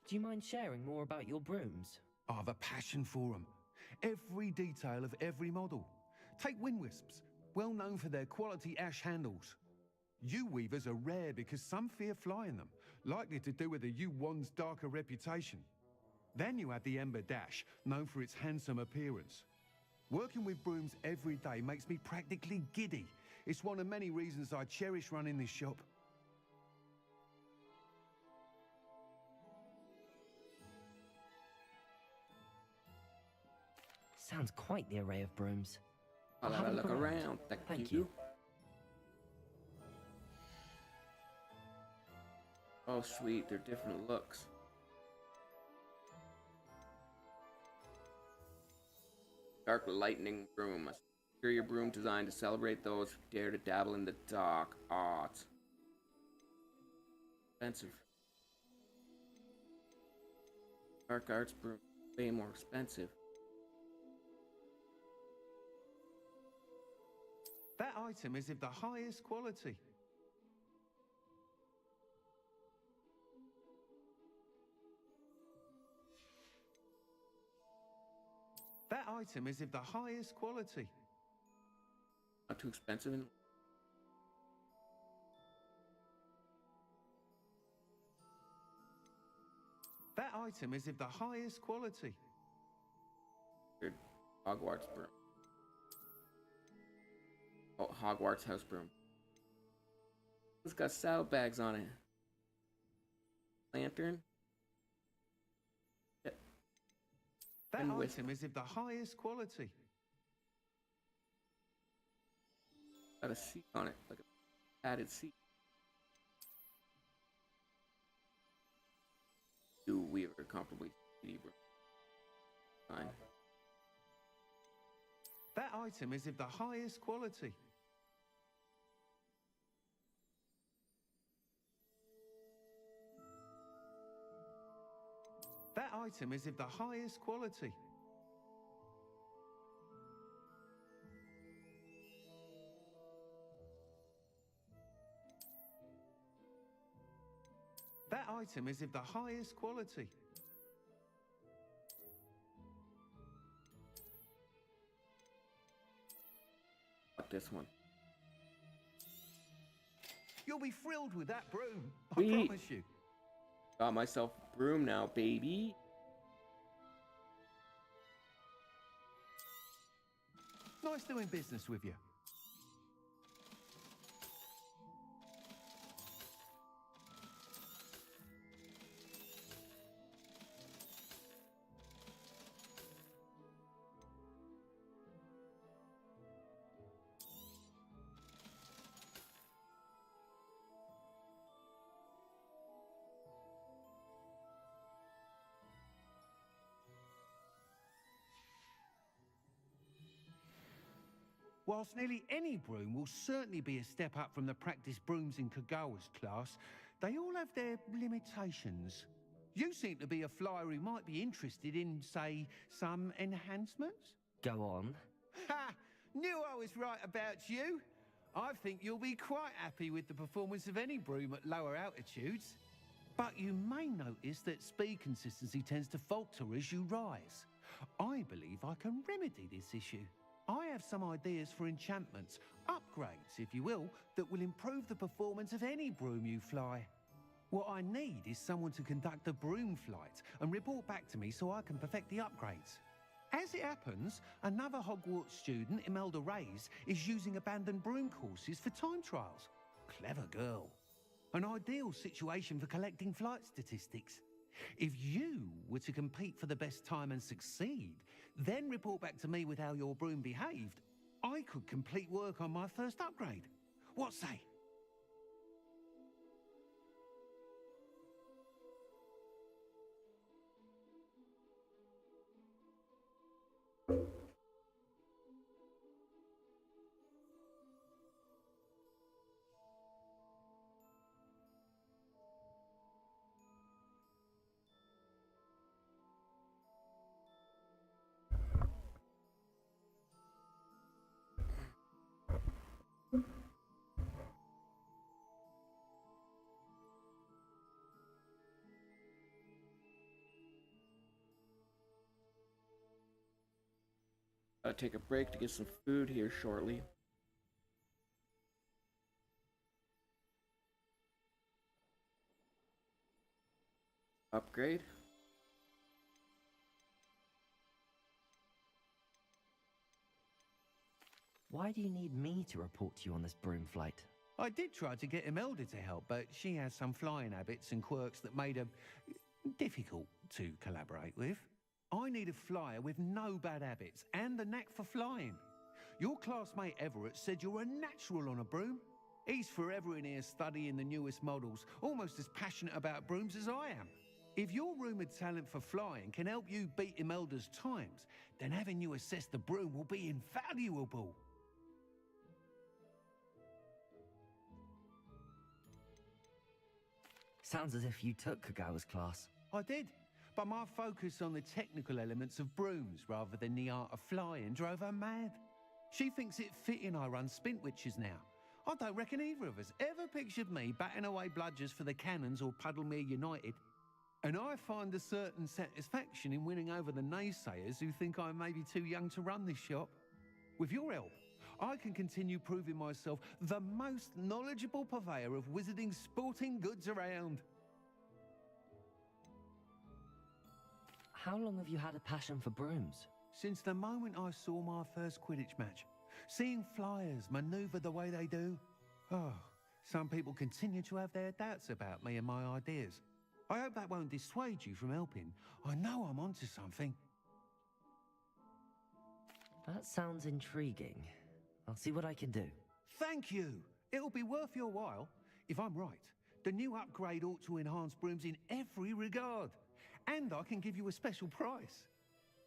Do you mind sharing more about your brooms? I've a passion for them. Every detail of every model. Take Wind Wisps, well known for their quality ash handles. Yew-weavers are rare because some fear flying them, likely to do with the yew-wand's darker reputation. Then you have the Ember Dash, known for its handsome appearance. Working with brooms every day makes me practically giddy. It's one of many reasons I cherish running this shop. Sounds quite the array of brooms. I'll have a look around. Thank you. Oh, sweet. They're different looks. Dark Lightning Broom. A superior broom designed to celebrate those who dare to dabble in the dark arts. Expensive. Dark arts broom. Way more expensive. That item is of the highest quality. That item is of the highest quality. Not too expensive. That item is of the highest quality. Weird. Hogwarts broom. Oh, Hogwarts house broom. It's got saddlebags on it. lantern. That And with- item is of the highest quality. Got a seat on it, like a added seat. Do we are comparably speedy, bro? Fine. That item is of the highest quality. That item is of the highest quality. That item is of the highest quality. Up this one. You'll be thrilled with that broom, I Sweet. promise you. Got myself a broom now, baby. Nice doing business with you. Whilst nearly any broom will certainly be a step up from the practice brooms in Kagawa's class, they all have their limitations. You seem to be a flyer who might be interested in, say, some enhancements? Go on. Ha! Knew I was right about you. I think you'll be quite happy with the performance of any broom at lower altitudes. But you may notice that speed consistency tends to falter as you rise. I believe I can remedy this issue. I have some ideas for enchantments, upgrades, if you will, that will improve the performance of any broom you fly. What I need is someone to conduct a broom flight and report back to me so I can perfect the upgrades. As it happens, another Hogwarts student, Imelda Reyes, is using abandoned broom courses for time trials. Clever girl. An ideal situation for collecting flight statistics. If you were to compete for the best time and succeed, then report back to me with how your broom behaved, I could complete work on my first upgrade. What say? I'll take a break to get some food here shortly. Upgrade. Why do you need me to report to you on this broom flight? I did try to get Imelda to help, but she has some flying habits and quirks that made her difficult to collaborate with. I need a flyer with no bad habits and the knack for flying. Your classmate Everett said you're a natural on a broom. He's forever in here studying the newest models, almost as passionate about brooms as I am. If your rumoured talent for flying can help you beat Imelda's times, then having you assess the broom will be invaluable. Sounds as if you took Kagawa's class. I did, but my focus on the technical elements of brooms rather than the art of flying drove her mad. She thinks it fitting I run Spintwitches now. I don't reckon either of us ever pictured me batting away bludgers for the Cannons or Puddlemere United. And I find a certain satisfaction in winning over the naysayers who think I may be too young to run this shop. With your help, I can continue proving myself the most knowledgeable purveyor of wizarding sporting goods around. How long have you had a passion for brooms? Since the moment I saw my first Quidditch match. Seeing flyers manoeuvre the way they do. Oh, some people continue to have their doubts about me and my ideas. I hope that won't dissuade you from helping. I know I'm onto something. That sounds intriguing. I'll see what I can do. Thank you. It'll be worth your while. If I'm right, the new upgrade ought to enhance brooms in every regard. And I can give you a special price.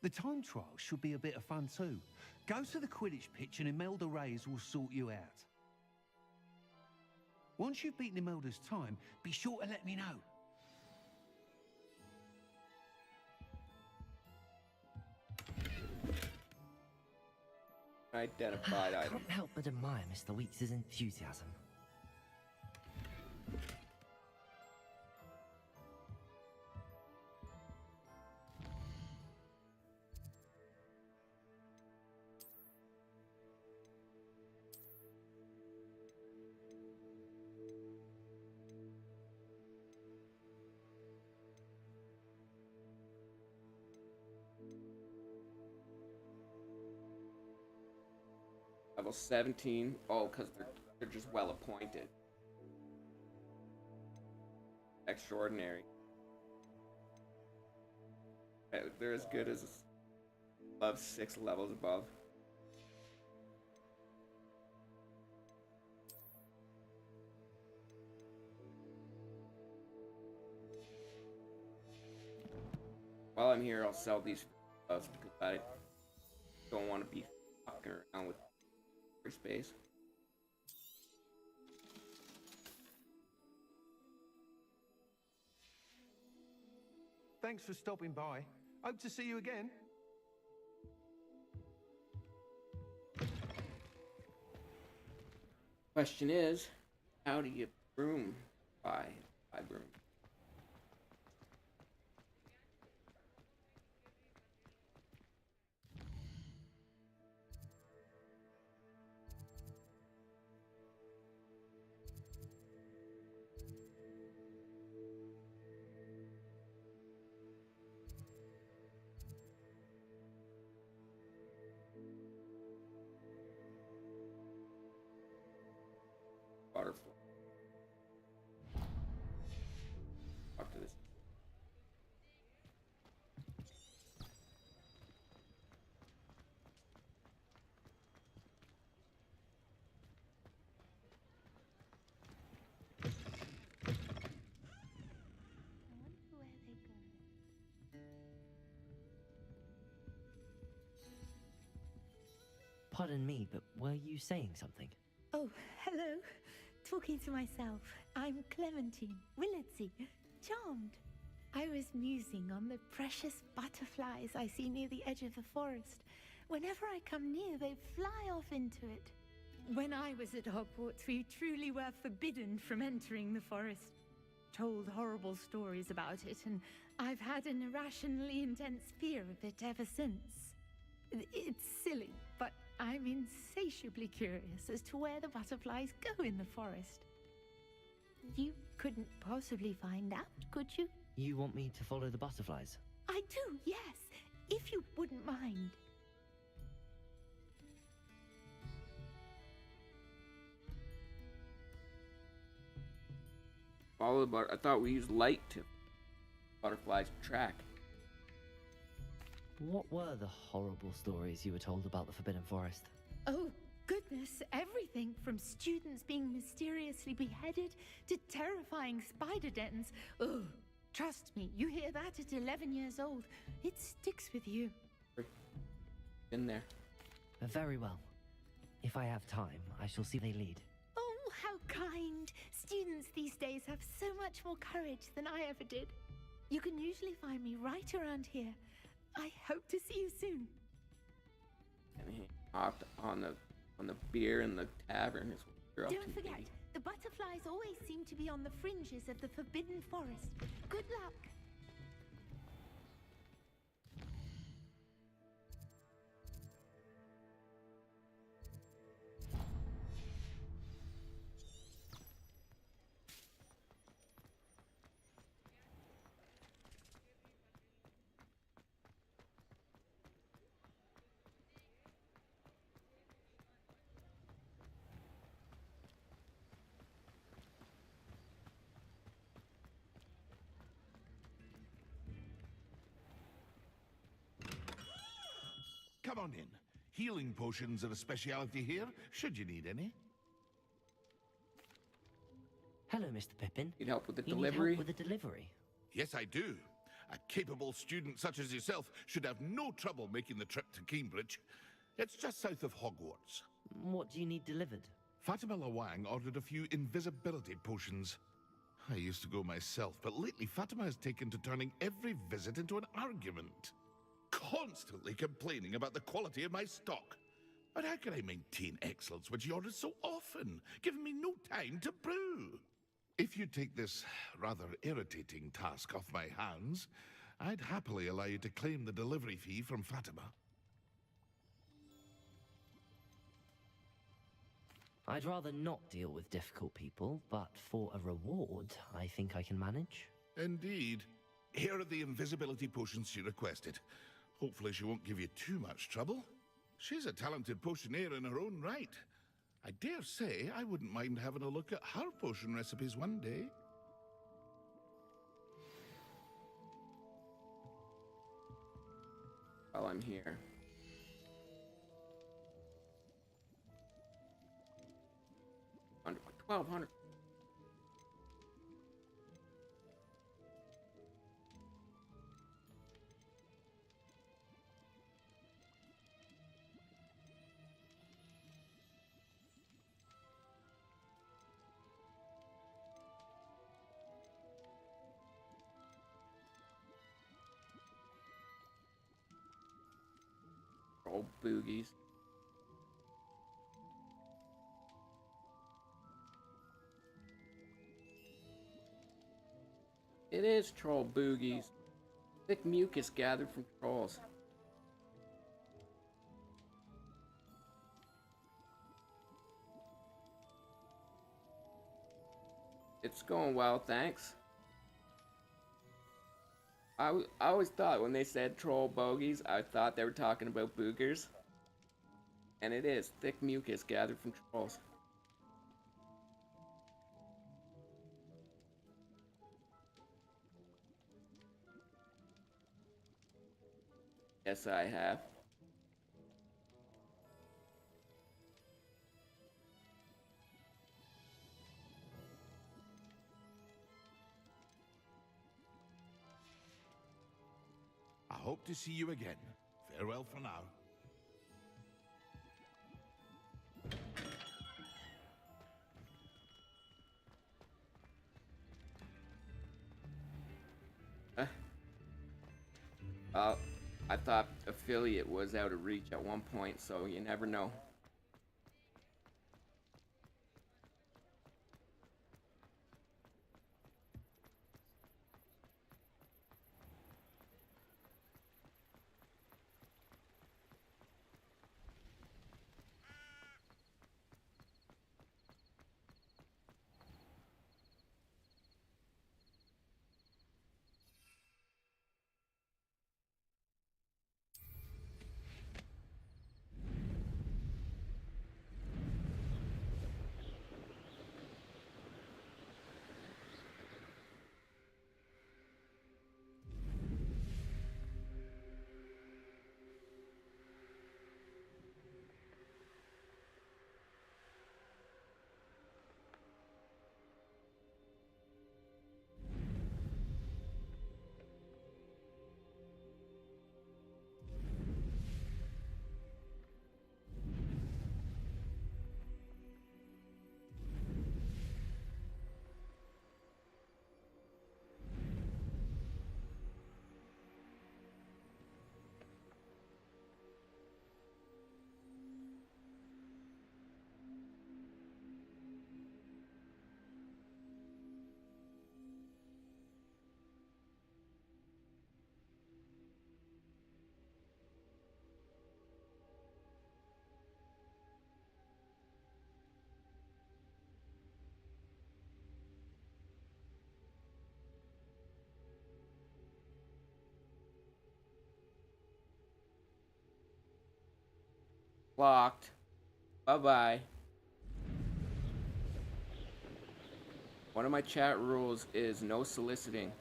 The time trial should be a bit of fun too. Go to the Quidditch pitch and Imelda Reyes will sort you out. Once you've beaten Imelda's time, be sure to let me know. Identified I item. can't help but admire Mr. Weeks' enthusiasm. Level 17. Oh, because they're just well appointed. Extraordinary. They're as good as above 6 levels above. While I'm here, I'll sell these gloves because I don't want to be fucking around with space. Thanks for stopping by. Hope to see you again. Question is, how do you broom by broom? Butterfly. Talk to this. Pardon me, but were you saying something? Oh, hello. Talking to myself. I'm Clementine Willardsey. Charmed. I was musing on the precious butterflies I see near the edge of the forest. Whenever I come near, they fly off into it. When I was at Hogwarts, we truly were forbidden from entering the forest. Told horrible stories about it, and I've had an irrationally intense fear of it ever since. It's silly, but I'm insatiably curious as to where the butterflies go in the forest. You couldn't possibly find out, could you? You want me to follow the butterflies? I do, yes, if you wouldn't mind. Follow the I thought we used light to butterflies track. What were the horrible stories you were told about the Forbidden Forest? Oh, goodness, everything from students being mysteriously beheaded to terrifying spider dens. Oh, trust me, you hear that at 11 years old, it sticks with you. In there. Very well. If I have time, I shall see they lead. Oh, how kind. Students these days have so much more courage than I ever did. You can usually find me right around here. I hope to see you soon. And he hopped on the beer in the tavern. Is what you're up Don't to, forget, baby. the butterflies always seem to be on the fringes of the Forbidden Forest. Good luck. on in. Healing potions are a speciality here, should you need any. Hello, Mr. Pippin. Need help with the You delivery? Need help with the delivery? Yes, I do. A capable student such as yourself should have no trouble making the trip to Cambridge. It's just south of Hogwarts. What do you need delivered? Fatima Lawang ordered a few invisibility potions. I used to go myself, but lately Fatima has taken to turning every visit into an argument. Constantly complaining about the quality of my stock. But how can I maintain excellence when she orders so often, giving me no time to brew? If you take this rather irritating task off my hands, I'd happily allow you to claim the delivery fee from Fatima. I'd rather not deal with difficult people, but for a reward, I think I can manage. Indeed. Here are the invisibility potions she requested. Hopefully she won't give you too much trouble. She's a talented potioneer in her own right. I dare say I wouldn't mind having a look at her potion recipes one day. While I'm here. Under 1,200. Old boogies. It is troll boogies. Thick mucus gathered from trolls. It's going well, thanks. I always thought when they said troll bogies, I thought they were talking about boogers. And it is thick mucus gathered from trolls. Yes, I have. I hope to see you again. Farewell for now. I thought affiliate was out of reach at one point, so you never know. Locked. Bye-bye. One of my chat rules is no soliciting.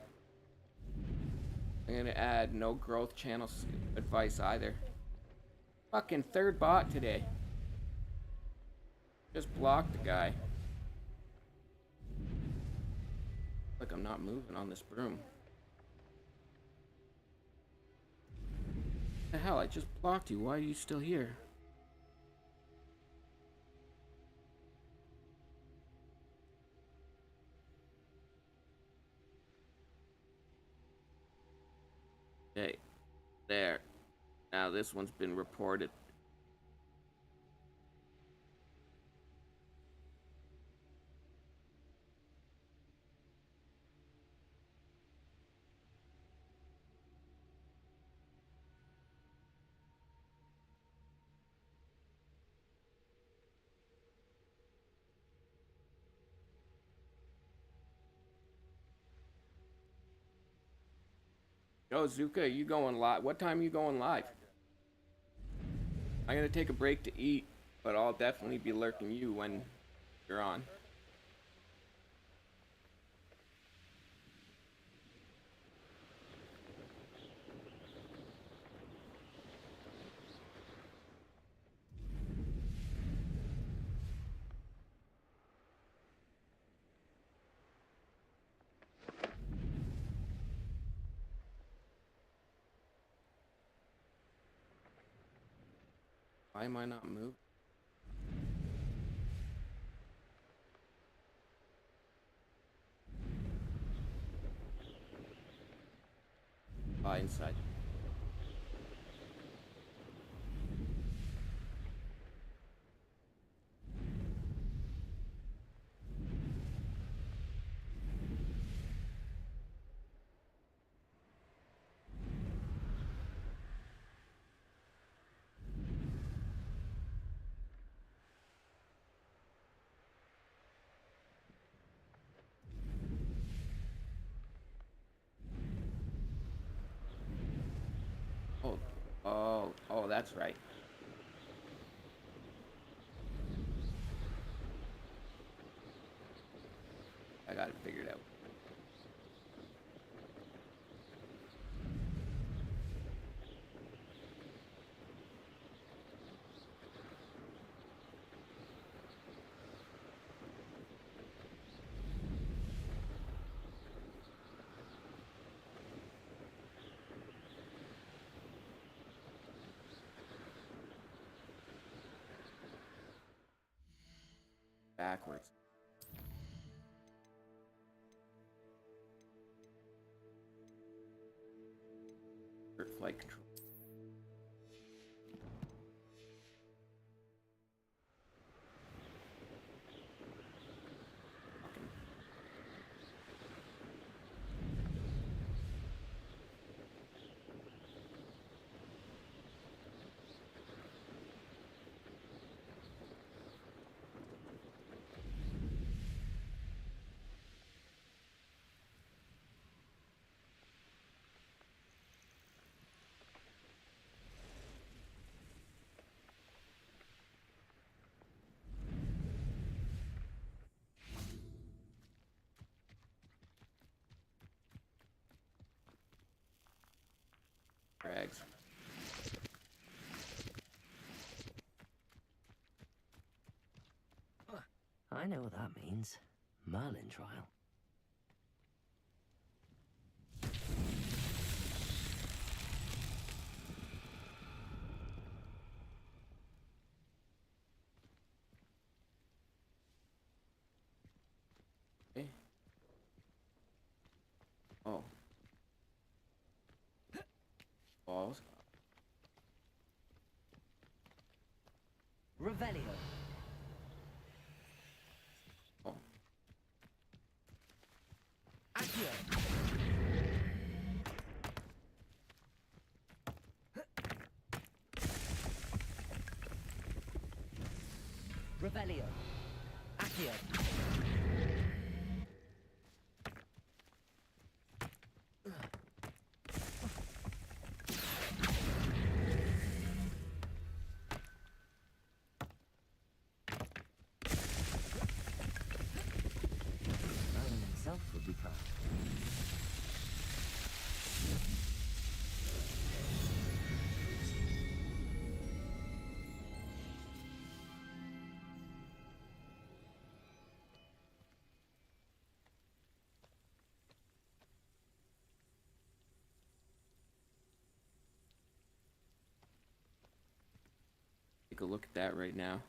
I'm gonna add no growth channel advice either. Fucking third bot today. Just blocked the guy. Like I'm not moving on this broom. The hell, I just blocked you. Why are you still here? Okay, there. Now this one's been reported. Yo, Zuka, you going live? What time are you going live? I'm gonna take a break to eat, but I'll definitely be lurking you when you're on. Why am I not moving? Inside. Oh, that's right. I got it figured out. Backwards. Flight control. Eggs. I know what that means. Merlin trial. Okay. Oh. Balls. Revelio. Oh. Accio. Revelio. Accio. Merlin himself would be proud. look at that right now.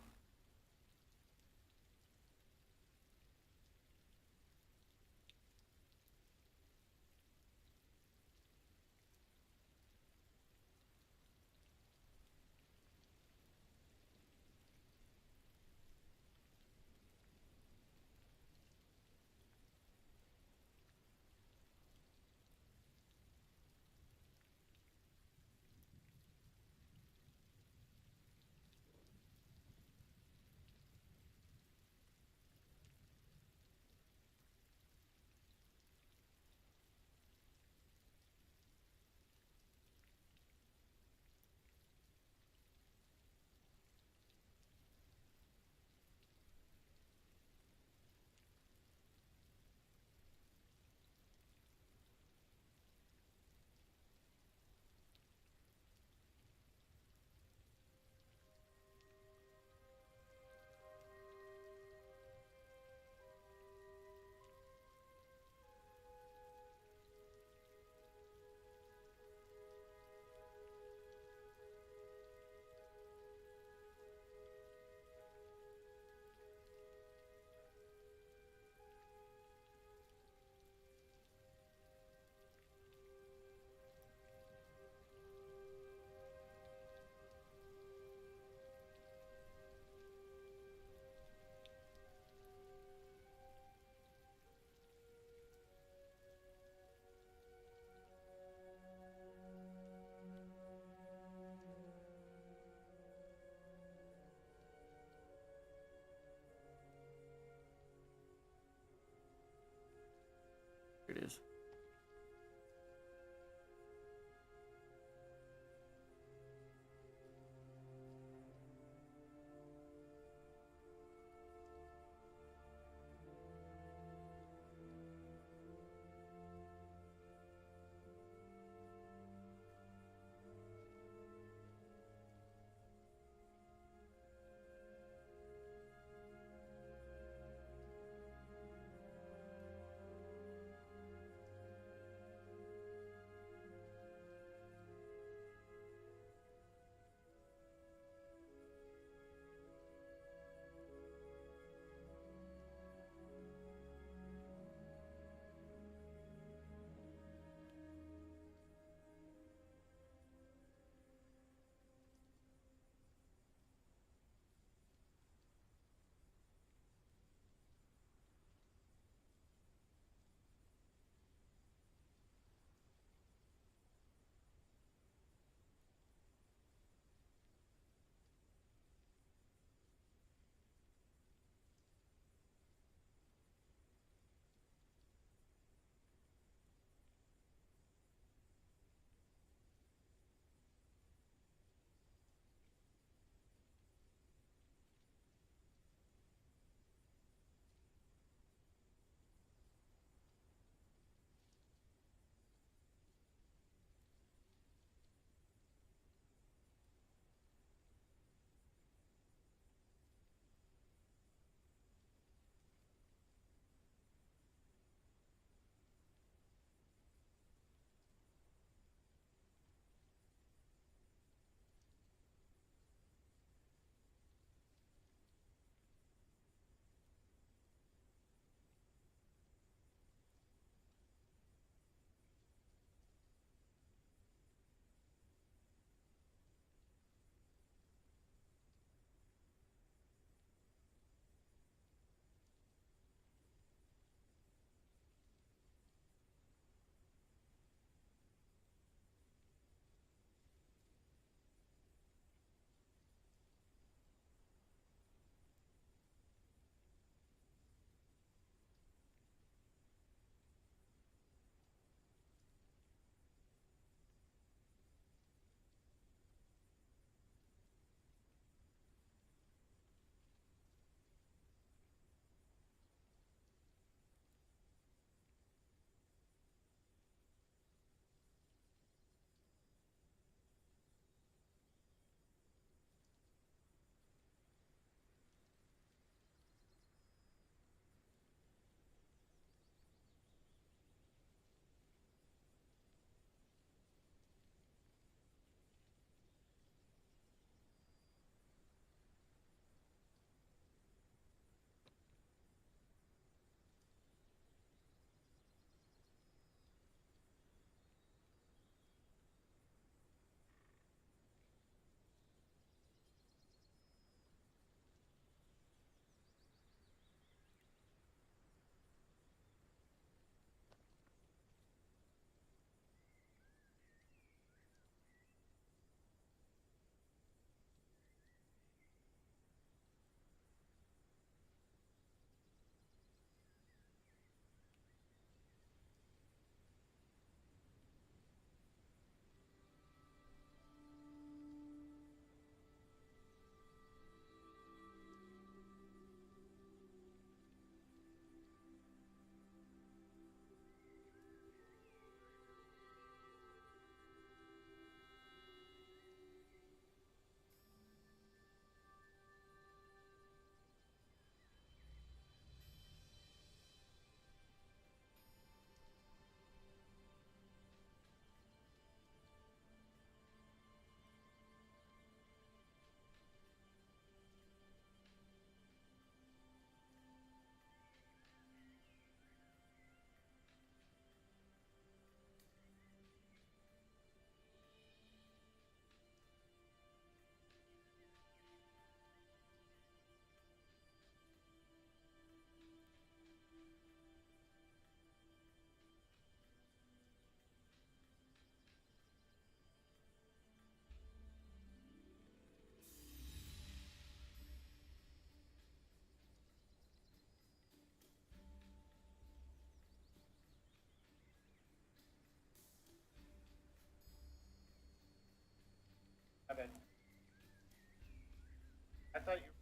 thought you.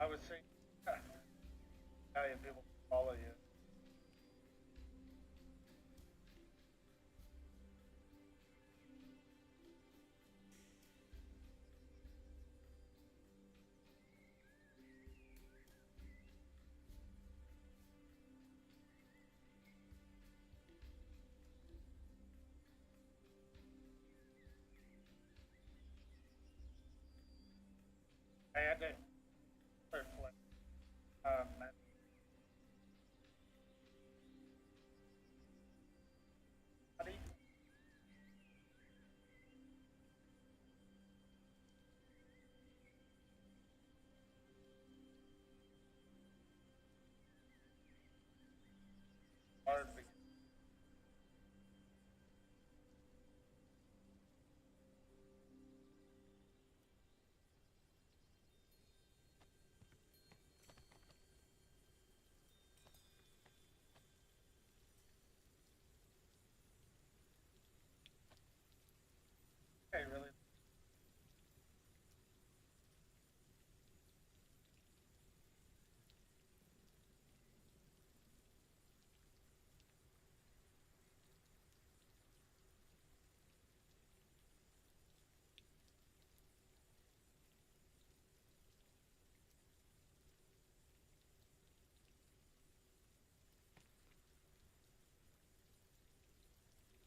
I was saying, Italian people follow you. I had to reflect. Buddy. Hard to okay, really.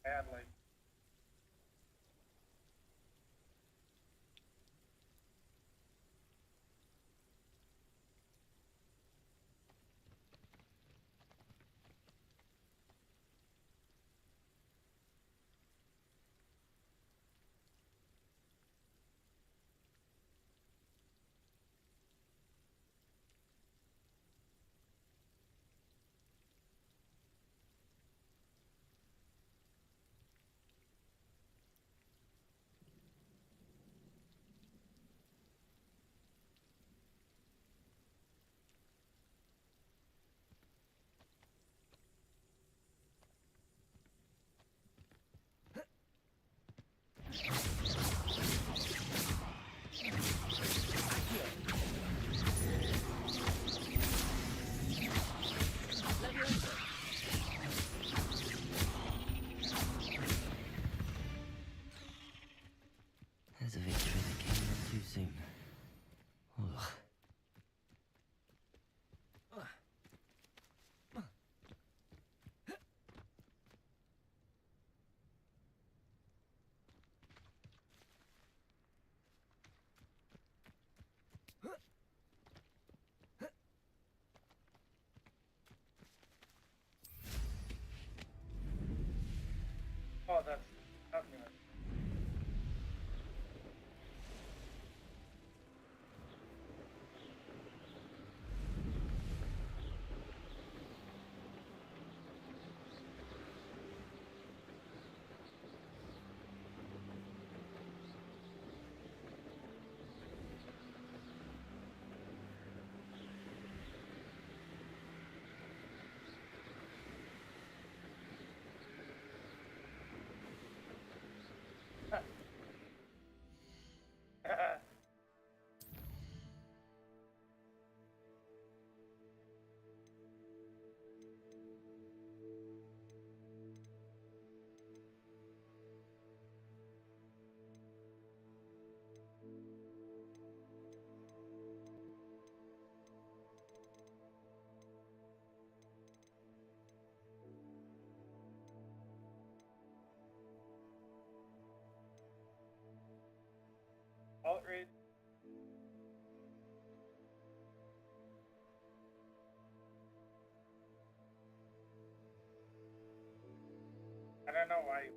Badly. There's a victory that came on too soon. Ugh. Oh, that's not gonna. Outrage. I don't know why.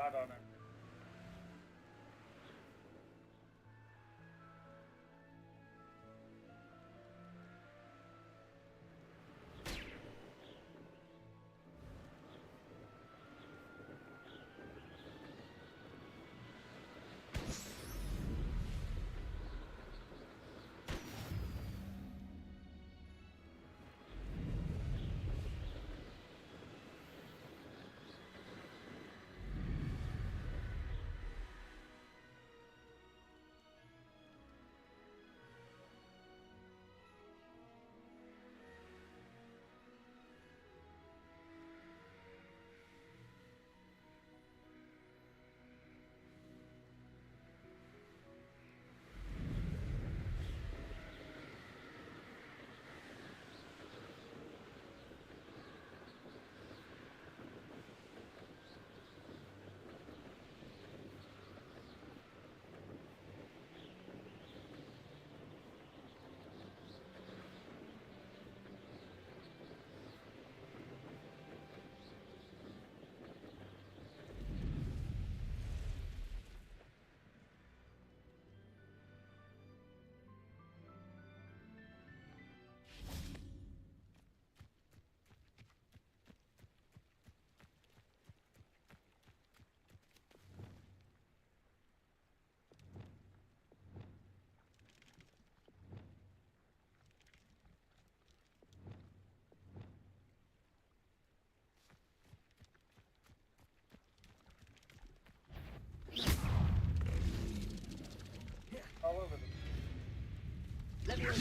out on her. All over the Let me in.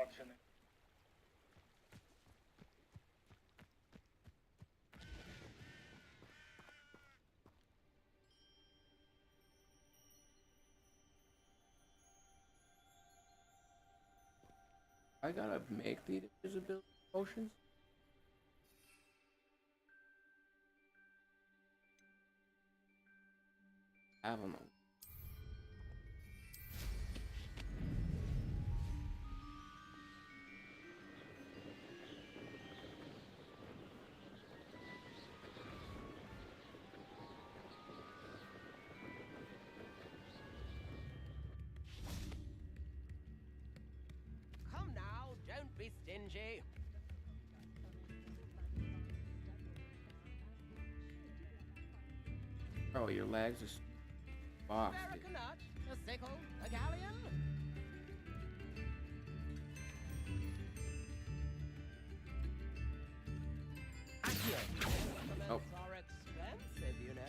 auctioning. I gotta make the invisibility potions? Have them. Come now, don't be stingy. Oh, your legs are boxed. American nut, a sickle, a galleon. Oh. Are expensive, you know.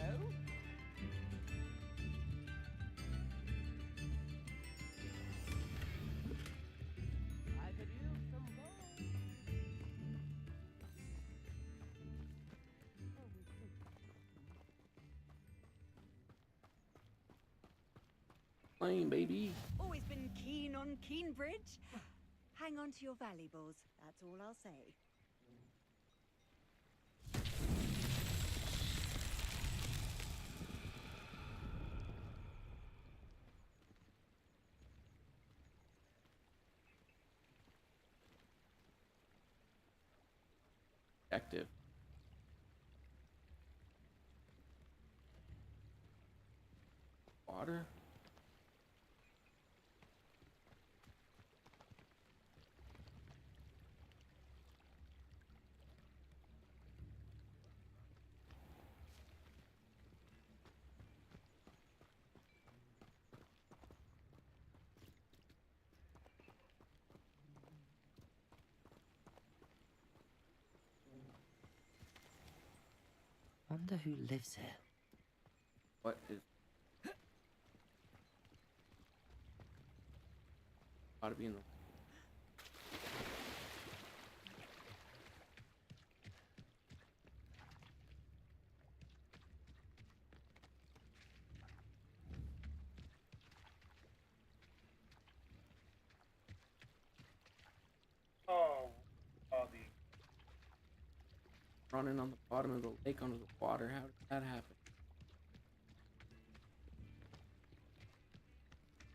I could use some more. Plane, baby. Always been keen on Keenbridge. Hang on to your valuables, that's all I'll say. Active. Water? Wonder who lives here. What is? Ought to be in the. Oh, the Running on the bottom of the lake under the water. How did that happen?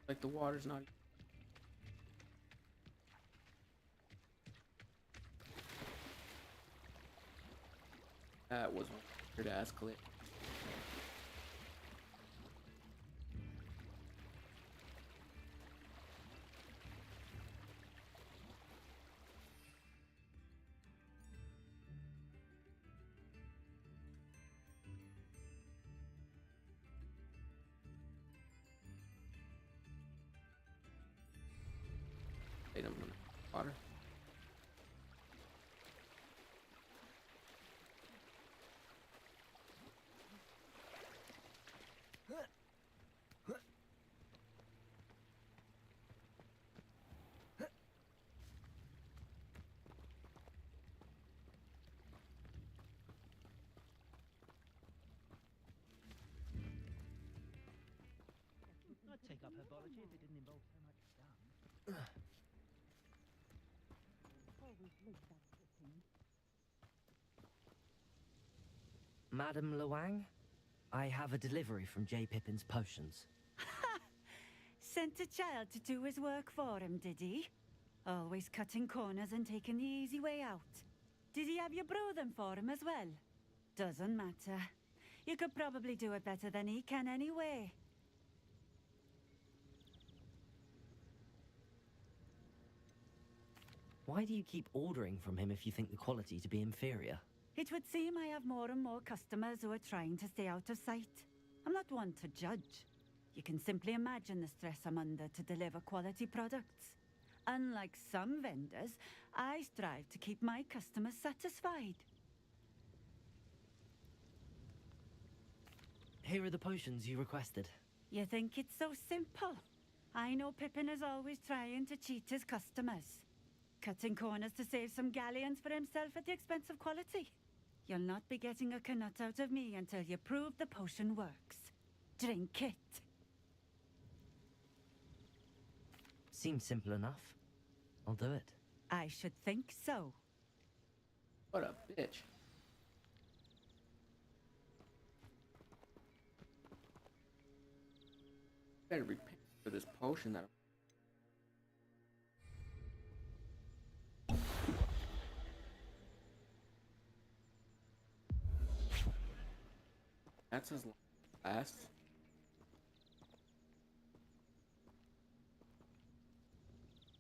Like the water's not. That was weird ass clip. Item in the water. I'd take up herbology if it didn't involve so much dung. Madam Luang, I have a delivery from J. Pippin's Potions. Sent a child to do his work for him, did he? Always cutting corners and taking the easy way out. Did he have you brew them for him as well? Doesn't matter. You could probably do it better than he can anyway. Why do you keep ordering from him if you think the quality to be inferior? It would seem I have more and more customers who are trying to stay out of sight. I'm not one to judge. You can simply imagine the stress I'm under to deliver quality products. Unlike some vendors, I strive to keep my customers satisfied. Here are the potions you requested. You think it's so simple? I know Pippin is always trying to cheat his customers. Cutting corners to save some galleons for himself at the expense of quality. You'll not be getting a canut out of me until you prove the potion works. Drink it. Seems simple enough. I'll do it. I should think so. What a bitch. Better be paying for this potion that. That's his last.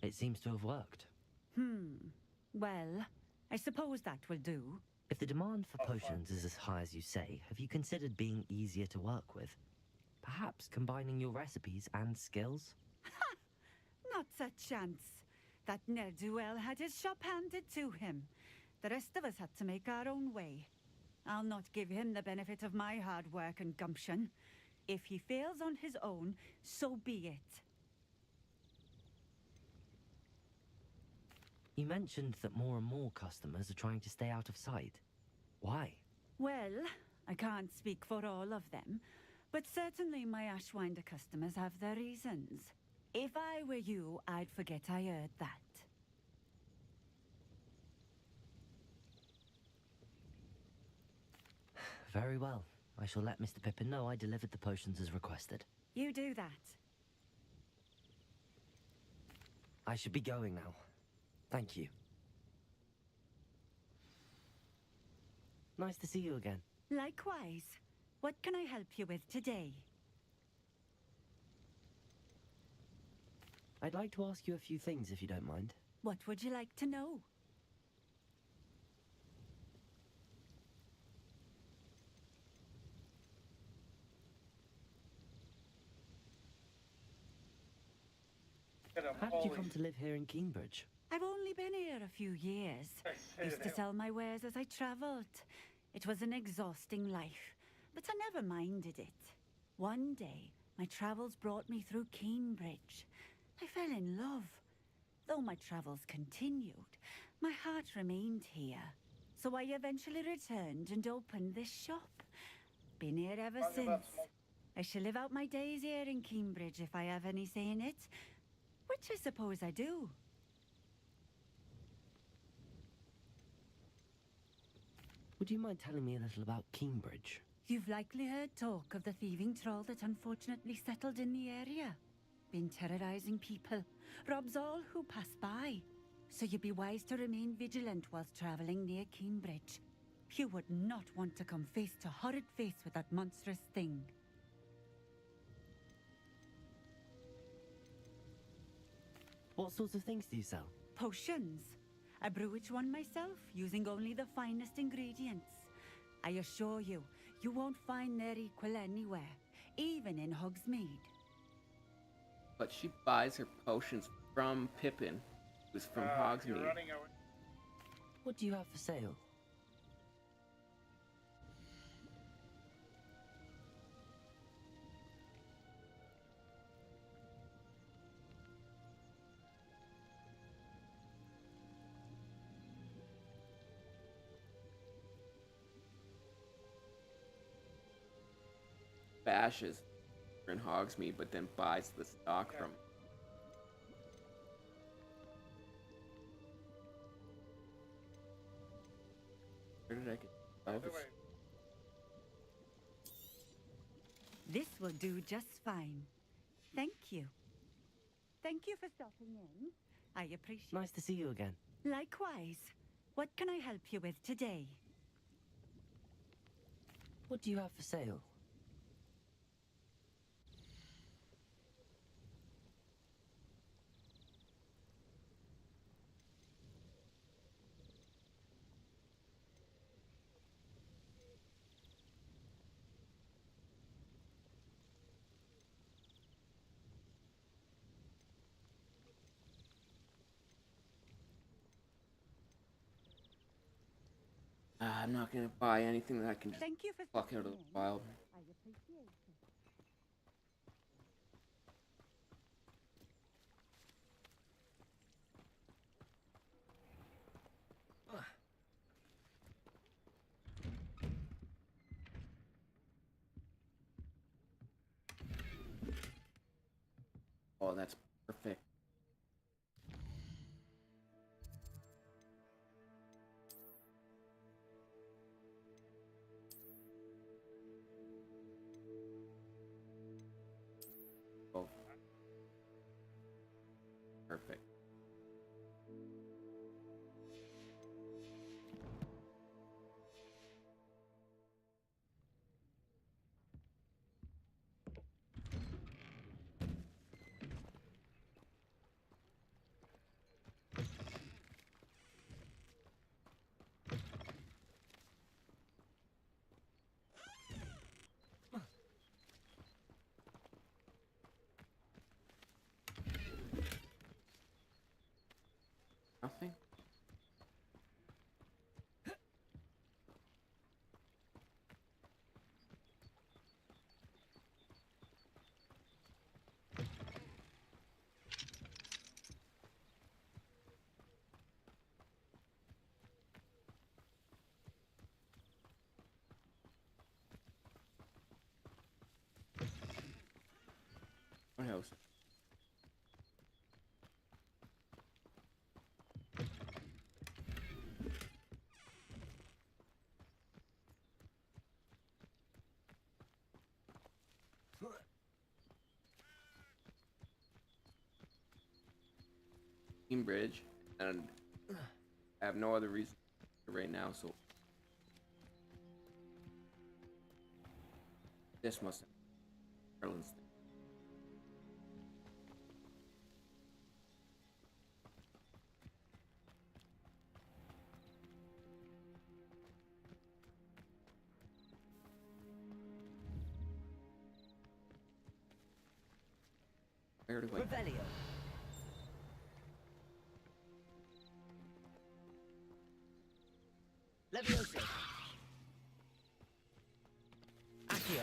It seems to have worked. Well, I suppose that will do. If the demand for potions is as high as you say, have you considered being easier to work with? Perhaps combining your recipes and skills? Ha! Not a chance. That ne'er-do-well had his shop handed to him. The rest of us had to make our own way. I'll not give him the benefit of my hard work and gumption. If he fails on his own, so be it. You mentioned that more and more customers are trying to stay out of sight. Why? Well, I can't speak for all of them, but certainly my Ashwinder customers have their reasons. If I were you, I'd forget I heard that. Very well. I shall let Mr. Pippin know I delivered the potions as requested. You do that. I should be going now. Thank you. Nice to see you again. Likewise. What can I help you with today? I'd like to ask you a few things if you don't mind. What would you like to know? How did you come to live here in Keenbridge? I've only been here a few years. Used to sell my wares as I travelled. It was an exhausting life, but I never minded it. One day, my travels brought me through Cambridge. I fell in love. Though my travels continued, my heart remained here. So I eventually returned and opened this shop. Been here ever since. I shall live out my days here in Cambridge if I have any say in it. Which I suppose I do. Would you mind telling me a little about Cambridge? You've likely heard talk of the thieving troll that unfortunately settled in the area. Been terrorizing people, robs all who pass by. So you'd be wise to remain vigilant whilst traveling near Cambridge. You would not want to come face to horrid face with that monstrous thing. What sorts of things do you sell? Potions. I brew each one myself, using only the finest ingredients. I assure you, you won't find their equal anywhere, even in Hogsmeade. But she buys her potions from Pippin, who's from You're Hogsmeade. running away. What do you have for sale? Bashes in Hogsmeade, but then buys the stock from. Where did I get Elvis? This will do just fine. Thank you. Thank you for stopping in. I appreciate it. Nice to see you again. Likewise. What can I help you with today? What do you have for sale? I'm not gonna buy anything that I can just Thank you for pluck out of the stopping in. wild. I appreciate it. Oh, that's perfect. Oh. Perfect. Nothing? What else? Bridge, and I have no other reason right now, so this must have Ireland's thing. Where do I Revelio. Leviosa. Accio.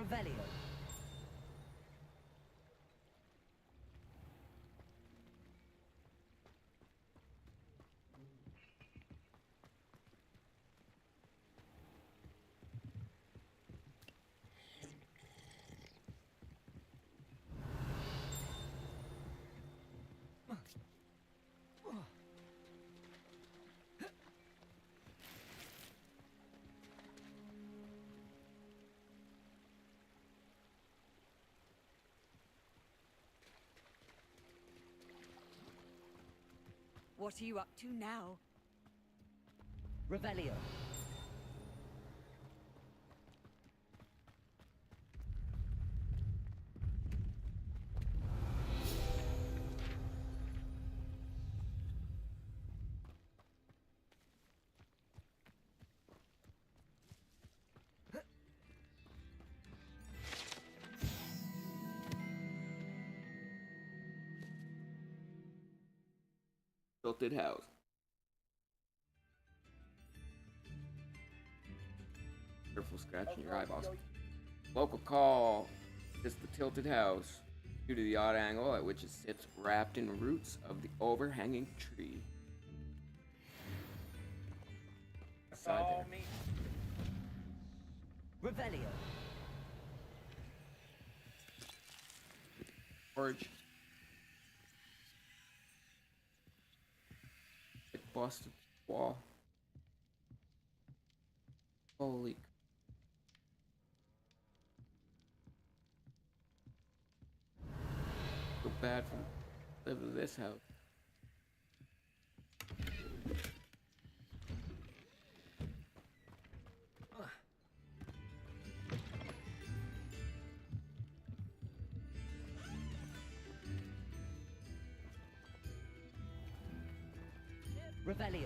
Revelio. What are you up to now? Revelio. Tilted house. Careful scratching your eyeballs. Local call. It's the tilted house. Due to the odd angle at which it sits wrapped in roots of the overhanging tree. Aside there. Revelio. Forge. It busted the wall. Holy. So bad for live in this house. Revelio.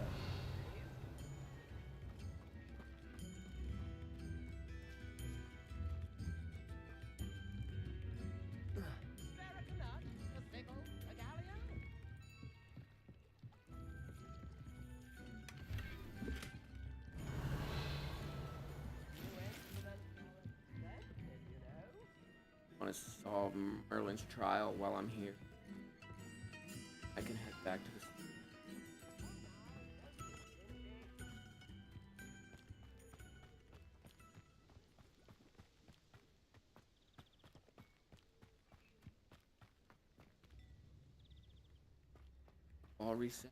I want to solve Merlin's trial while I'm here. I can head back to the all reset.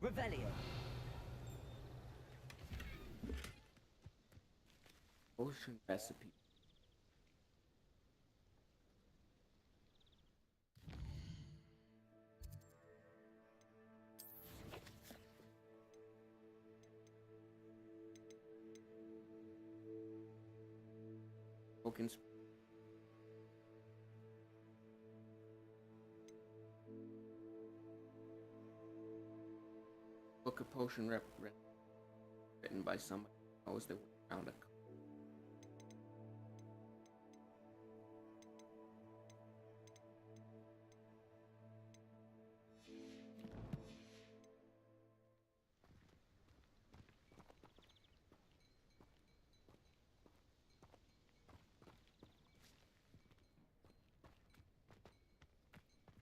Revelio. Potion recipe. Tokens. Book a potion written by somebody who knows their way around a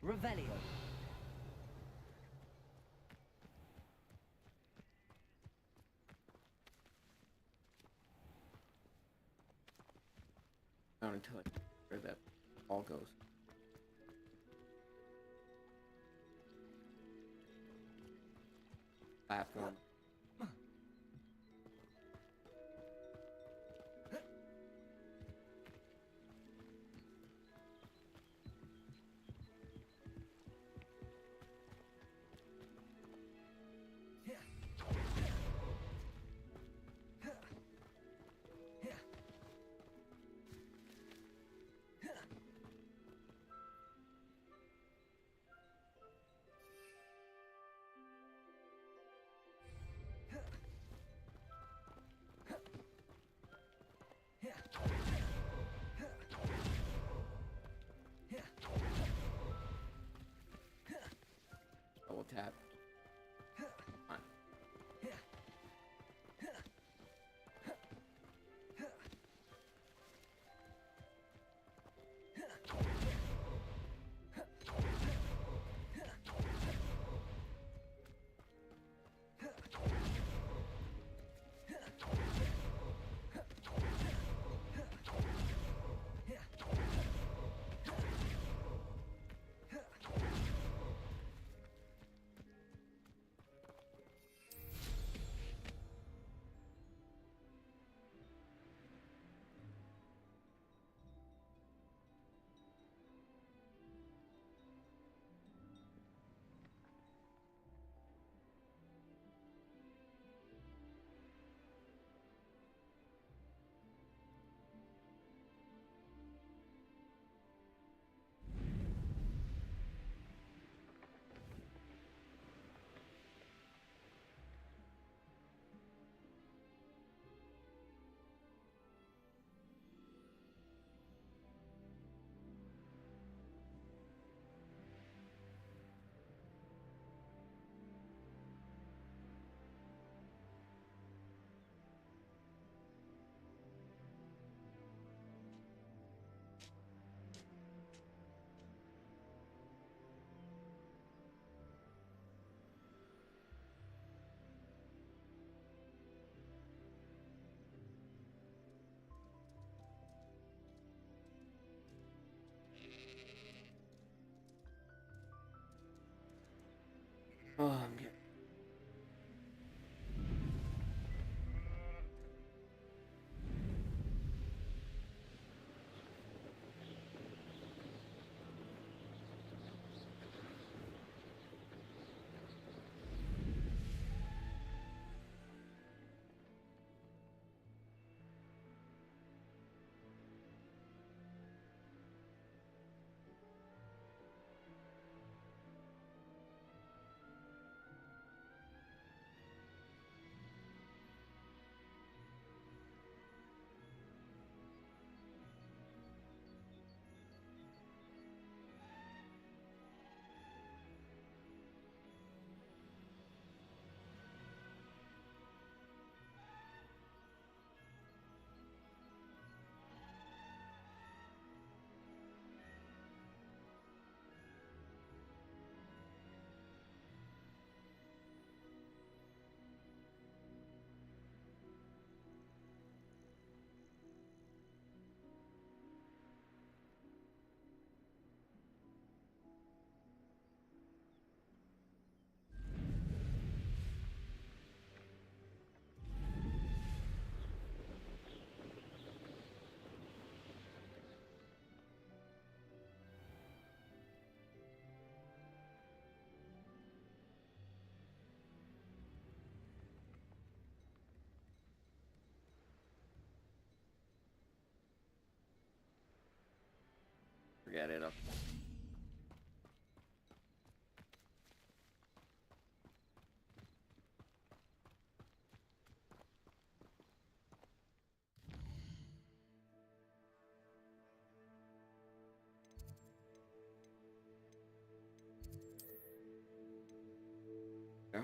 Revelio. down until where that all goes. Platform. Forget it.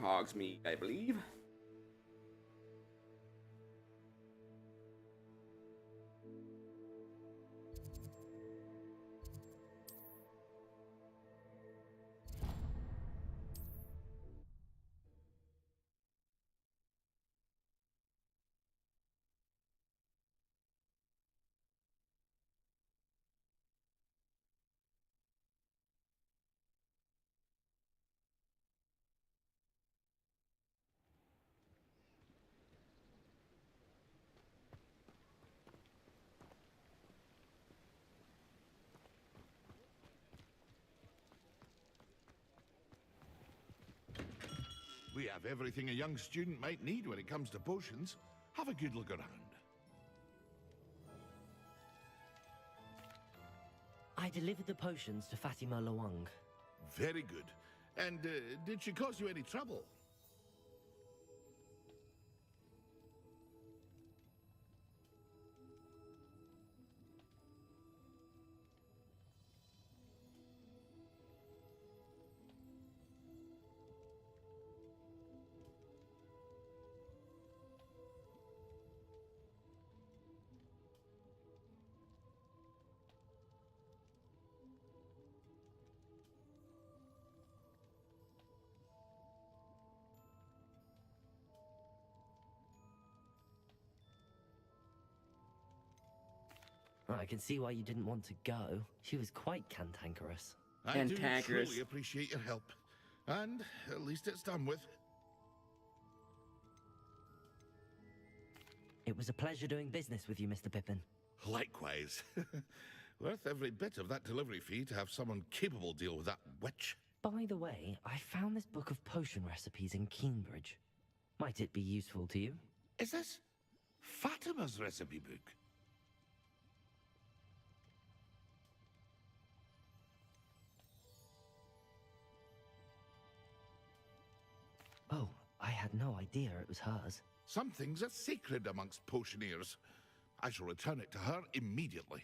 Hog's meat, I believe. We have everything a young student might need when it comes to potions. Have a good look around. I delivered the potions to Fatima Lawang. Very good. And did she cause you any trouble? I can see why you didn't want to go. She was quite cantankerous. I do truly appreciate your help. And at least it's done with. It was a pleasure doing business with you, Mr. Pippin. Likewise. Worth every bit of that delivery fee to have someone capable deal with that witch. By the way, I found this book of potion recipes in Cambridge. Might it be useful to you? Is this Fatima's recipe book? Oh, I had no idea it was hers. Some things are sacred amongst potioneers. I shall return it to her immediately.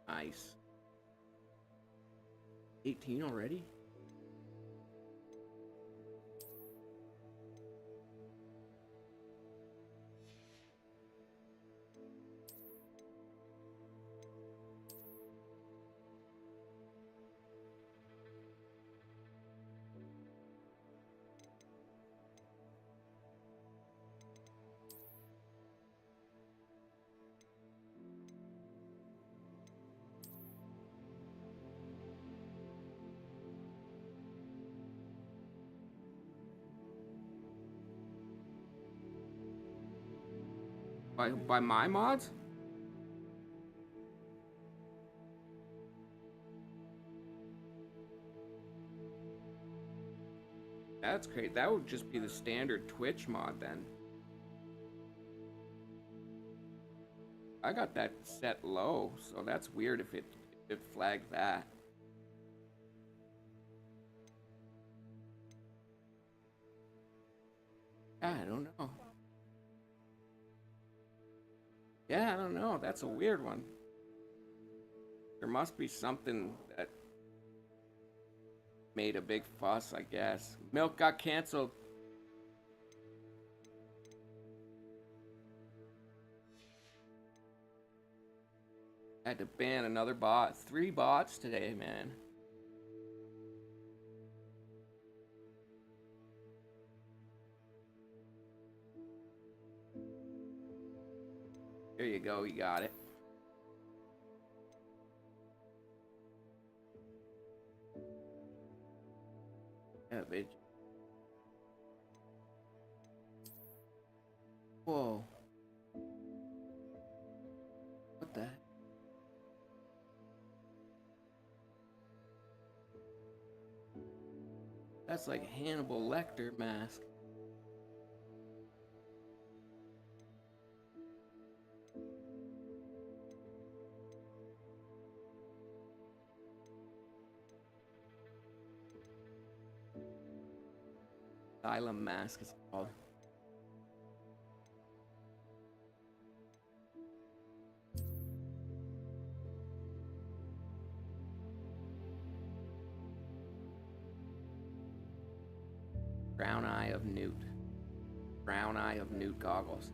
Nice. 18 already? By my mods? That's great. That would just be the standard Twitch mod then. I got that set low, so that's weird if it flagged that. I don't know. Yeah, I don't know. That's a weird one. There must be something that made a big fuss, I guess. Milk got canceled. Had to ban another bot. 3 bots today, man. There you go, you got it. Cabbage. Whoa. What the heck? That's like Hannibal Lecter mask. Asylum mask is called. Brown Eye of Newt. Brown Eye of Newt goggles.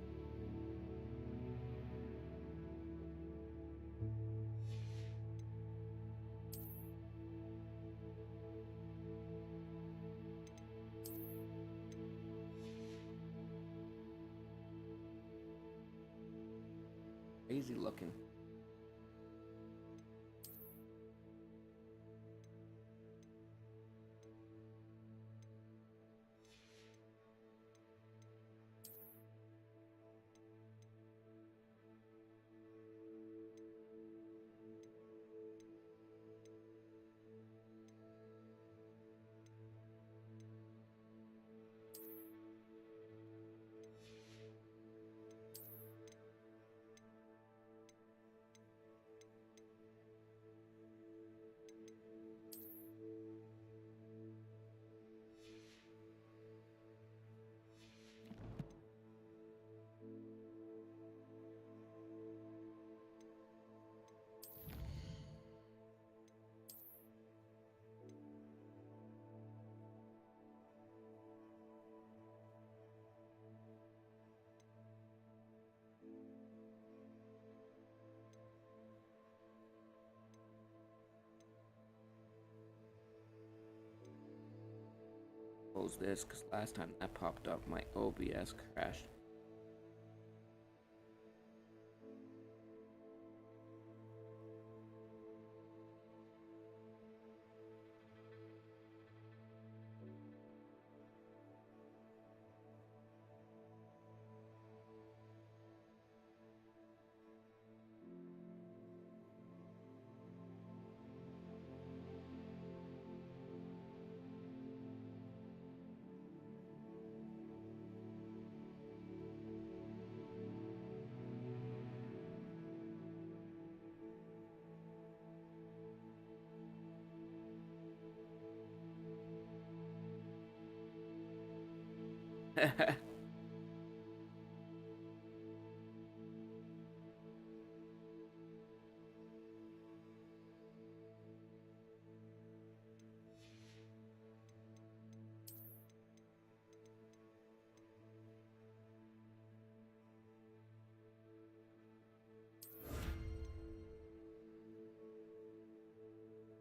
Crazy looking. Close this because last time that popped up, my OBS crashed.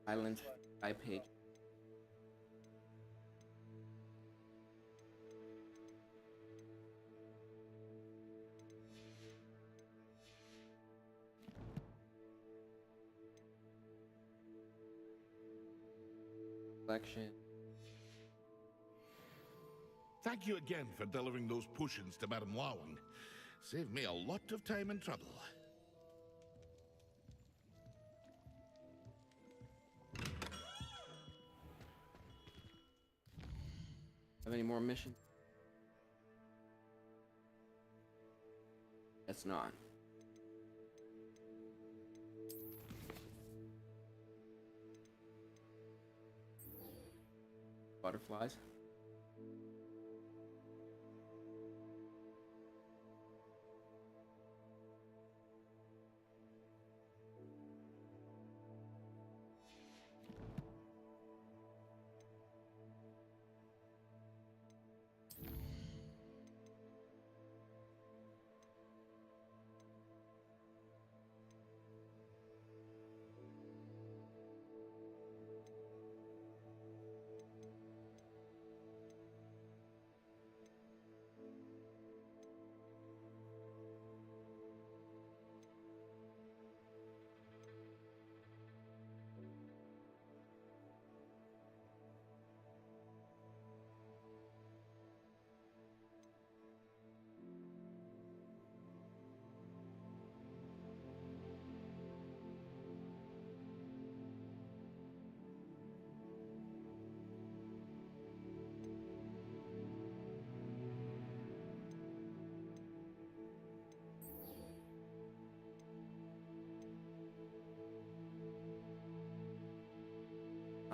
Island 5 page. Collection. Thank you again for delivering those potions to Madame Lawing. Saved me a lot of time and trouble. Have any more missions? Guess not. Butterflies.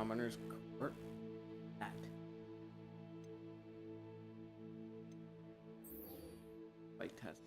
Commoner's Court. That. Fight test.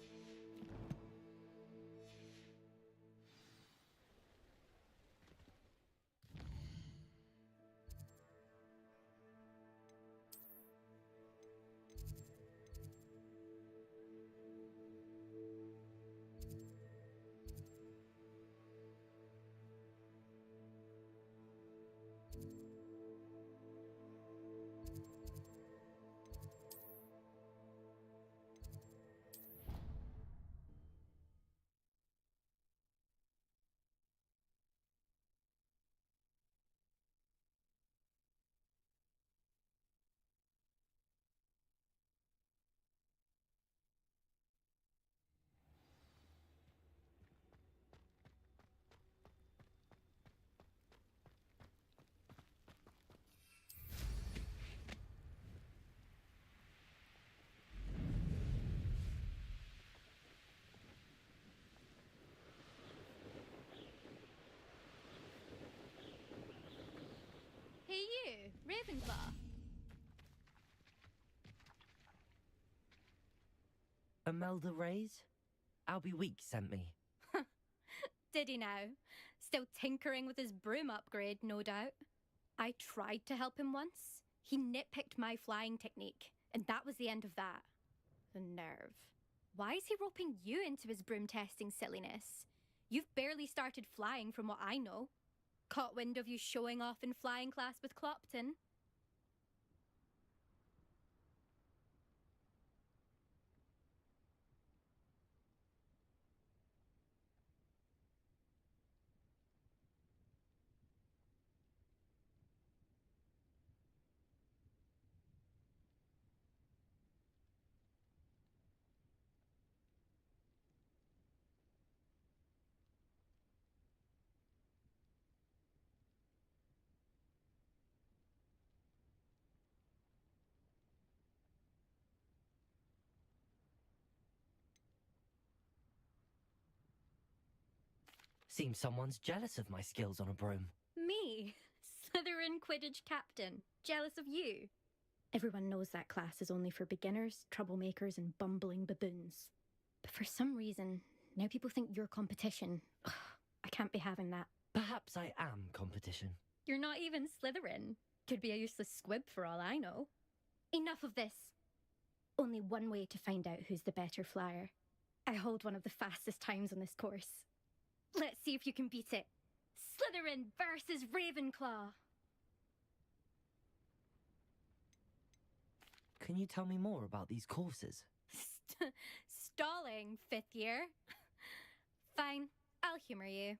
Hey you, Ravenclaw. Imelda Rays? Albie Week sent me. Did he now? Still tinkering with his broom upgrade, no doubt. I tried to help him once. He nitpicked my flying technique, and that was the end of that. The nerve. Why is he roping you into his broom testing silliness? You've barely started flying from what I know. Caught wind of you showing off in flying class with Clopton. Seems someone's jealous of my skills on a broom. Me? Slytherin Quidditch captain. Jealous of you? Everyone knows that class is only for beginners, troublemakers, and bumbling baboons. But for some reason, now people think you're competition. Ugh, I can't be having that. Perhaps I am competition. You're not even Slytherin. Could be a useless squib for all I know. Enough of this. Only one way to find out who's the better flyer. I hold one of the fastest times on this course. Let's see if you can beat it. Slytherin versus Ravenclaw. Can you tell me more about these courses? Stalling, 5th year. Fine, I'll humour you.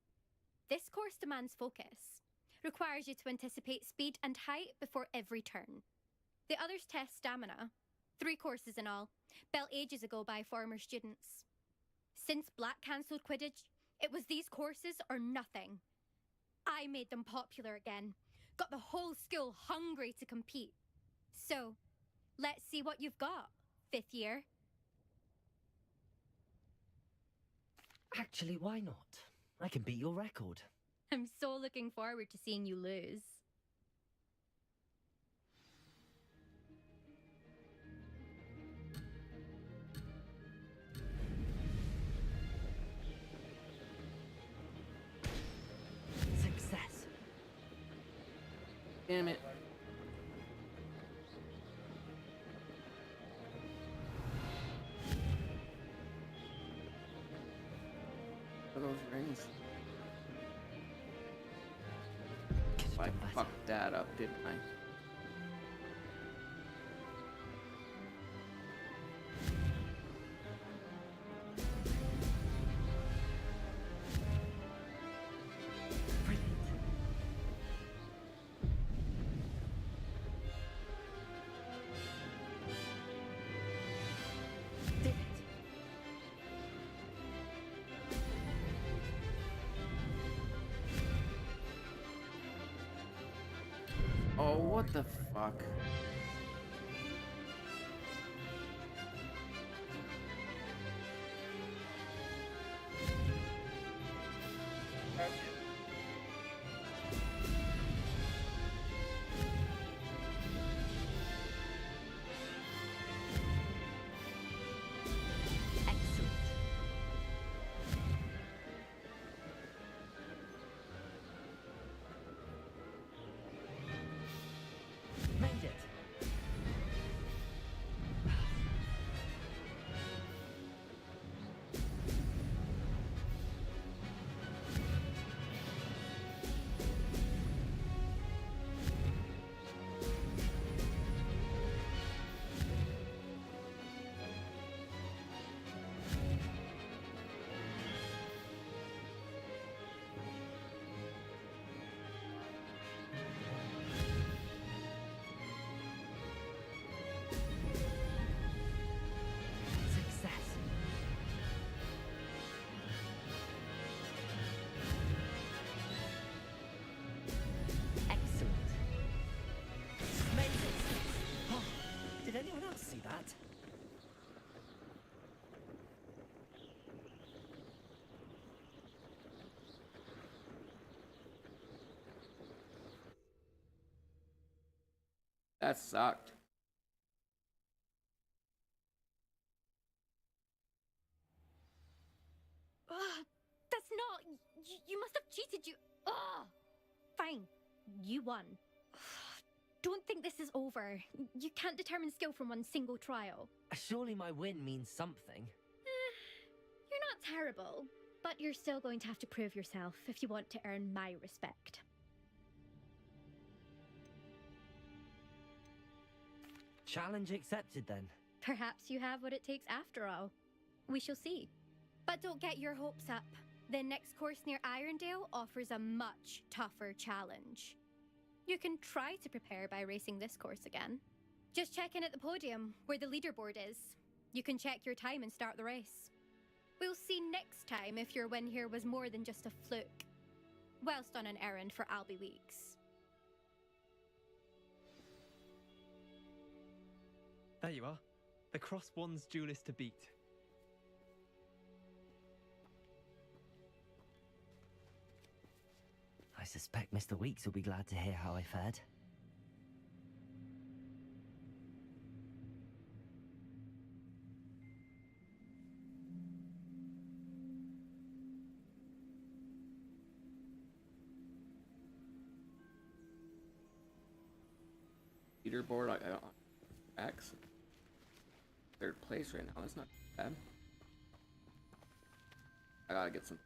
This course demands focus. Requires you to anticipate speed and height before every turn. The others test stamina. 3 courses in all, built ages ago by former students. Since Black cancelled Quidditch, it was these courses or nothing. I made them popular again. Got the whole school hungry to compete. So, let's see what you've got, 5th year. Actually, why not? I can beat your record. I'm so looking forward to seeing you lose. Success. Damn it. What are those rings? I fucked that up, didn't I? Oh, what the fuck? That sucked. Ugh, that's not. You must have cheated. Ugh. Fine. You won. Don't think this is over. You can't determine skill from one single trial. Surely my win means something. You're not terrible, but you're still going to have to prove yourself if you want to earn my respect. Challenge accepted then. Perhaps you have what it takes after all. We shall see. But don't get your hopes up. The next course near Irondale offers a much tougher challenge. You can try to prepare by racing this course again. Just check in at the podium, where the leaderboard is. You can check your time and start the race. We'll see next time if your win here was more than just a fluke, whilst on an errand for Albie Weeks. There you are. The Cross Wands duelist to beat. I suspect Mr. Weeks will be glad to hear how I fared. Leaderboard, I don't. X. Third place right now. That's not bad. I gotta get some